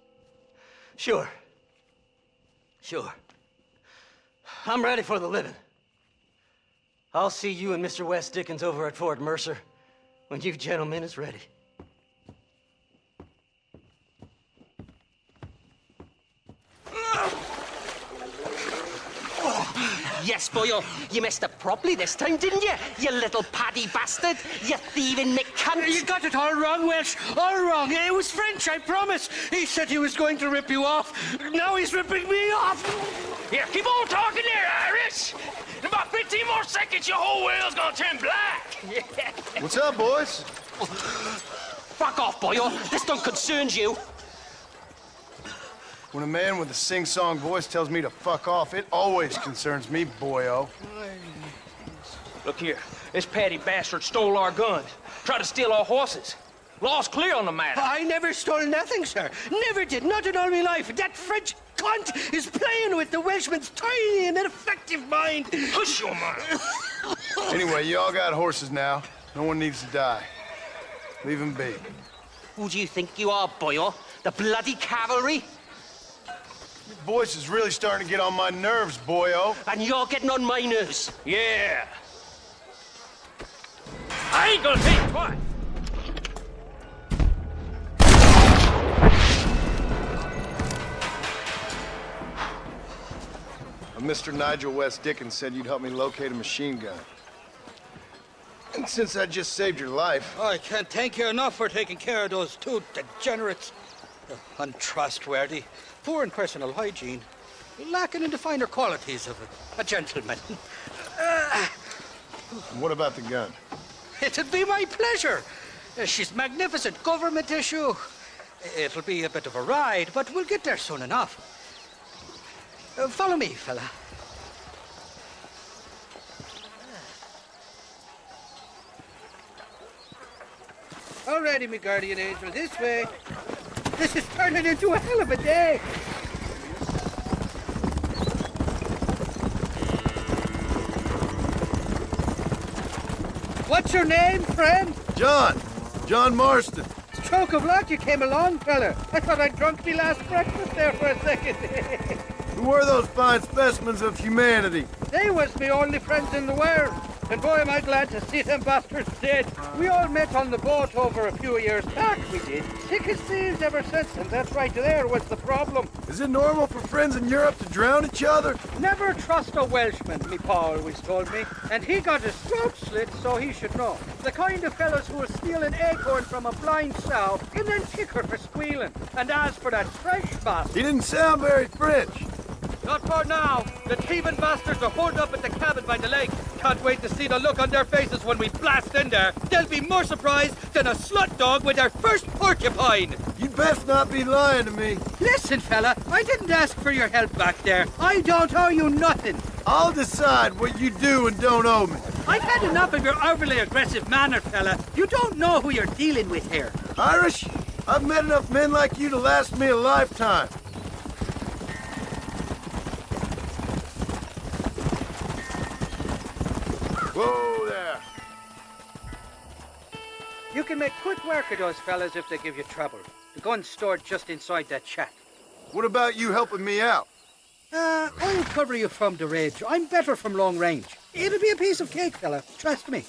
Sure. I'm ready for the living. I'll see you and Mr. West Dickens over at Fort Mercer when you gentlemen is ready. Yes, boyo, you messed up properly this time, didn't you? You little paddy bastard. You thieving McCunt. You got it all wrong, Welsh. All wrong. It was French, I promise. He said he was going to rip you off. Now he's ripping me off. Here, keep on talking there, Irish. In about 15 more seconds, your whole whale's gonna turn black. What's up, boys? Fuck off, boyo. This don't concern you. When a man with a sing-song voice tells me to fuck off, it always concerns me, boyo. Look here, this Paddy bastard stole our guns, tried to steal our horses. Law's clear on the matter. I never stole nothing, sir. Never did. Not in all my life. That French cunt is playing with the Welshman's tiny and ineffective mind. Push your mind. Anyway, you all got horses now. No one needs to die. Leave him be. Who do you think you are, boyo? The bloody cavalry? Your voice is really starting to get on my nerves, boyo. And you're getting on my nerves. Yeah. I ain't gonna take it twice. Mr. Nigel West Dickens said you'd help me locate a machine gun. And since I just saved your life... I can't thank you enough for taking care of those two degenerates. Untrustworthy. Poor in personal hygiene. lacking in the finer qualities of a gentleman. What about the gun? It'd be my pleasure. She's magnificent, government issue. It'll be a bit of a ride, but we'll get there soon enough. Follow me, fella. Alrighty, me guardian angel, this way. This is turning into a hell of a day. What's your name, friend? John Marston. Stroke of luck you came along, fella. I thought I'd drunk me last breakfast there for a second. Who were those fine specimens of humanity? They was me only friends in the world. And boy, am I glad to see them bastards dead. We all met on the boat over a few years back, we did. Thick as thieves ever since, and that's right there was the problem. Is it normal for friends in Europe to drown each other? Never trust a Welshman, me pa always told me. And he got his throat slit, so he should know. The kind of fellas who will steal an acorn from a blind sow and then kick her for squealing. And as for that fresh bastard... He didn't sound very French. Not for now. The thieving bastards are holed up at the cabin by the lake. Can't wait to see the look on their faces when we blast in there. They'll be more surprised than a slut dog with their first porcupine. You'd best not be lying to me. Listen, fella, I didn't ask for your help back there. I don't owe you nothing. I'll decide what you do and don't owe me. I've had enough of your overly aggressive manner, fella. You don't know who you're dealing with here. Irish, I've met enough men like you to last me a lifetime. Whoa there. You can make quick work of those fellas if they give you trouble. The gun's stored just inside that shack. What about you helping me out? I'll cover you from the ridge. I'm better from long range. It'll be a piece of cake, fella. Trust me.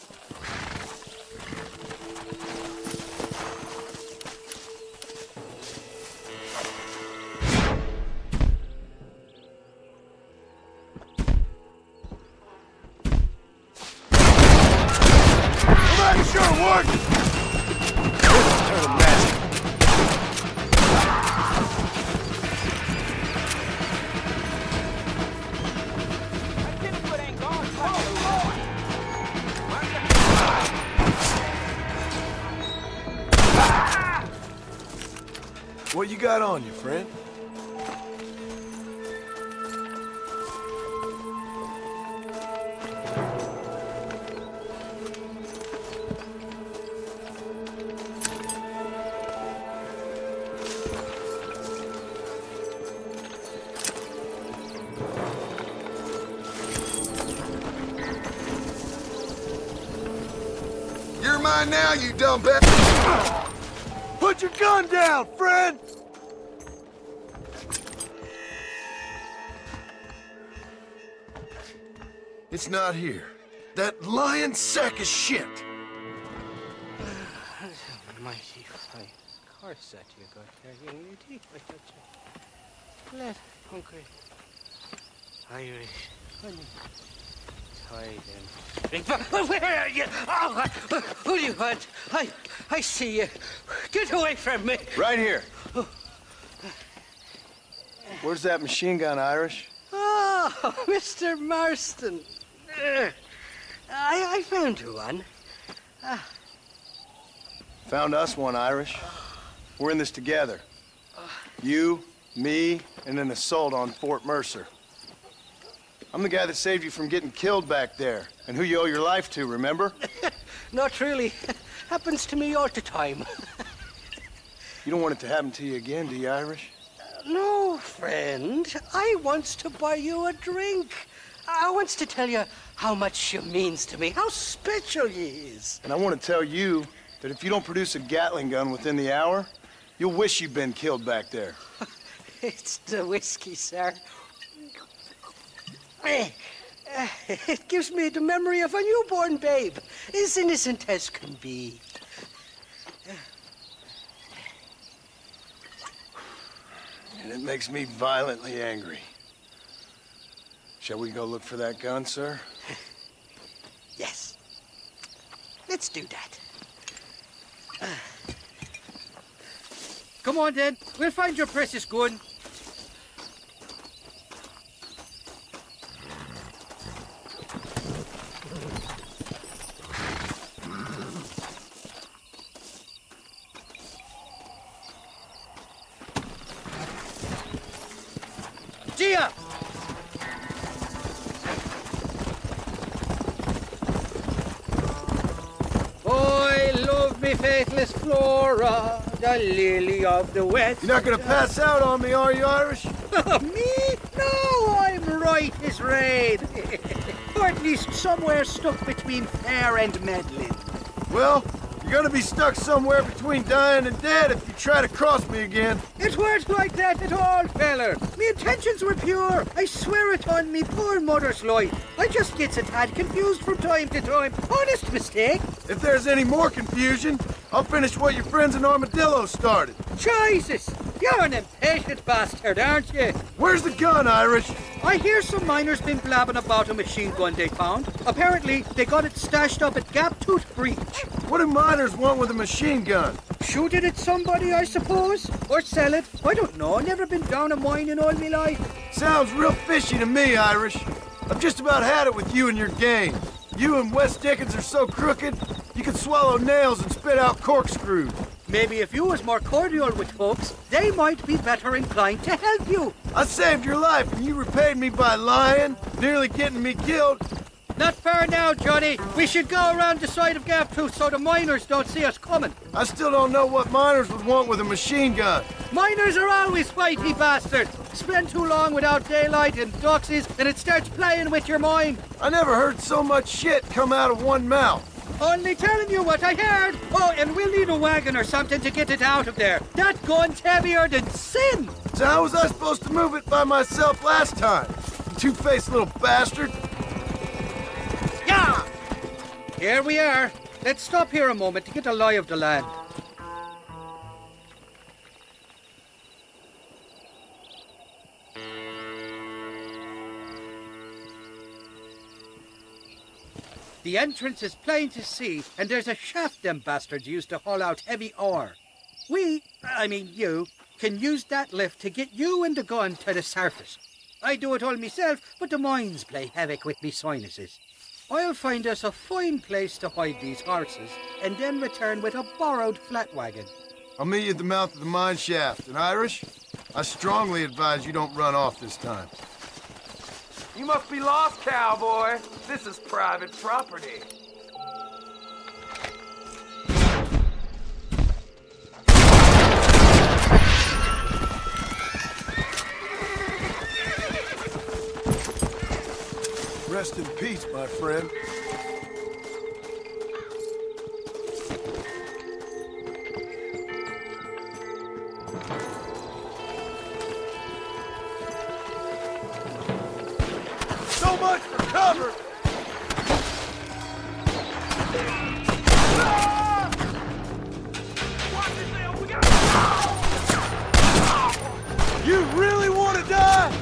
What you got on you, friend? You're mine now, you dumb bastard! Put your gun down, friend! It's not here. That lying sack of shit! Mighty fine course that you got there, young lady. I got you. Let hungry Irish honey. Tie them. Drink. Where are you? Oh, who do you want? I see you. Get away from me. Right here. Where's that machine gun, Irish? Oh, Mr. Marston. I found you one. Found us one, Irish. We're in this together. You, me, and an assault on Fort Mercer. I'm the guy that saved you from getting killed back there, and who you owe your life to, remember? Not really. Happens to me all the time. You don't want it to happen to you again, do you, Irish? No, friend. I wants to buy you a drink. I wants to tell you how much you means to me, how special you is. And I want to tell you that if you don't produce a Gatling gun within the hour, you'll wish you'd been killed back there. It's the whiskey, sir. It gives me the memory of a newborn babe, as innocent as can be. And it makes me violently angry. Shall we go look for that gun, sir? Yes. Let's do that. Come on, then. We'll find your precious gun. be faithless Flora, the lily of the West. You're not gonna pass out on me, are you, Irish? Me? No, I'm right as rain. Or at least somewhere stuck between fair and meddling. Well, you're gonna be stuck somewhere between dying and dead if you try to cross me again. It weren't like that at all, feller. Me intentions were pure. I swear it on me poor mother's life. I just gets a tad confused from time to time. Honest mistake. If there's any more confusion, I'll finish what your friends in Armadillo started. Jesus! You're an impatient bastard, aren't you? Where's the gun, Irish? I hear some miners been blabbing about a machine gun they found. Apparently, they got it stashed up at Gap Tooth Breach. What do miners want with a machine gun? Shoot it at somebody, I suppose? Or sell it? I don't know. Never been down a mine in all my life. Sounds real fishy to me, Irish. I've just about had it with you and your game. You and Wes Dickens are so crooked, you could swallow nails and spit out corkscrews. Maybe if you was more cordial with folks, they might be better inclined to help you. I saved your life and you repaid me by lying, nearly getting me killed. Not far now, Johnny. We should go around the side of Gap Tooth so the miners don't see us coming. I still don't know what miners would want with a machine gun. Miners are always fighty bastards. Spend too long without daylight and doxies and it starts playing with your mind. I never heard so much shit come out of one mouth. Only telling you what I heard. Oh, and we'll need a wagon or something to get it out of there. That gun's heavier than sin. So how was I supposed to move it by myself last time? You two-faced little bastard. Yeah! Here we are. Let's stop here a moment to get a lie of the land. The entrance is plain to see, and there's a shaft them bastards used to haul out heavy ore. You, can use that lift to get you and the gun to the surface. I do it all myself, but the mines play havoc with me sinuses. I'll find us a fine place to hide these horses, and then return with a borrowed flat wagon. I'll meet you at the mouth of the mine shaft. And Irish, I strongly advise you don't run off this time. You must be lost, cowboy. This is private property. Rest in peace, my friend. So much for cover! You really want to die?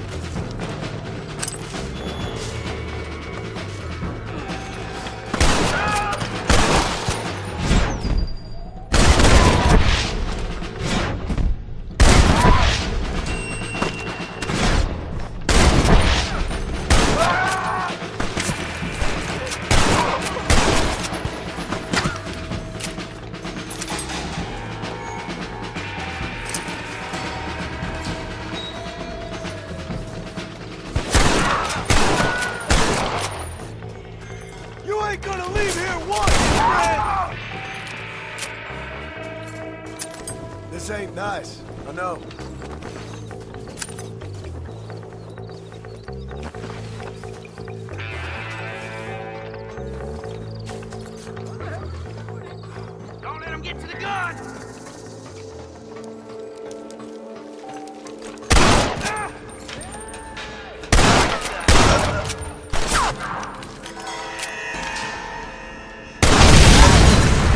This ain't nice, I know. Don't let him get to the gun!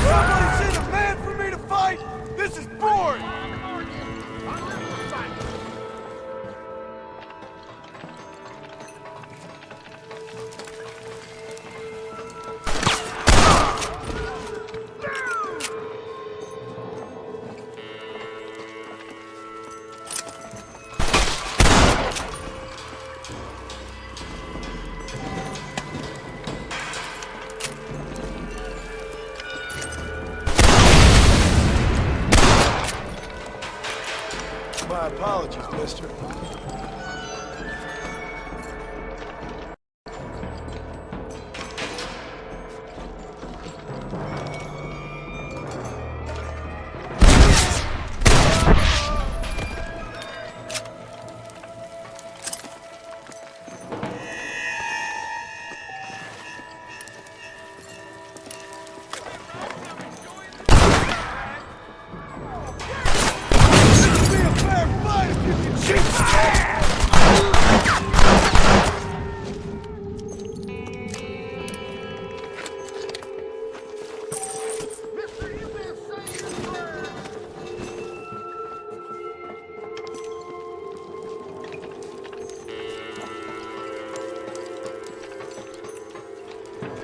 Somebody send a man for me to fight! This is boring! My apologies, mister.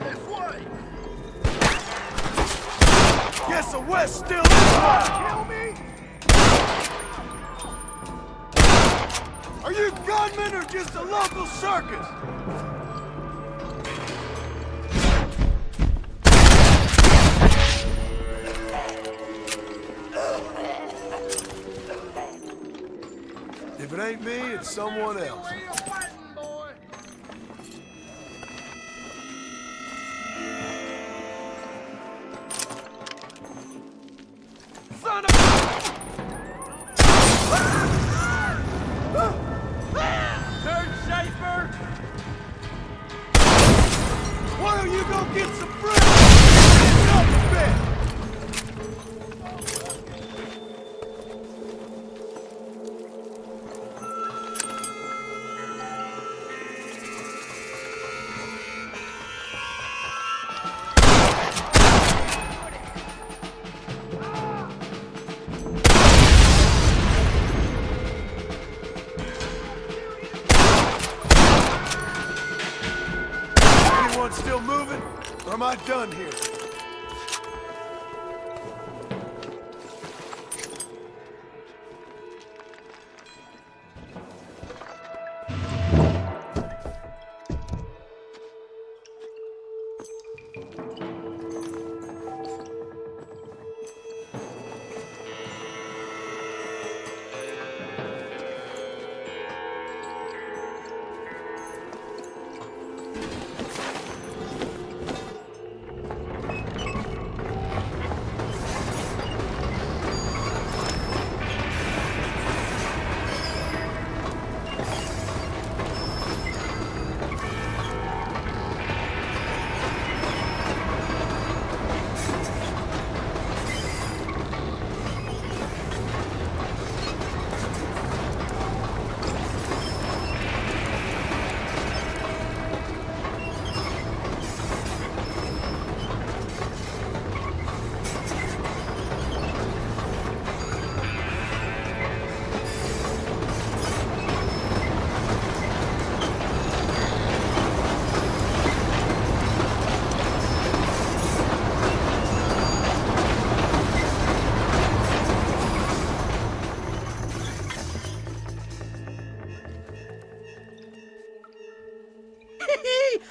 This way! Guess the West still is one! Kill me? Are you gunmen or just a local circus? If it ain't me, it's someone else. Son of Turn shaper! Why don't you go get some bread? Get up a bit! Still moving, or am I done here?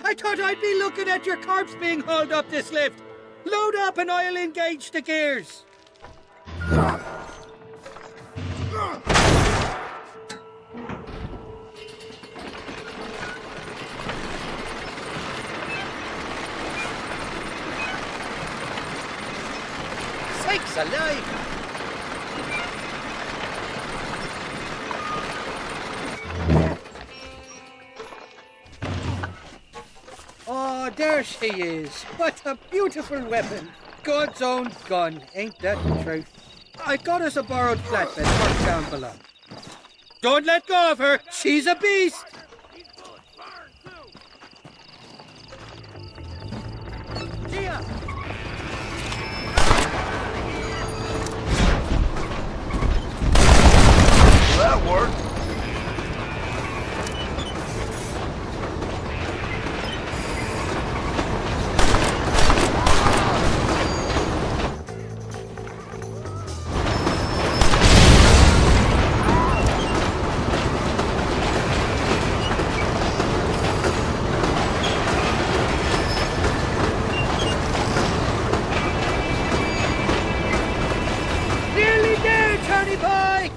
I thought I'd be looking at your corpse being hauled up this lift. Load up and I'll engage the gears. Sakes alive! Oh, there she is. What a beautiful weapon. God's own gun, ain't that the truth? I got us a borrowed flatbed parked down below. Don't let go of her. She's a beast. Gia! Well, that worked. Nearly there, Johnny boy!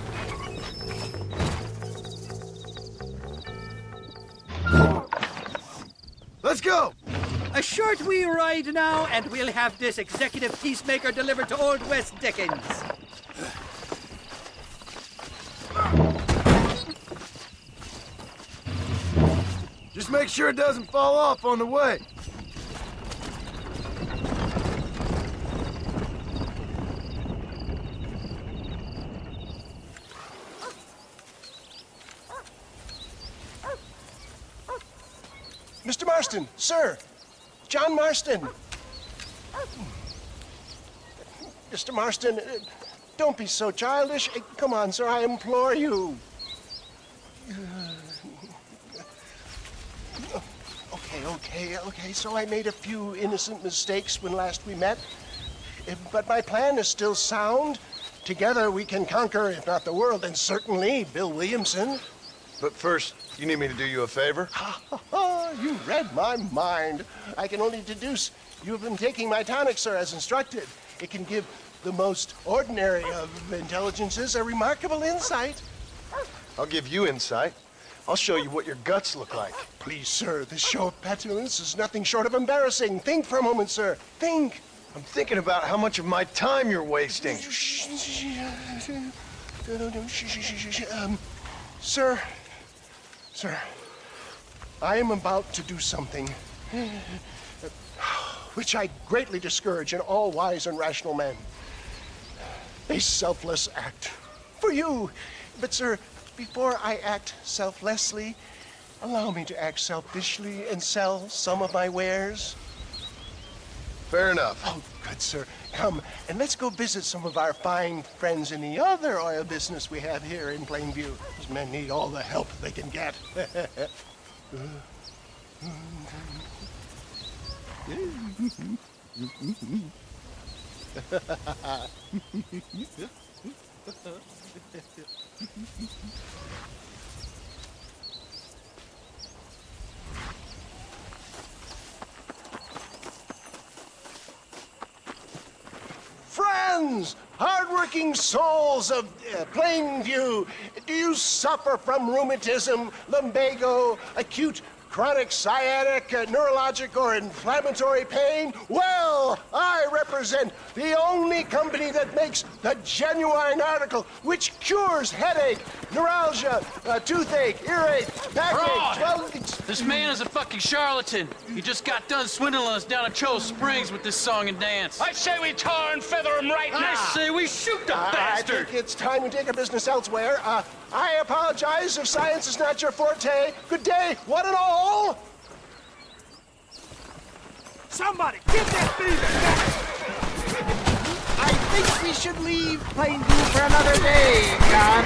Let's go! A short wee ride now, and we'll have this executive peacemaker delivered to Old West Dickens. Just make sure it doesn't fall off on the way. Mr. Marston, sir. John Marston. Mr. Marston, don't be so childish. Come on, sir, I implore you. Okay, Okay. So I made a few innocent mistakes when last we met. But my plan is still sound. Together we can conquer, if not the world, then certainly Bill Williamson. But first, you need me to do you a favor? You read my mind. I can only deduce you have been taking my tonic, sir, as instructed. It can give the most ordinary of intelligences a remarkable insight. I'll give you insight. I'll show you what your guts look like. Please, sir, this show of petulance is nothing short of embarrassing. Think for a moment, sir. Think. I'm thinking about how much of my time you're wasting. Sir, I am about to do something which I greatly discourage in all wise and rational men. A selfless act for you. But, sir, before I act selflessly, allow me to act selfishly and sell some of my wares. Fair enough. Oh, good, sir. Come, and let's go visit some of our fine friends in the other oil business we have here in Plainview. These men need all the help they can get. Friends, hardworking souls of Plainview, do you suffer from rheumatism, lumbago, acute chronic sciatic, neurologic, or inflammatory pain? Well, I represent the only company that makes the genuine article which cures headache, neuralgia, toothache, earache, backache. Well, this man is a fucking charlatan. He just got done swindling us down at Cho Springs with this song and dance. I say we tar and feather him right now. I say we shoot the bastard. I think it's time we take our business elsewhere. I apologize if science is not your forte. Good day, one and all. Somebody, get that beaver! I think we should leave Plainview for another day, John.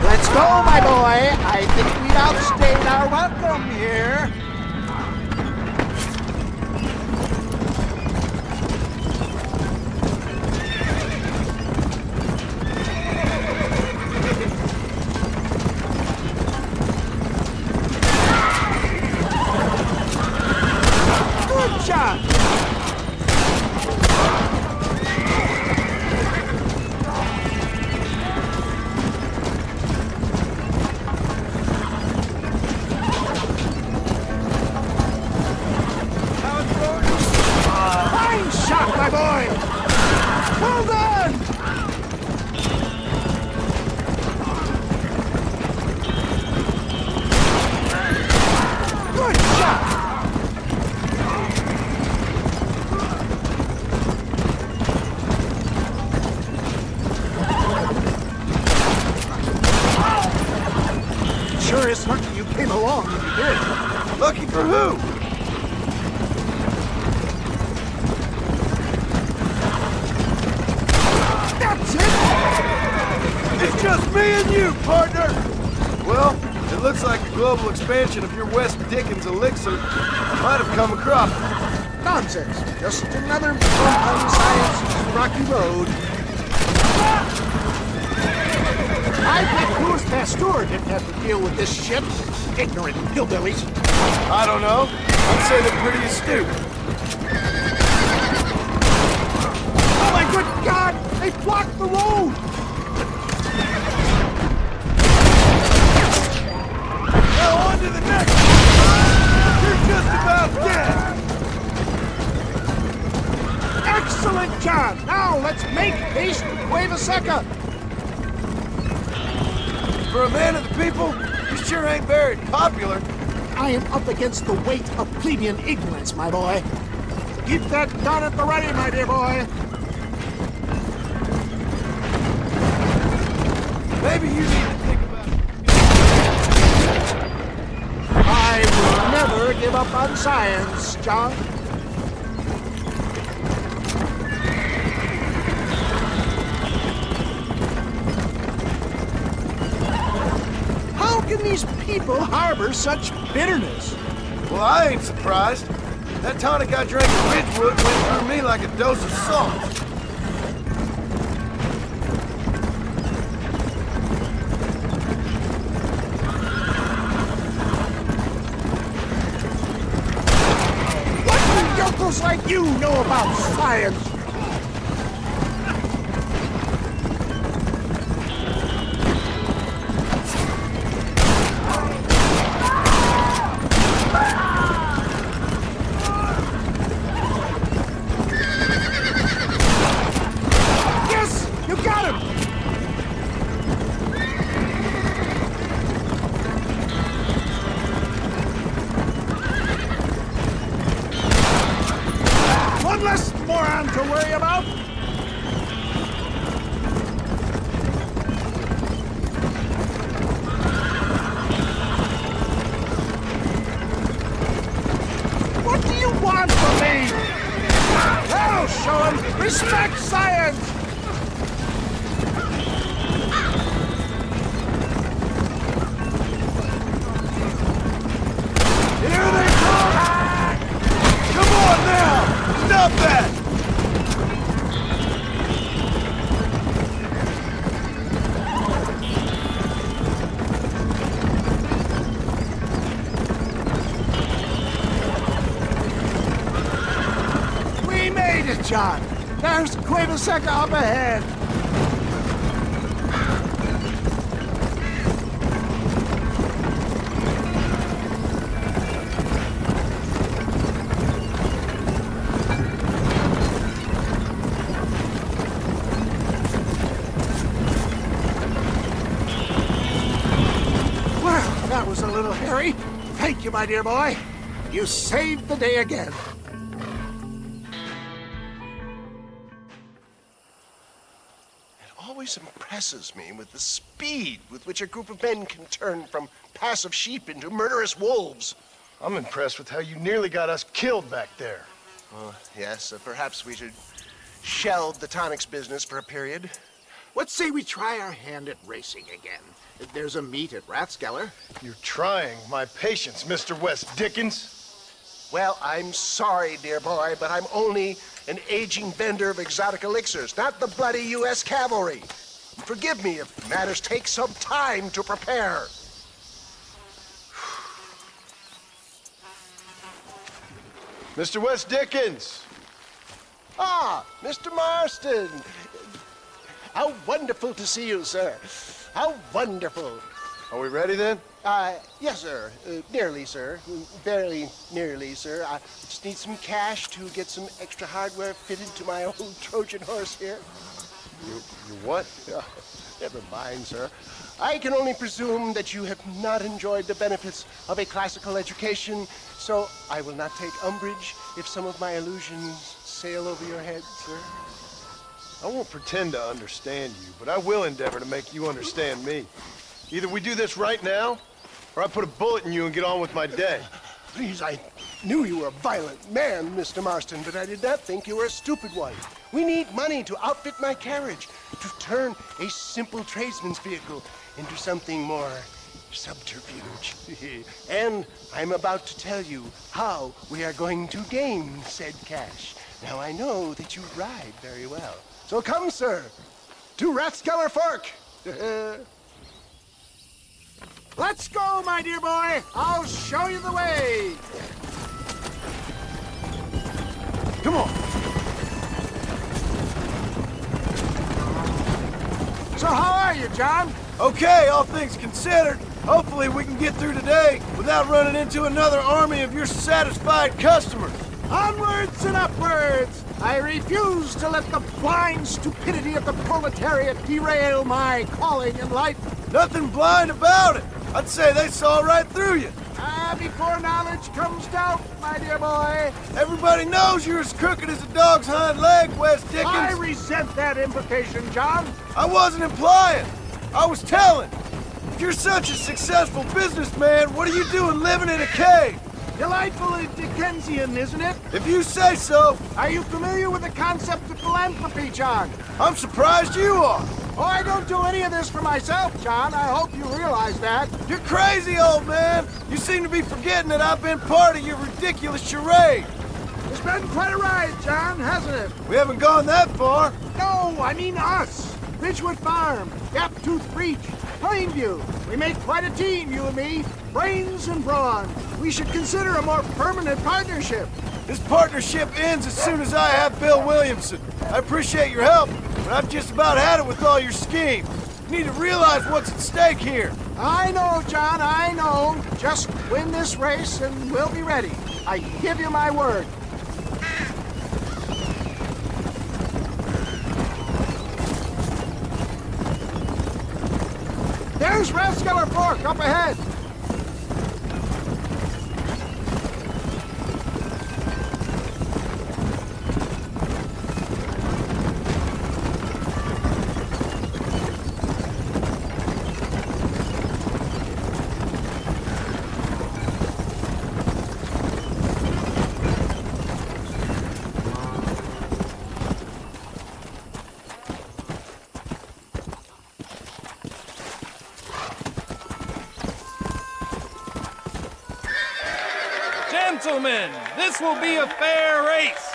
Let's go, my boy. I think we outstayed our welcome here. Good shot. Fine shot, my boy. Well done. Good shot. Sure is lucky you came along when you did. Lucky for who? That's it! It's just me and you, partner! Well, it looks like a global expansion of your West Dickens elixir might have come across. Nonsense. Just another bump on science's rocky road. I bet Louis Pasteur didn't have to deal with this shit. Ignorant hillbillies. I don't know. I'd say they're pretty astute. Oh my good God! They blocked the road! Now on to the next! You're just about dead! Excellent job! Now let's make haste and Cueva Seca! For a man of the people, you sure ain't very popular. I am up against the weight of plebeian ignorance, my boy. Keep that gun at the ready, my dear boy. Maybe you need to think about it. I will never give up on science, John. How can these people harbor such bitterness? Well, I ain't surprised. That tonic I drank at Ridgewood went through me like a dose of salt. Yokels like you know about science. Yes, you got him. One less moron to worry about. What do you want from me? I'll show him. Respect science. Here they come! Come on now! Stop that! We made it, John. There's Quieres up ahead. Well, that was a little hairy. Thank you, my dear boy. You saved the day again. Always impresses me with the speed with which a group of men can turn from passive sheep into murderous wolves. I'm impressed with how you nearly got us killed back there. Yes, perhaps we should shelve the tonics business for a period. What say we try our hand at racing again? There's a meet at Rathskeller. You're trying my patience, Mr. West Dickens. Well, I'm sorry, dear boy, but I'm only an aging vendor of exotic elixirs, not the bloody U.S. cavalry. Forgive me if matters take some time to prepare. Mr. West Dickens! Ah, Mr. Marston. How wonderful to see you, sir. How wonderful. Are we ready then? Yes, sir. Nearly, sir. Very nearly, sir. I just need some cash to get some extra hardware fitted to my old Trojan horse here. You what? Never mind, sir. I can only presume that you have not enjoyed the benefits of a classical education, so I will not take umbrage if some of my illusions sail over your head, sir. I won't pretend to understand you, but I will endeavor to make you understand me. Either we do this right now, or I put a bullet in you and get on with my day. Please, I knew you were a violent man, Mr. Marston, but I did not think you were a stupid one. We need money to outfit my carriage, to turn a simple tradesman's vehicle into something more subterfuge. And I'm about to tell you how we are going to gain said cash. Now, I know that you ride very well. So come, sir, to Rathskeller Fork. Let's go, my dear boy. I'll show you the way. Come on. So how are you, John? Okay, all things considered. Hopefully we can get through today without running into another army of your satisfied customers. Onwards and upwards. I refuse to let the blind stupidity of the proletariat derail my calling in life. Nothing blind about it. I'd say they saw right through you. Before knowledge comes doubt, my dear boy. Everybody knows you're as crooked as a dog's hind leg, West Dickens. I resent that implication, John. I wasn't implying. I was telling. If you're such a successful businessman, what are you doing living in a cave? Delightfully Dickensian, isn't it? If you say so. Are you familiar with the concept of philanthropy, John? I'm surprised you are. Oh, I don't do any of this for myself, John. I hope you realize that. You're crazy, old man. You seem to be forgetting that I've been part of your ridiculous charade. It's been quite a ride, John, hasn't it? We haven't gone that far. No, I mean us. Ridgewood Farm, Gaptooth Breach, Plainview. We make quite a team, you and me. Brains and brawn. We should consider a more permanent partnership. This partnership ends as soon as I have Bill Williamson. I appreciate your help, but I've just about had it with all your schemes. You need to realize what's at stake here. I know, John, I know. Just win this race and we'll be ready. I give you my word. There's Rathskeller Fork up ahead. Gentlemen, this will be a fair race.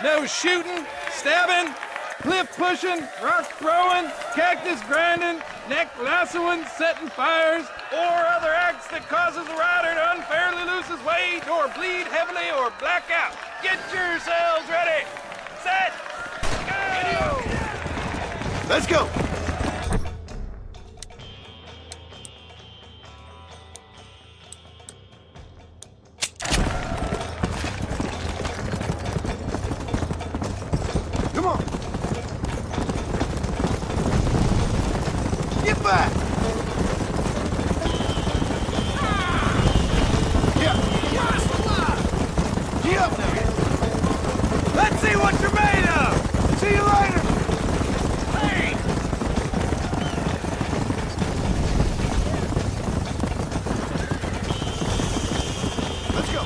No shooting, stabbing, cliff pushing, rock throwing, cactus grinding, neck lassoing, setting fires, or other acts that causes the rider to unfairly lose his weight or bleed heavily or black out. Get yourselves ready. Set. Go! Let's go. Come on. Get back. Yeah. Get up now. Let's see what you're made of. See you later. Hey. Let's go.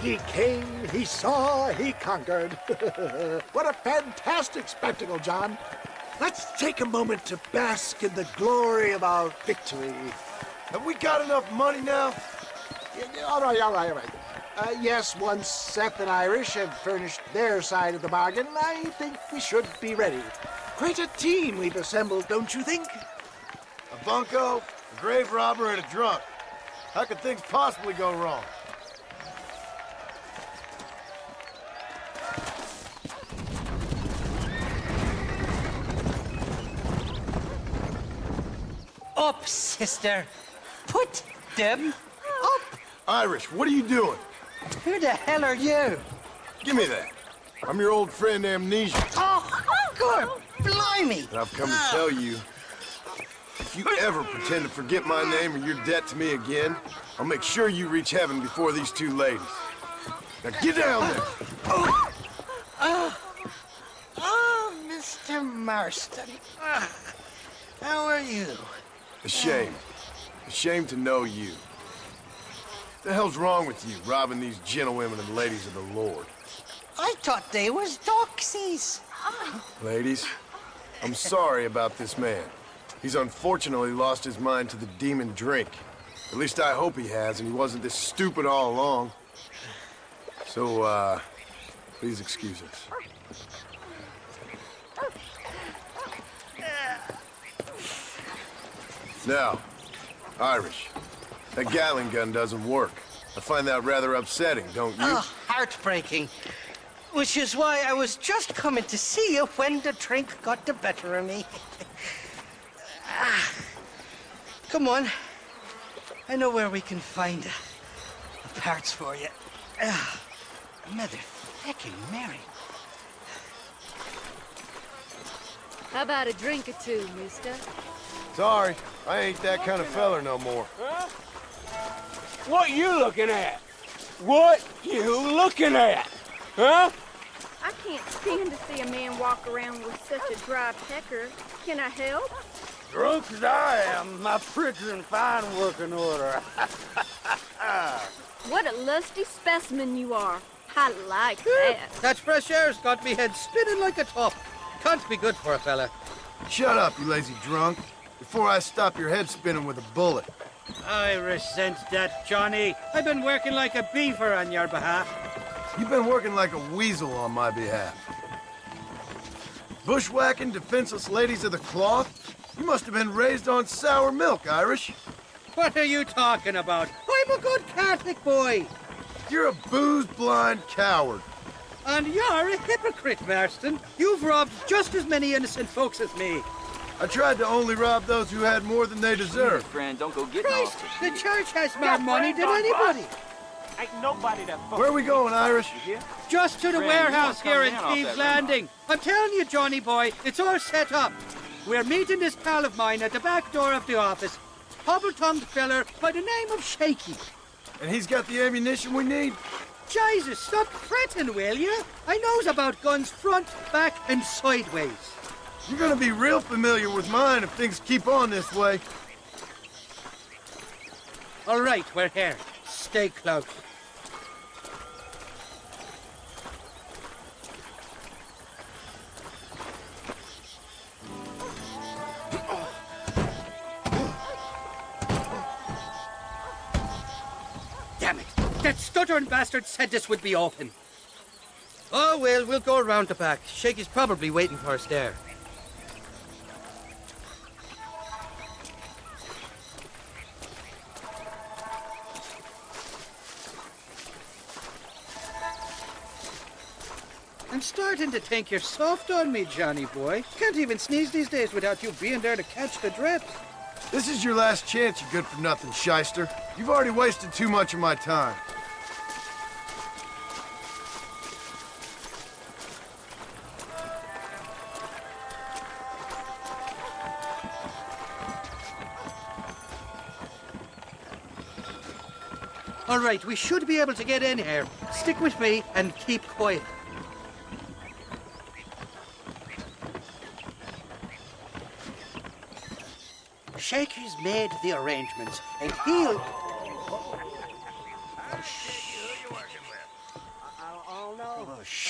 He came, he saw, he conquered. What a fantastic spectacle, John. Let's take a moment to bask in the glory of our victory. Have we got enough money now? All right. Yes, once Seth and Irish have furnished their side of the bargain, I think we should be ready. Quite a team we've assembled, don't you think? A bunco, a grave robber, and a drunk. How could things possibly go wrong? Up, sister. Put them up. Irish, what are you doing? Who the hell are you? Give me that. I'm your old friend Amnesia. Oh, Uncle! Blimey! And I've come to tell you, if you ever pretend to forget my name or your debt to me again, I'll make sure you reach heaven before these two ladies. Now get down there! Oh, Mr. Marston. How are you? Ashamed. Ashamed to know you. What the hell's wrong with you, robbing these gentlewomen and ladies of the Lord? I thought they was doxies. Ladies, I'm sorry about this man. He's unfortunately lost his mind to the demon drink. At least I hope he has, and he wasn't this stupid all along. So, please excuse us. Now, Irish, that Gatling gun doesn't work. I find that rather upsetting, don't you? Oh, heartbreaking. Which is why I was just coming to see you when the drink got the better of me. Come on. I know where we can find the parts for you. Mother-fucking Mary. How about a drink or two, mister? Sorry, I ain't that kind of feller no more. Huh? What you looking at? What you looking at? Huh? I can't stand to see a man walk around with such a dry pecker. Can I help? Drunk as I am, my prit's in fine working order. What a lusty specimen you are. I like that. That fresh air's got me head spinning like a top. Can't be good for a fella. Shut up, you lazy drunk, before I stop your head spinning with a bullet. I resent that, Johnny. I've been working like a beaver on your behalf. You've been working like a weasel on my behalf. Bushwhacking defenseless ladies of the cloth? You must have been raised on sour milk, Irish. What are you talking about? I'm a good Catholic boy. You're a booze-blind coward. And you're a hypocrite, Marston. You've robbed just as many innocent folks as me. I tried to only rob those who had more than they deserved. Friend, don't go getting Christ, off. the church has more money than anybody. Ain't nobody that fucks. Where are we going, Irish? Just to the warehouse here in Thieves' Landing. I'm telling you, Johnny boy, it's all set up. We're meeting this pal of mine at the back door of the office. Hobble-tongued feller by the name of Shaky. And he's got the ammunition we need? Jesus, stop fretting, will you? I knows about guns front, back, and sideways. You're gonna be real familiar with mine if things keep on this way. All right, we're here. Stay close. Damn it! That stuttering bastard said this would be open. Oh, well, we'll go around the back. Shaky's probably waiting for us there. I'm starting to think you're soft on me, Johnny boy. Can't even sneeze these days without you being there to catch the drip. This is your last chance, you good-for-nothing shyster. You've already wasted too much of my time. All right, we should be able to get in here. Stick with me and keep quiet. Shaky's made the arrangements, and he'll...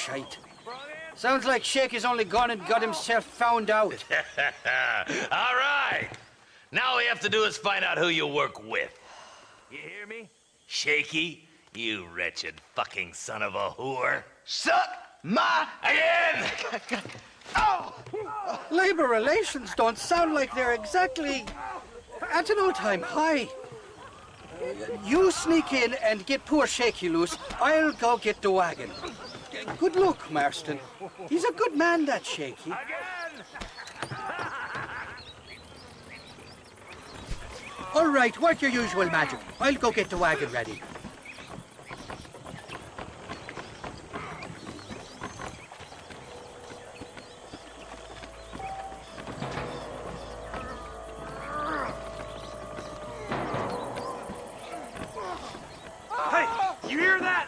shite. Sounds like Shaky's only gone and got himself found out. All right. Now all we have to do is find out who you work with. You hear me? Shaky, you wretched fucking son of a whore. Suck my... Again! Oh! Labor relations don't sound like they're exactly at an all-time high. You sneak in and get poor Shaky loose. I'll go get the wagon. Good luck, Marston. He's a good man, that Shaky. All right, work your usual magic. I'll go get the wagon ready. Hey, you hear that?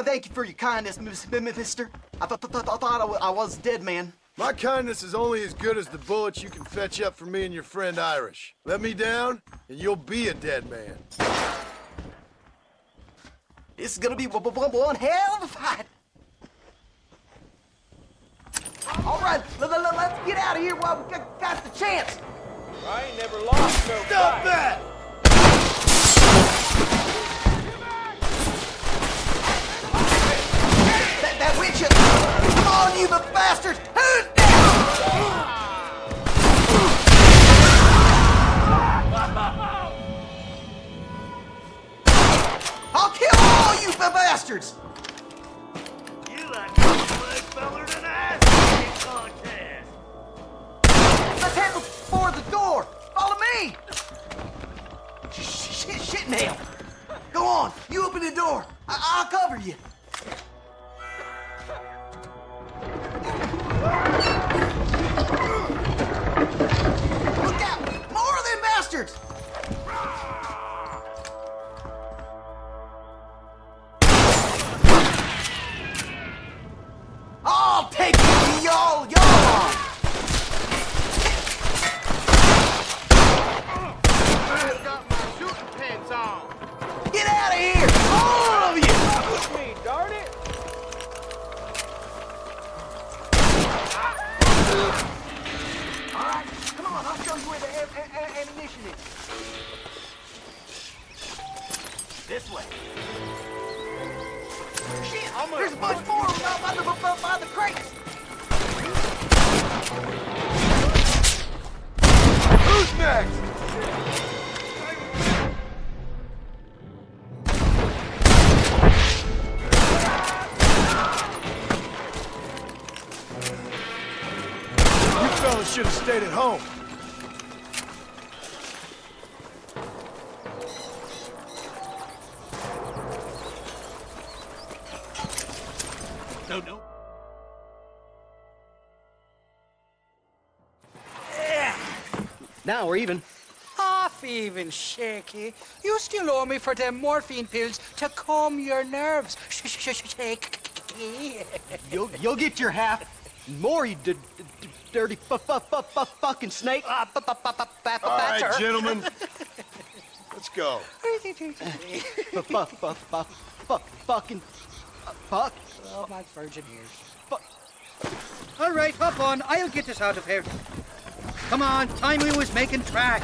Thank you for your kindness, mister. I thought I was a dead man. My kindness is only as good as the bullets you can fetch up for me and your friend Irish. Let me down, and you'll be a dead man. This is gonna be one hell of a fight. All right, let's get out of here while we got the chance. I ain't never lost no Stop fight. that! That witch! Come on, you bastards! Who's I'll kill all you bastards! You like a much feller than I see contest. Let's head for the door. Follow me. Shit, nail. Go on. You open the door. I'll cover you. Look out! More of them bastards! I'll take y'all! I've got my shooting pants on. Get out of here! All of you! Push me, darn it! All right, come on, I'll show you where the ammunition is. This way. Shit, there's a bunch more of them by the crates. Who's next? You fellas should have stayed at home. No. Now we're even. Half even, Shaky. You still owe me for them morphine pills to calm your nerves. Shaky. You'll get your half. More, you dirty fucking snake. All right, gentlemen. Let's go. Fucking fuck. Oh, my virgin ears. All right, hop on. I'll get us out of here. Come on, time we was making tracks.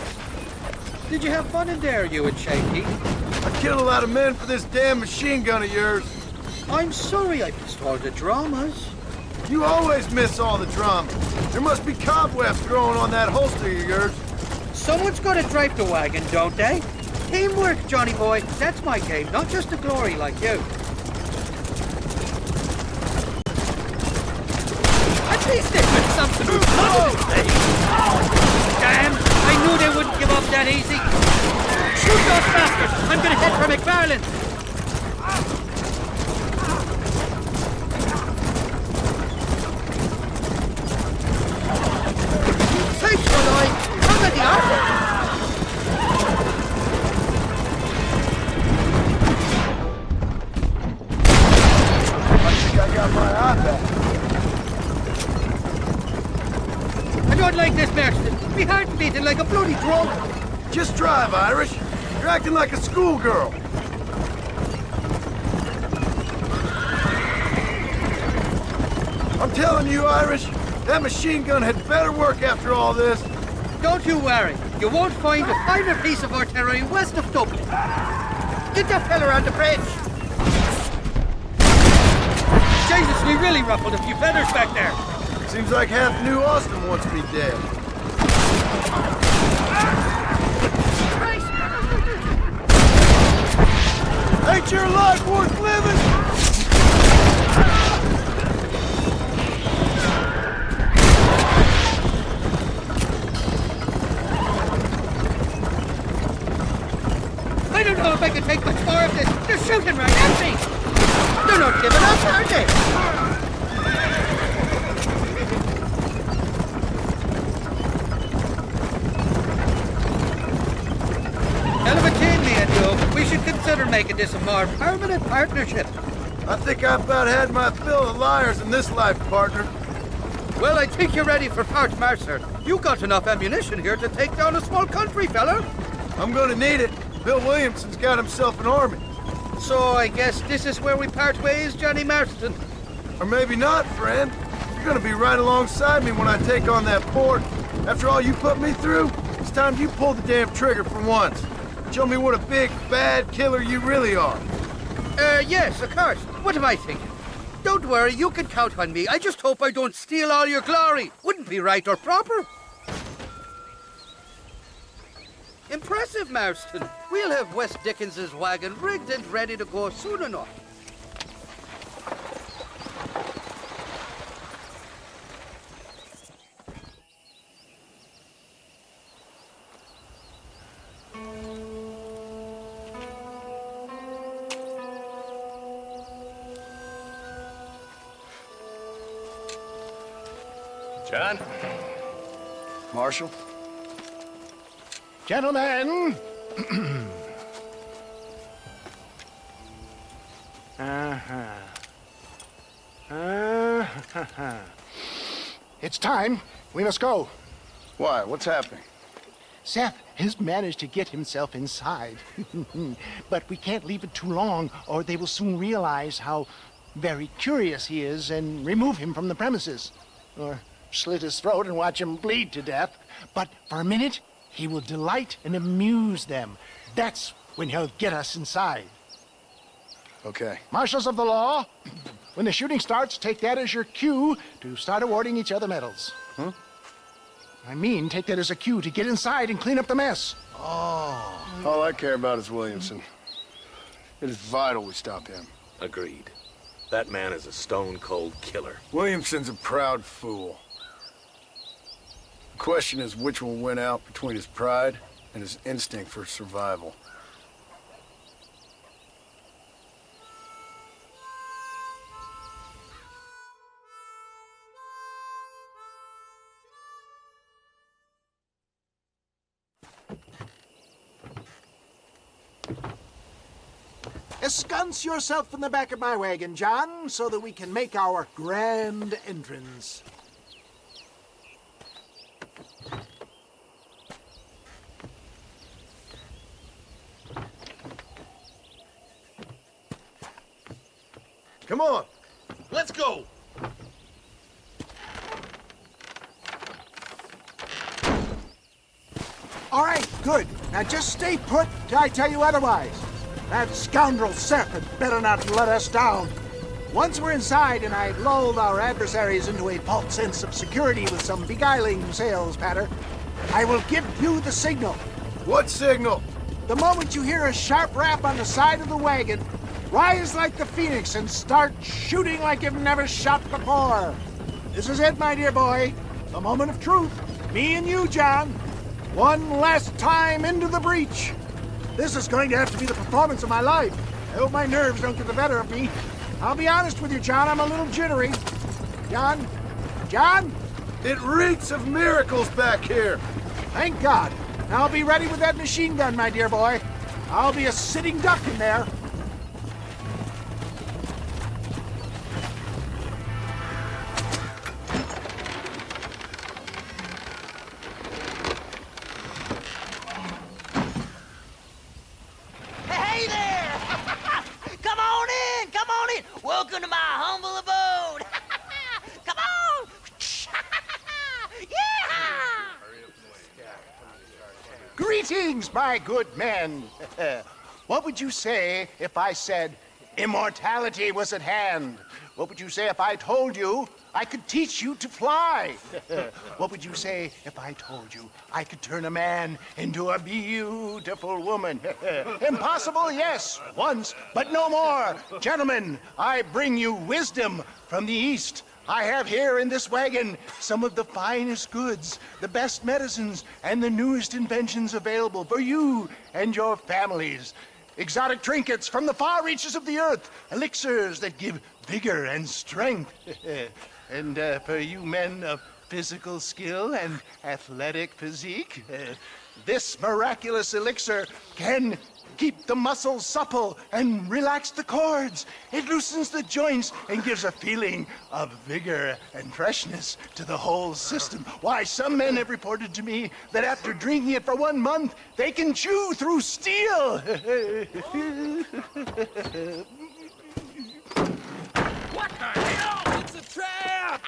Did you have fun in there, you and Shaky? I killed a lot of men for this damn machine gun of yours. I'm sorry I missed all the dramas. You always miss all the drama. There must be cobwebs growing on that holster of yours. Someone's got to drive the wagon, don't they? Teamwork, Johnny boy. That's my game, not just the glory like you. He's different something. Damn! I knew they wouldn't give up that easy. Shoot those bastards! I'm gonna head for McFarland. Sakes alive! How many are there? I think I got my eye back. I don't like this, Marston. My heart's beating like a bloody drum. Just drive, Irish. You're acting like a schoolgirl. I'm telling you, Irish, that machine gun had better work after all this. Don't you worry. You won't find a finer piece of artillery west of Dublin. Get that fella on the bridge. Jesus, we really ruffled a few feathers back there. Seems like half New Austin wants me dead. Ain't your life worth living? I don't know if I can take much more of this. They're shooting right at me. They're not giving up, are they? Hell of a team, me and you. We should consider making this a more permanent partnership. I think I've about had my fill of liars in this life, partner. Well, I think you're ready for Fort Mercer. You got enough ammunition here to take down a small country, fella. I'm gonna need it. Bill Williamson's got himself an army. So I guess this is where we part ways, Johnny Marston. Or maybe not, friend. You're gonna be right alongside me when I take on that port. After all you put me through, it's time you pull the damn trigger for once. Show me what a big, bad killer you really are. Yes, of course. What am I thinking? Don't worry, you can count on me. I just hope I don't steal all your glory. Wouldn't be right or proper. Impressive, Marston. We'll have West Dickens's wagon rigged and ready to go soon enough. John? Marshal? Gentlemen! It's time. We must go. Why? What's happening? Seth has managed to get himself inside. But we can't leave it too long, or they will soon realize how very curious he is and remove him from the premises. Or slit his throat and watch him bleed to death. But for a minute, he will delight and amuse them. That's when he'll get us inside. Okay. Marshals of the law, when the shooting starts, take that as your cue to start awarding each other medals. Huh? I mean, take that as a cue to get inside and clean up the mess. Oh. All I care about is Williamson. It is vital we stop him. Agreed. That man is a stone-cold killer. Williamson's a proud fool. The question is which will win out between his pride and his instinct for survival. Ensconce yourself in the back of my wagon, John, so that we can make our grand entrance. Come on. Let's go. All right, good. Now just stay put till I tell you otherwise. That scoundrel Seth had better not let us down. Once we're inside and I've lulled our adversaries into a false sense of security with some beguiling sales patter, I will give you the signal. What signal? The moment you hear a sharp rap on the side of the wagon, rise like the phoenix and start shooting like you've never shot before. This is it, my dear boy. The moment of truth. Me and you, John. One last time into the breach. This is going to have to be the performance of my life. I hope my nerves don't get the better of me. I'll be honest with you, John, I'm a little jittery. John? John? It reeks of miracles back here. Thank God. I'll be ready with that machine gun, my dear boy. I'll be a sitting duck in there. Hey there! Come on in! Come on in! Welcome to my humble abode! Come on! Yeah! Greetings, my good men. What would you say if I said immortality was at hand? What would you say if I told you I could teach you to fly? What would you say if I told you I could turn a man into a beautiful woman? Impossible, yes, once, but no more. Gentlemen, I bring you wisdom from the East. I have here in this wagon some of the finest goods, the best medicines, and the newest inventions available for you and your families. Exotic trinkets from the far reaches of the earth, elixirs that give vigor and strength. And for you men of physical skill and athletic physique, this miraculous elixir can keep the muscles supple and relax the cords. It loosens the joints and gives a feeling of vigor and freshness to the whole system. Why, some men have reported to me that after drinking it for 1 month, they can chew through steel. What the hell? It's a trap!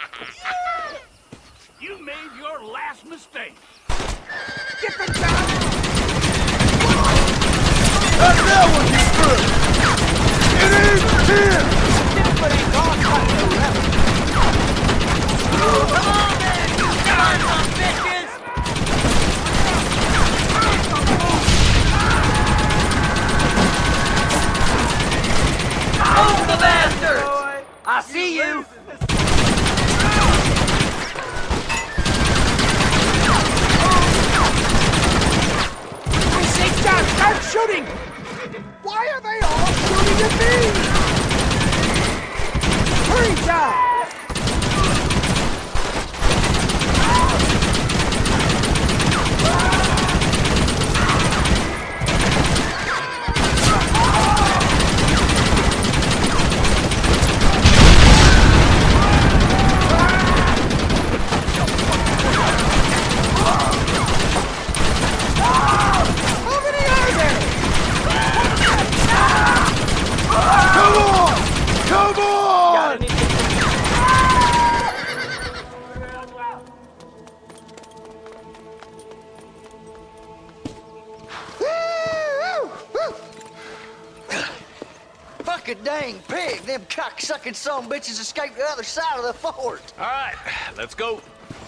You made your last mistake. Get the gun! That one is good! It is here! Come on, then! You sons of bitches! Move the bastards! I see you! I say, John, start shooting! Why are they all shooting at me? Hurry, John! Fucking dang pig! Them cocksucking son bitches escaped the other side of the fort. All right, let's go.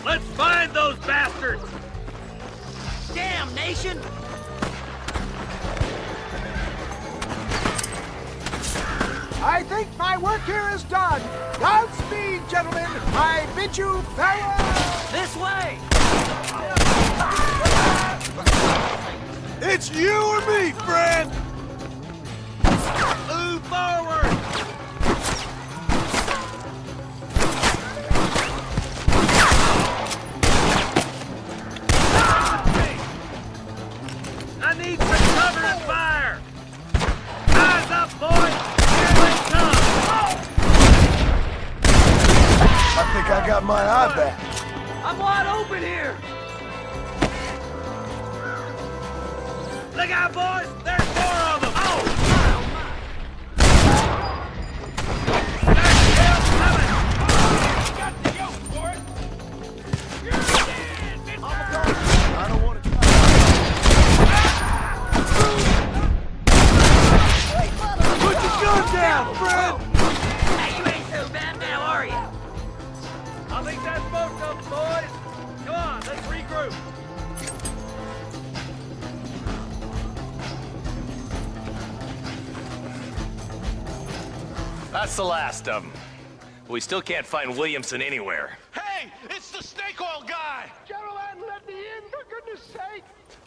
Let's find those bastards. Damnation! I think my work here is done. Godspeed, gentlemen. I bid you farewell. This way! It's you or me, friend! Move forward. I need some cover and fire. Eyes up, boys. Here they come. I think I got my eye back. I'm wide open here! Look out, boys. There's 4 of them. Oh, I don't want to put your gun down, friend! Hey, you ain't so bad now, are you? I think that's most of them, boys. Come on, let's regroup. That's the last of them. We still can't find Williamson anywhere. Hey, it's the snake oil guy! Gentlemen, let me in, for goodness sake!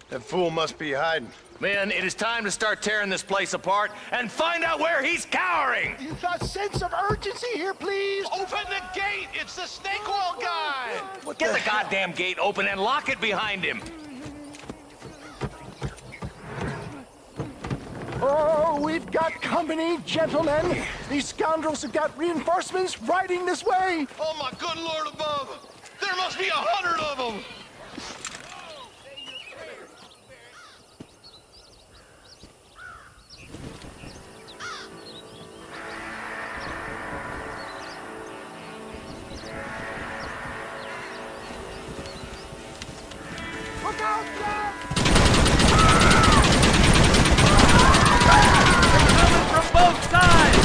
That fool must be hiding. Men, it is time to start tearing this place apart and find out where he's cowering! A sense of urgency here, please! Open the gate! It's the snake oil guy! Get the goddamn gate open and lock it behind him! Oh, we've got company, gentlemen. These scoundrels have got reinforcements riding this way. Oh, my good Lord above! There must be 100 of them! Look out, Jack! From both sides!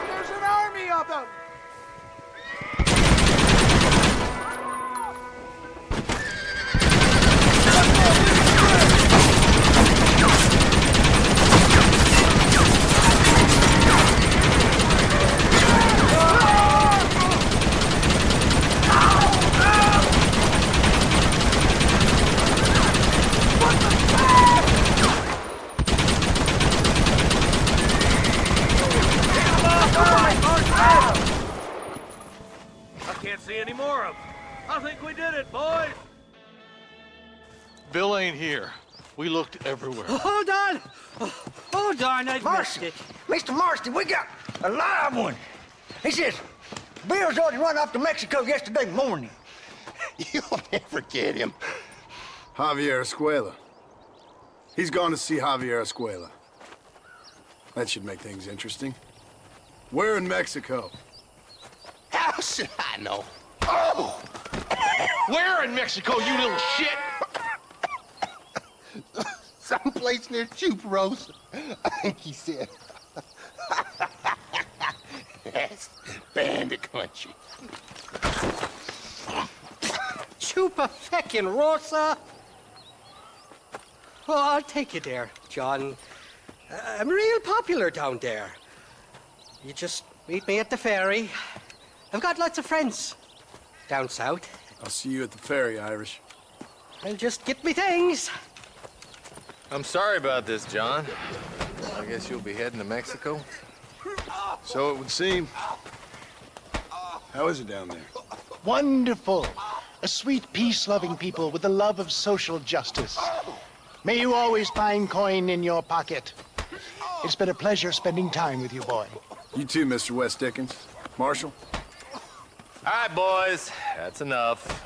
There's an army of them! I can't see any more of them. I think we did it, boys. Bill ain't here. We looked everywhere. Hold on! Oh, darn, I missed it. Mr. Marston, we got a live one. He says, Bill's already run off to Mexico yesterday morning. You'll never get him. Javier Escuela. He's gone to see Javier Escuela. That should make things interesting. Where in Mexico? How should I know? Oh! Where in Mexico, you little shit? Someplace near Chuparosa, I think he said. That's bandit country. Chupa feckin' Rosa. Oh, I'll take you there, John. I'm real popular down there. You just meet me at the ferry. I've got lots of friends down south. I'll see you at the ferry, Irish. I'll just get me things. I'm sorry about this, John. I guess you'll be heading to Mexico? So it would seem. How is it down there? Wonderful. A sweet, peace-loving people with the love of social justice. May you always find coin in your pocket. It's been a pleasure spending time with you, boy. You too, Mr. West Dickens. Marshal? All right, boys. That's enough.